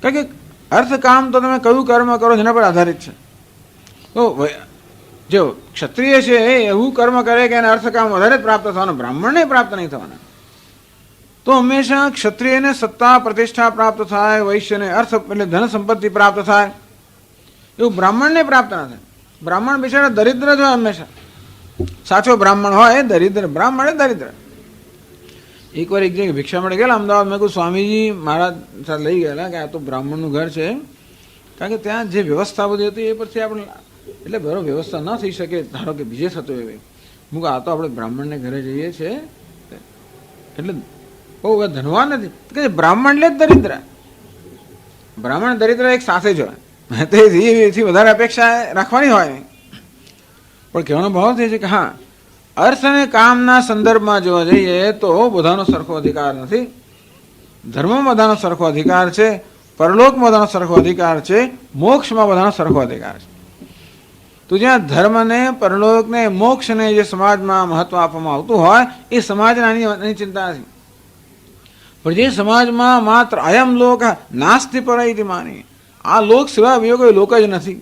કારણ કે અર્થકામ તો તમે કયું કર્મ કરો જેના પર આધારિત છે. તો જો ક્ષત્રિય છે એ એવું કર્મ કરે કે એને અર્થકામ વધારે પ્રાપ્ત થવાનું, બ્રાહ્મણને પ્રાપ્ત નહીં થવાના. તો હંમેશા ક્ષત્રિયને સત્તા પ્રતિષ્ઠા પ્રાપ્ત થાય, વૈશ્યને અર્થ એટલે ધન સંપત્તિ પ્રાપ્ત થાય, એવું બ્રાહ્મણને પ્રાપ્ત ના થાય. બ્રાહ્મણ બિચારા દરિદ્ર જ હોય હંમેશા. સાચો બ્રાહ્મણ હોય દરિદ્ર, બ્રાહ્મણ એ દરિદ્ર. એકવાર એક જગ્યાએ ભિક્ષા માટે ગયેલા અમદાવાદ. મેં કહ્યું સ્વામીજી મારા સાથે લઈ ગયેલા કે આ તો બ્રાહ્મણનું ઘર છે, કારણ કે ત્યાં જે વ્યવસ્થા બધી હતી એ પરથી આપણે એટલે બરાબર વ્યવસ્થા ન થઈ શકે. ધારો કે બીજે થતું એવી હું આ તો આપણે બ્રાહ્મણને ઘરે જઈએ છીએ એટલે બહુ ધનવાન નથી કે બ્રાહ્મણ એટલે જ દરિદ્ર. બ્રાહ્મણ દરિદ્ર એક સાથે જ હોય, તો એથી વધારે અપેક્ષા રાખવાની હોય નહીં. પણ કહેવાનો ભાવ થાય છે કે હા, અર્થ અને કામના સંદર્ભમાં જોવા જઈએ તો બધાનો સરખો અધિકાર નથી. ધર્મમાં બધાનો સરખો અધિકાર છે, પરલોકમાં બધાનો સરખો અધિકાર છે, મોક્ષમાં બધાનો સરખો અધિકાર છે. તો જ્યાં ધર્મને, પરલોકને, મોક્ષને જે સમાજમાં મહત્વ આપવામાં આવતું હોય એ સમાજની આની ચિંતા નથી. પણ જે સમાજમાં માત્ર અયમ લોક નાસ્તિ પરૈતિ માની, આ લોક સિવાય બીજો કોઈ લોક જ નથી,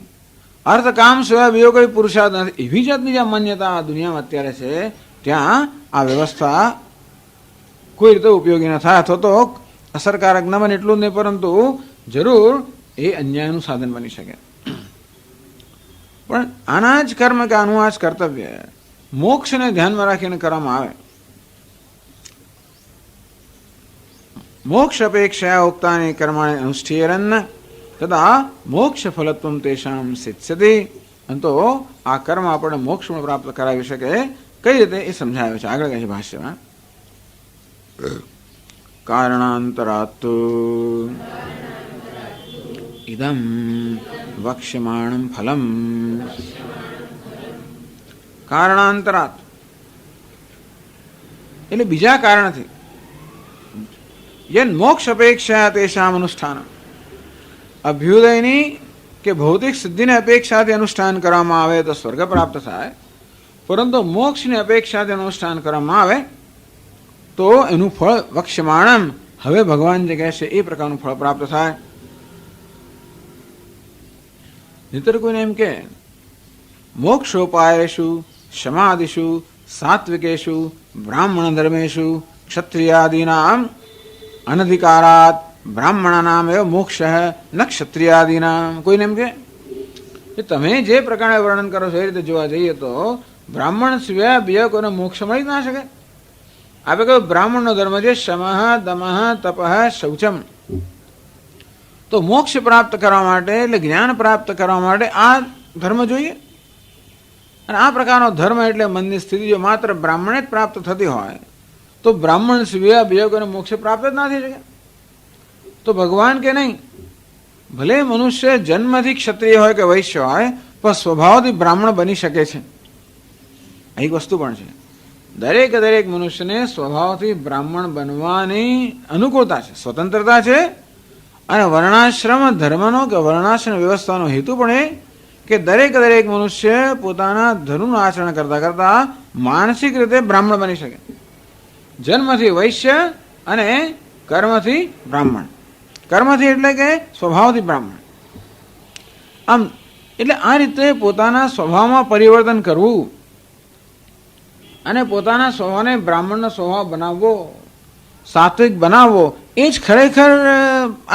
અર્થ કામ સિવાય બીજો કોઈ પુરુષાર્થ નથી, એવી જાતની જ્યાં માન્યતા આ દુનિયામાં અત્યારે છે, ત્યાં આ વ્યવસ્થા કોઈ રીતે ઉપયોગી ન થાય અથવા તો અસરકારક ન બને એટલું જ નહીં, પરંતુ જરૂર એ અન્યાયનું સાધન બની શકે. પણ આના જ કર્મ કે આનું આ જ કર્તવ્ય મોક્ષને ધ્યાનમાં રાખીને કરવામાં આવે. મોક્ષ અપેક્ષા ઉક્તાની કર્માણી અનુષ્ઠીયરન્ન તથા મોક્ષ ફલત્વમ તેષામ સિદ્ધ્યતે. તો આ કર્મ આપણને મોક્ષ પ્રાપ્ત કરાવી શકે કઈ રીતે એ સમજાવે છે. આગળ કહે છે ભાષ્યમાં, કારણાંતરાત ઇદમ વક્ષ્યમાણમ ફલમ. કારણાંતરાત એટલે બીજા કારણથી, યન મોક્ષ અપેક્ષા તેષામ અનુષ્ઠાન, અભ્યુદયની કે ભૌતિક સિદ્ધિની અપેક્ષાથી અનુષ્ઠાન કરવામાં આવે તો સ્વર્ગ પ્રાપ્ત થાય, પરંતુ મોક્ષની અપેક્ષાથી અનુષ્ઠાન કરવામાં આવે તો એનું ફળ વક્ષ્યમાણમ, હવે ભગવાન જે કહે છે એ પ્રકારનું ફળ પ્રાપ્ત થાય. નહીતર કોઈને એમ કે મોક્ષોપાયેષુ સમાધિષુ સાત્વિકેષુ બ્રાહ્મણ ધર્મેષુ ક્ષત્રિયાદીનામ અનધિકારાત બ્રાહ્મણાનામ એવ મોક્ષ ન ક્ષત્રિયાદીનામ. કોઈને એમ કે તમે જે પ્રકારે વર્ણન કરો છો એ રીતે જોવા જઈએ તો બ્રાહ્મણ સિવાય બીજા કોઈને મોક્ષ મળી ના શકે. આપણે કહ્યું બ્રાહ્મણનો ધર્મ છે શમઃ દમઃ તપઃ શૌચમ. તો મોક્ષ પ્રાપ્ત કરવા માટે એટલે જ્ઞાન પ્રાપ્ત કરવા માટે આ ધર્મ જોઈએ. અને આ પ્રકારનો ધર્મ એટલે મનની સ્થિતિ જો માત્ર બ્રાહ્મણે જ પ્રાપ્ત થતી હોય તો બ્રાહ્મણ સિવાય બીજા કોઈને મોક્ષ પ્રાપ્ત જ ના થઈ શકે. તો ભગવાન કે નહીં, ભલે મનુષ્ય જન્મથી ક્ષત્રિય હોય કે વૈશ્ય હોય પણ સ્વભાવથી બ્રાહ્મણ બની શકે છે. એક વસ્તુ પણ છે, દરેક મનુષ્યને સ્વભાવથી બ્રાહ્મણ બનવાની અનુકૂળતા છે, સ્વતંત્રતા છે. અને વર્ણાશ્રમ ધર્મનો કે વર્ણાશ્રમ વ્યવસ્થાનો હેતુ પણ એ કે દરેક મનુષ્ય પોતાના ધર્મનું આચરણ કરતા કરતા માનસિક રીતે બ્રાહ્મણ બની શકે. જન્મથી વૈશ્ય અને કર્મથી બ્રાહ્મણ. કર્મથી એટલે કે સ્વભાવથી બ્રાહ્મણ. આમ એટલે આ રીતે પોતાના સ્વભાવમાં પરિવર્તન કરવું અને પોતાના સ્વભાવને બ્રાહ્મણનો સ્વભાવ બનાવવો, સાત્વિક બનાવવો, એ જ ખરેખર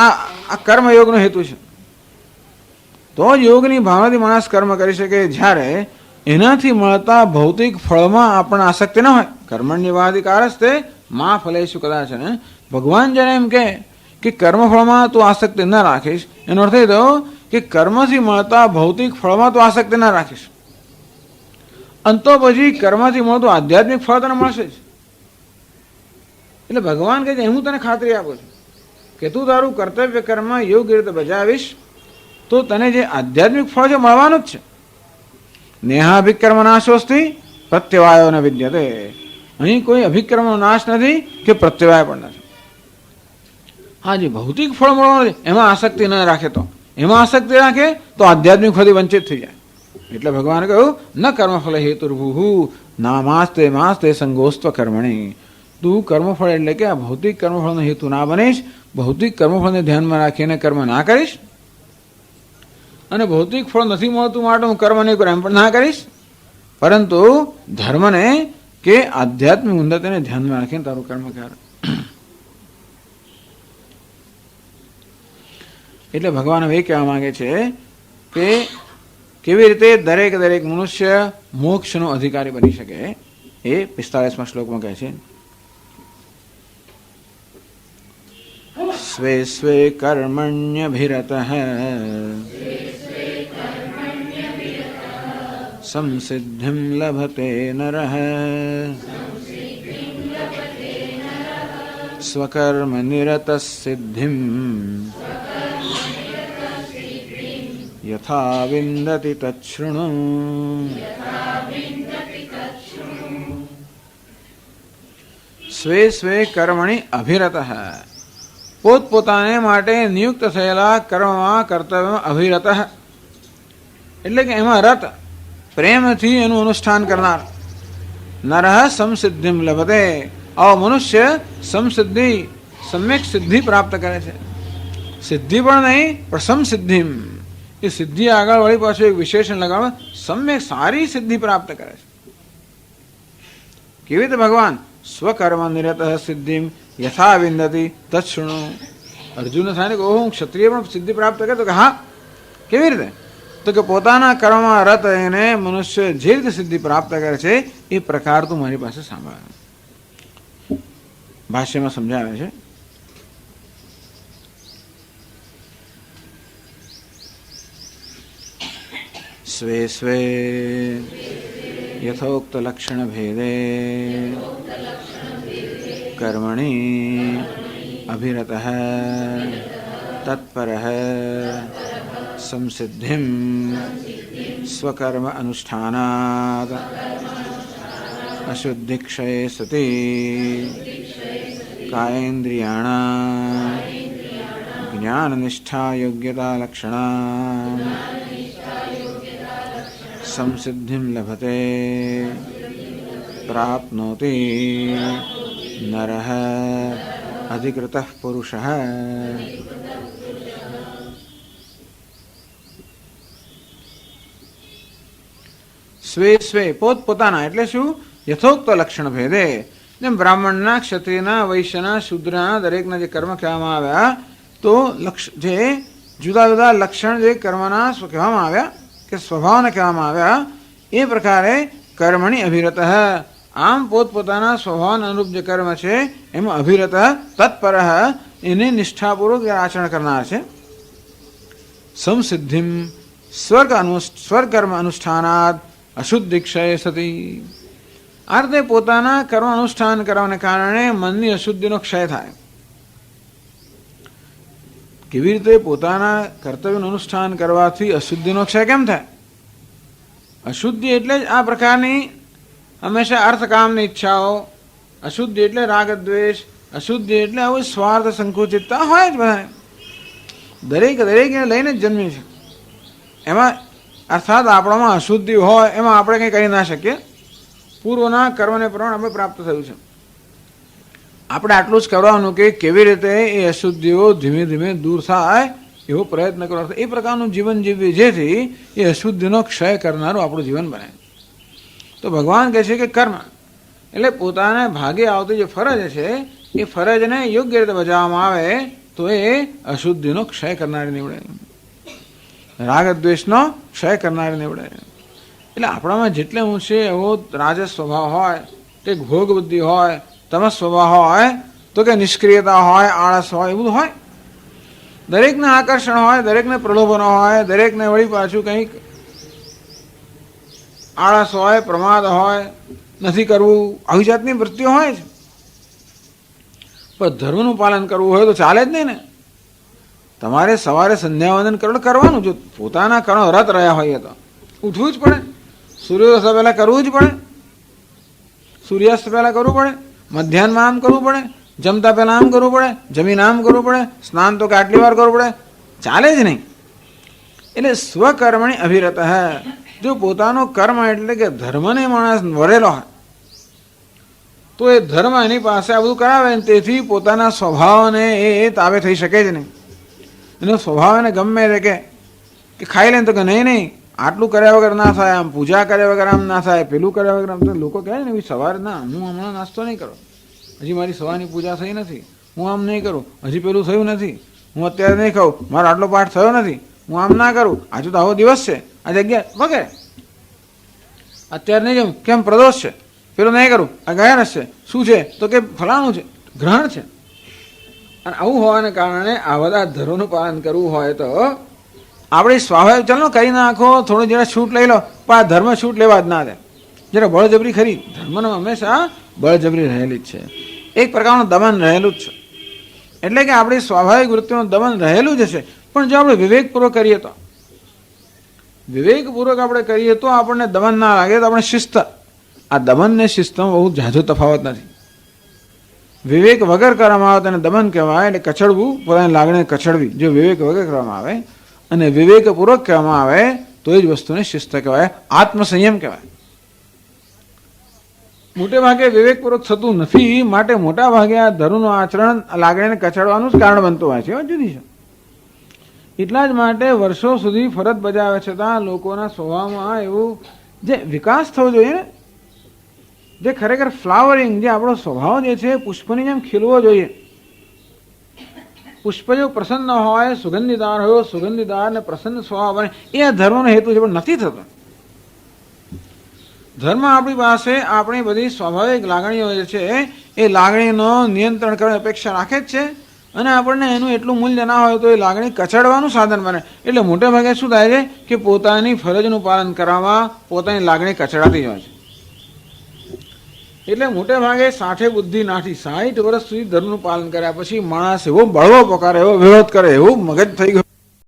આ કર્મયોગનો હેતુ છે. તો જ યોગની ભાવનાથી માણસ કર્મ કરી શકે જ્યારે એનાથી મળતા ભૌતિક ફળમાં આપણને આસક્તિ ન હોય. કર્મણ્યવાધિકારસ્તે મા ફલેષુ કદાચન. ભગવાન જ્યારે એમ કે કર્મફળમાં તું આસક્તિ ન રાખીશ, એનો અર્થ એ થયો કે કર્મથી મળતા ભૌતિક ફળમાં તું આસક્તિ ન રાખીશ. અંતો પછી કર્મથી મળતું આધ્યાત્મિક ફળ તને મળશે જ. એટલે ભગવાન કહે છે હું તને ખાતરી આપું છું કે તું તારું કર્તવ્ય કર્મ યોગ્ય રીતે બજાવીશ તો તને જે આધ્યાત્મિક ફળ છે મળવાનું જ છે. નેહાભિકર્મ નાશોસ્તિ પ્રત્યવાયો ન વિદ્યતે. અહીં કોઈ અભિક્રમનો નાશ નથી કે પ્રત્યવાય પણ નથી. હા, જે ભૌતિક ફળ મળવાનું છે એમાં આસક્તિ ન રાખે, તો એમાં આસક્તિ રાખે તો આધ્યાત્મિક ફળથી વંચિત થઈ જાય. એટલે ભગવાને કહ્યું ન કર્મફળ હેતુર્ભુઃ નામાસ્તે માસ્તે સંગોસ્ત્વ કર્મણી. તું કર્મફળ એટલે કે આ ભૌતિક કર્મફળનો હેતુ ના બનીશ, ભૌતિક કર્મફળને ધ્યાનમાં રાખીને કર્મ ના કરીશ, અને ભૌતિક ફળ નથી મળતું માટે હું કર્મ નહીં કરું એમ પણ ના કરીશ, પરંતુ ધર્મને કે આધ્યાત્મિક ઉન્નતિને ધ્યાનમાં રાખીને તારું કર્મ કર. એટલે ભગવાન એ કહેવા માંગે છે કે કેવી રીતે દરેક મનુષ્ય મોક્ષનો અધિકારી બની શકે. એ 45મા શ્લોકમાં કહે છે, સ્વે સ્વે કર્મણ્યભિરતઃ સંસિદ્ધિમ લભતે નરઃ સ્વકર્મ નિરતઃ સિદ્ધિમ યથા વિંદતિ તચ્છૃણુ. સ્વે સ્વે કર્મણિ અભિરતઃ. પોતપોતાને માટે નિયુક્ત થયેલા કર્મમાં કર્તવ્યમાં અભિરત એટલે કે એમાં રત પ્રેમથી એનું અનુષ્ઠાન કરનાર. નરઃ સમસિદ્ધિમ લભતે. આવો મનુષ્ય સમસિદ્ધિ સમ્યક સિદ્ધિ પ્રાપ્ત કરે છે. સિદ્ધિ પણ નહીં પણ સમસિદ્ધિમ, એ સિદ્ધિ આગળ વળી પાછું એક વિશેષણ લગાવે, સમ્યક સારી સિદ્ધિ પ્રાપ્ત કરે છે. કેવી રીતે ભગવાન? સ્વકર્મ નિરત સિદ્ધિમ યથા વિંદતી તત્શુણુ. અર્જુન થાય કે હું ક્ષત્રિય પણ સિદ્ધિ પ્રાપ્ત કરે, તો કે હા. કેવી રીતે? તો કે પોતાના કર્મમાં રત એને મનુષ્ય જે રીતે સિદ્ધિ પ્રાપ્ત કરે છે એ પ્રકાર તું મારી પાસે સાંભળ. ભાષ્યમાં સમજાવે છે. સ્વે સ્વે યથોક્ત લક્ષણ ભેદે કર્મણિ અભિરતઃ તત્પરઃ સંસિદ્ધિમ સ્વકર્મ અનુષ્ઠાનાદ અશુદ્ધિક્ષયે સતિ કાયેન્દ્રિયાણાં જ્ઞાનનિષ્ઠા યોગ્યતા લક્ષણાં સંસિદ્ધિમ લભતે પ્રાપ્નોતિ નરઃ અધિકૃતઃ પુરુષઃ. સ્વે સ્વે પોતપોતાના એટલે શું? યથોક્ત લક્ષણ ભેદે. જેમ બ્રાહ્મણના, ક્ષત્રિયના, વૈશ્યના, શૂદ્રના દરેકના જે કર્મ કહેવામાં આવ્યા, તો જે જુદા જુદા લક્ષણ જે કર્મના કહેવામાં આવ્યા કે સ્વભાવને કહેવામાં આવ્યા, એ પ્રકારે કર્મણી અભિરત. આમ પોતપોતાના સ્વભાવના અનુરૂપ જે કર્મ છે એમાં અભિરત તત્પર એને નિષ્ઠાપૂર્વક આચરણ કરનાર છે. સંસિદ્ધિમ સ્વકર્મ અનુષ્ઠાનાદ અશુદ્ધિક્ષય સતી. આ રીતે પોતાના કર્મ અનુષ્ઠાન કરવાને કારણે મનની અશુદ્ધિનો ક્ષય થાય. કેવી રીતે? પોતાના કર્તવ્યનું અનુષ્ઠાન કરવાથી અશુદ્ધિનો ક્ષય કેમ થાય? અશુદ્ધિ એટલે જ આ પ્રકારની હંમેશા અર્થકામની ઈચ્છાઓ, અશુદ્ધિ એટલે રાગદ્વેષ, અશુદ્ધિ એટલે આવું સ્વાર્થ સંકુચિતતા હોય જ બધાને. દરેકને લઈને જ જન્મી છે. એમાં અર્થાત આપણામાં અશુદ્ધિ હોય એમાં આપણે કંઈ કરી ના શકીએ. પૂર્વના કર્મને પ્રમાણે આપણે પ્રાપ્ત થયું છે. આપણે આટલું જ કરવાનું કે કેવી રીતે એ અશુદ્ધિઓ ધીમે ધીમે દૂર થાય એવો પ્રયત્ન કરવાનો. એ પ્રકારનું જીવન જીવવી જેથી એ અશુદ્ધિનો ક્ષય કરનારું આપણું જીવન બને. તો ભગવાન કહે છે કે કર્મ એટલે પોતાને ભાગે આવતી જે ફરજ છે એ ફરજને યોગ્ય રીતે બજાવવામાં આવે તો એ અશુદ્ધિનો ક્ષય કરનારી નીવડે, રાગદ્વેષનો ક્ષય કરનારી નીવડે. એટલે આપણામાં જેટલે ઊંચે એવો રાજસ સ્વભાવ હોય કે ભોગ બુદ્ધિ હોય, તમસ સ્વભાવ હોય તો કે નિષ્ક્રિયતા હોય, આળસ હોય, એવું હોય. દરેકને આકર્ષણ હોય, દરેકને પ્રલોભનો હોય, દરેકને વળી પાછું કંઈક આળસ હોય, પ્રમાદ હોય, નથી કરવું, આવી જાતની વૃત્તિઓ હોય છે. પણ ધર્મનું પાલન કરવું હોય તો ચાલે જ નહીં ને. તમારે સવારે સંધ્યાવંદન કરવાનું. જો પોતાના કર્મ રત રહ્યા હોઈએ તો ઉઠવું જ પડે. સૂર્યોદય પહેલાં કરવું જ પડે, સૂર્યાસ્ત પહેલાં કરવું પડે, મધ્યાહનમાં આમ કરવું પડે, જમતા પહેલાં આમ કરવું પડે, જમીન આમ કરવું પડે, સ્નાન તો કે આટલી વાર કરવું પડે, ચાલે જ નહીં. એટલે સ્વકર્મણી અભિરત. જો પોતાનો કર્મ એટલે કે ધર્મને માણસ વરેલો હોય તો એ ધર્મ એની પાસે આ બધું કરાવે ને તેથી પોતાના સ્વભાવને એ તાવે થઈ શકે જ નહીં. એનો સ્વભાવ એને ગમે તે કે ખાઈ લે તો કે નહીં આટલું કર્યા વગર ના થાય, આમ પૂજા કર્યા વગર આમ ના થાય, પેલું કર્યા વગર આમ. તો લોકો કહે ને સવારે ના, હું હમણાં નાસ્તો નહીં કરું, હજી મારી સવારની પૂજા થઈ નથી, હું આમ નહીં કરું, હજી પેલું થયું નથી, હું અત્યારે નહીં ખાઉં, મારો આટલો પાઠ થયો નથી, હું આમ ના કરું, આજુ તો આવો દિવસ છે, આ જગ્યા વગેરે. અત્યારે નહીં જવું કેમ? પ્રદોષ છે, પેલું નહીં કરું, આ ગયા છે, શું છે તો કે ફલાણું છે, ગ્રહણ છે. અને આવું હોવાને કારણે આ બધા ધર્મનું પાલન કરવું હોય તો આપણે સ્વાભાવિક ચાલો કરી નાખો, થોડું જરા છૂટ લઈ લો, પણ આ ધર્મ છૂટ લેવા જ ના દે. જરા બળજબરી ખરી, ધર્મનો હંમેશા બળજબરી રહેલી જ છે, એક પ્રકારનું દમન રહેલું જ છે. એટલે કે આપણી સ્વાભાવિક વૃત્તિનું દમન રહેલું જ છે. પણ જો આપણે વિવેકપૂર્વક કરીએ તો, વિવેકપૂર્વક આપણે કરીએ તો આપણને દમન ના લાગે, તો આપણે શિસ્ત. આ દમન ને શિસ્તમાં બહુ ઝાઝો તફાવત નથી. વિવેક વગર કરવામાં આવે તેને દમન કહેવાય, એટલે કચડવું, પોતાની લાગણીને કચડવી. જો વિવેક વગર કરવામાં આવે અને વિવેકપૂર્વક કહેવામાં આવે તો એ જ વસ્તુને શિસ્ત કહેવાય, આત્મસંયમ કહેવાય. મોટે ભાગે વિવેકપૂર્વક થતું નથી, માટે મોટા ભાગે આ ધર્મનું આચરણ લાગણીને કચડવાનું જ કારણ બનતું હોય છે. એ જુદી છે. એટલા જ માટે વર્ષો સુધી ફરજ બજાવે છતાં લોકોના સ્વભાવમાં એવું જે વિકાસ થવો જોઈએ ને, જે ખરેખર ફ્લાવરિંગ, જે આપણો સ્વભાવ જે છે પુષ્પની જેમ ખીલવો જોઈએ. પુષ્પ જો પ્રસન્ન હોય, સુગંધીદાર હોય, સુગંધીદાર ને પ્રસન્ન સ્વભાવ બને, એ આ ધર્મનો હેતુ છે, પણ નથી થતો. ધર્મ આપણી પાસે આપણી બધી સ્વાભાવિક લાગણીઓ જે છે એ લાગણીનો નિયંત્રણ કરવાની અપેક્ષા રાખે જ છે, અને આપણને એનું એટલું મૂલ્ય ના હોય તો એ લાગણી કચડવાનું સાધન બને. એટલે મોટે ભાગે શું થાય છે કે પોતાની ફરજનું પાલન કરવામાં પોતાની લાગણી કચડાતી હોય છે. એટલે મોટે ભાગે 60 બુદ્ધિ નાઠી, 60 વર્ષ સુધી ધર્મનું પાલન કર્યા પછી માણસ એવો બળવો પકારે, એવો વિરોધ કરે, એવું મગજ થઈ ગયું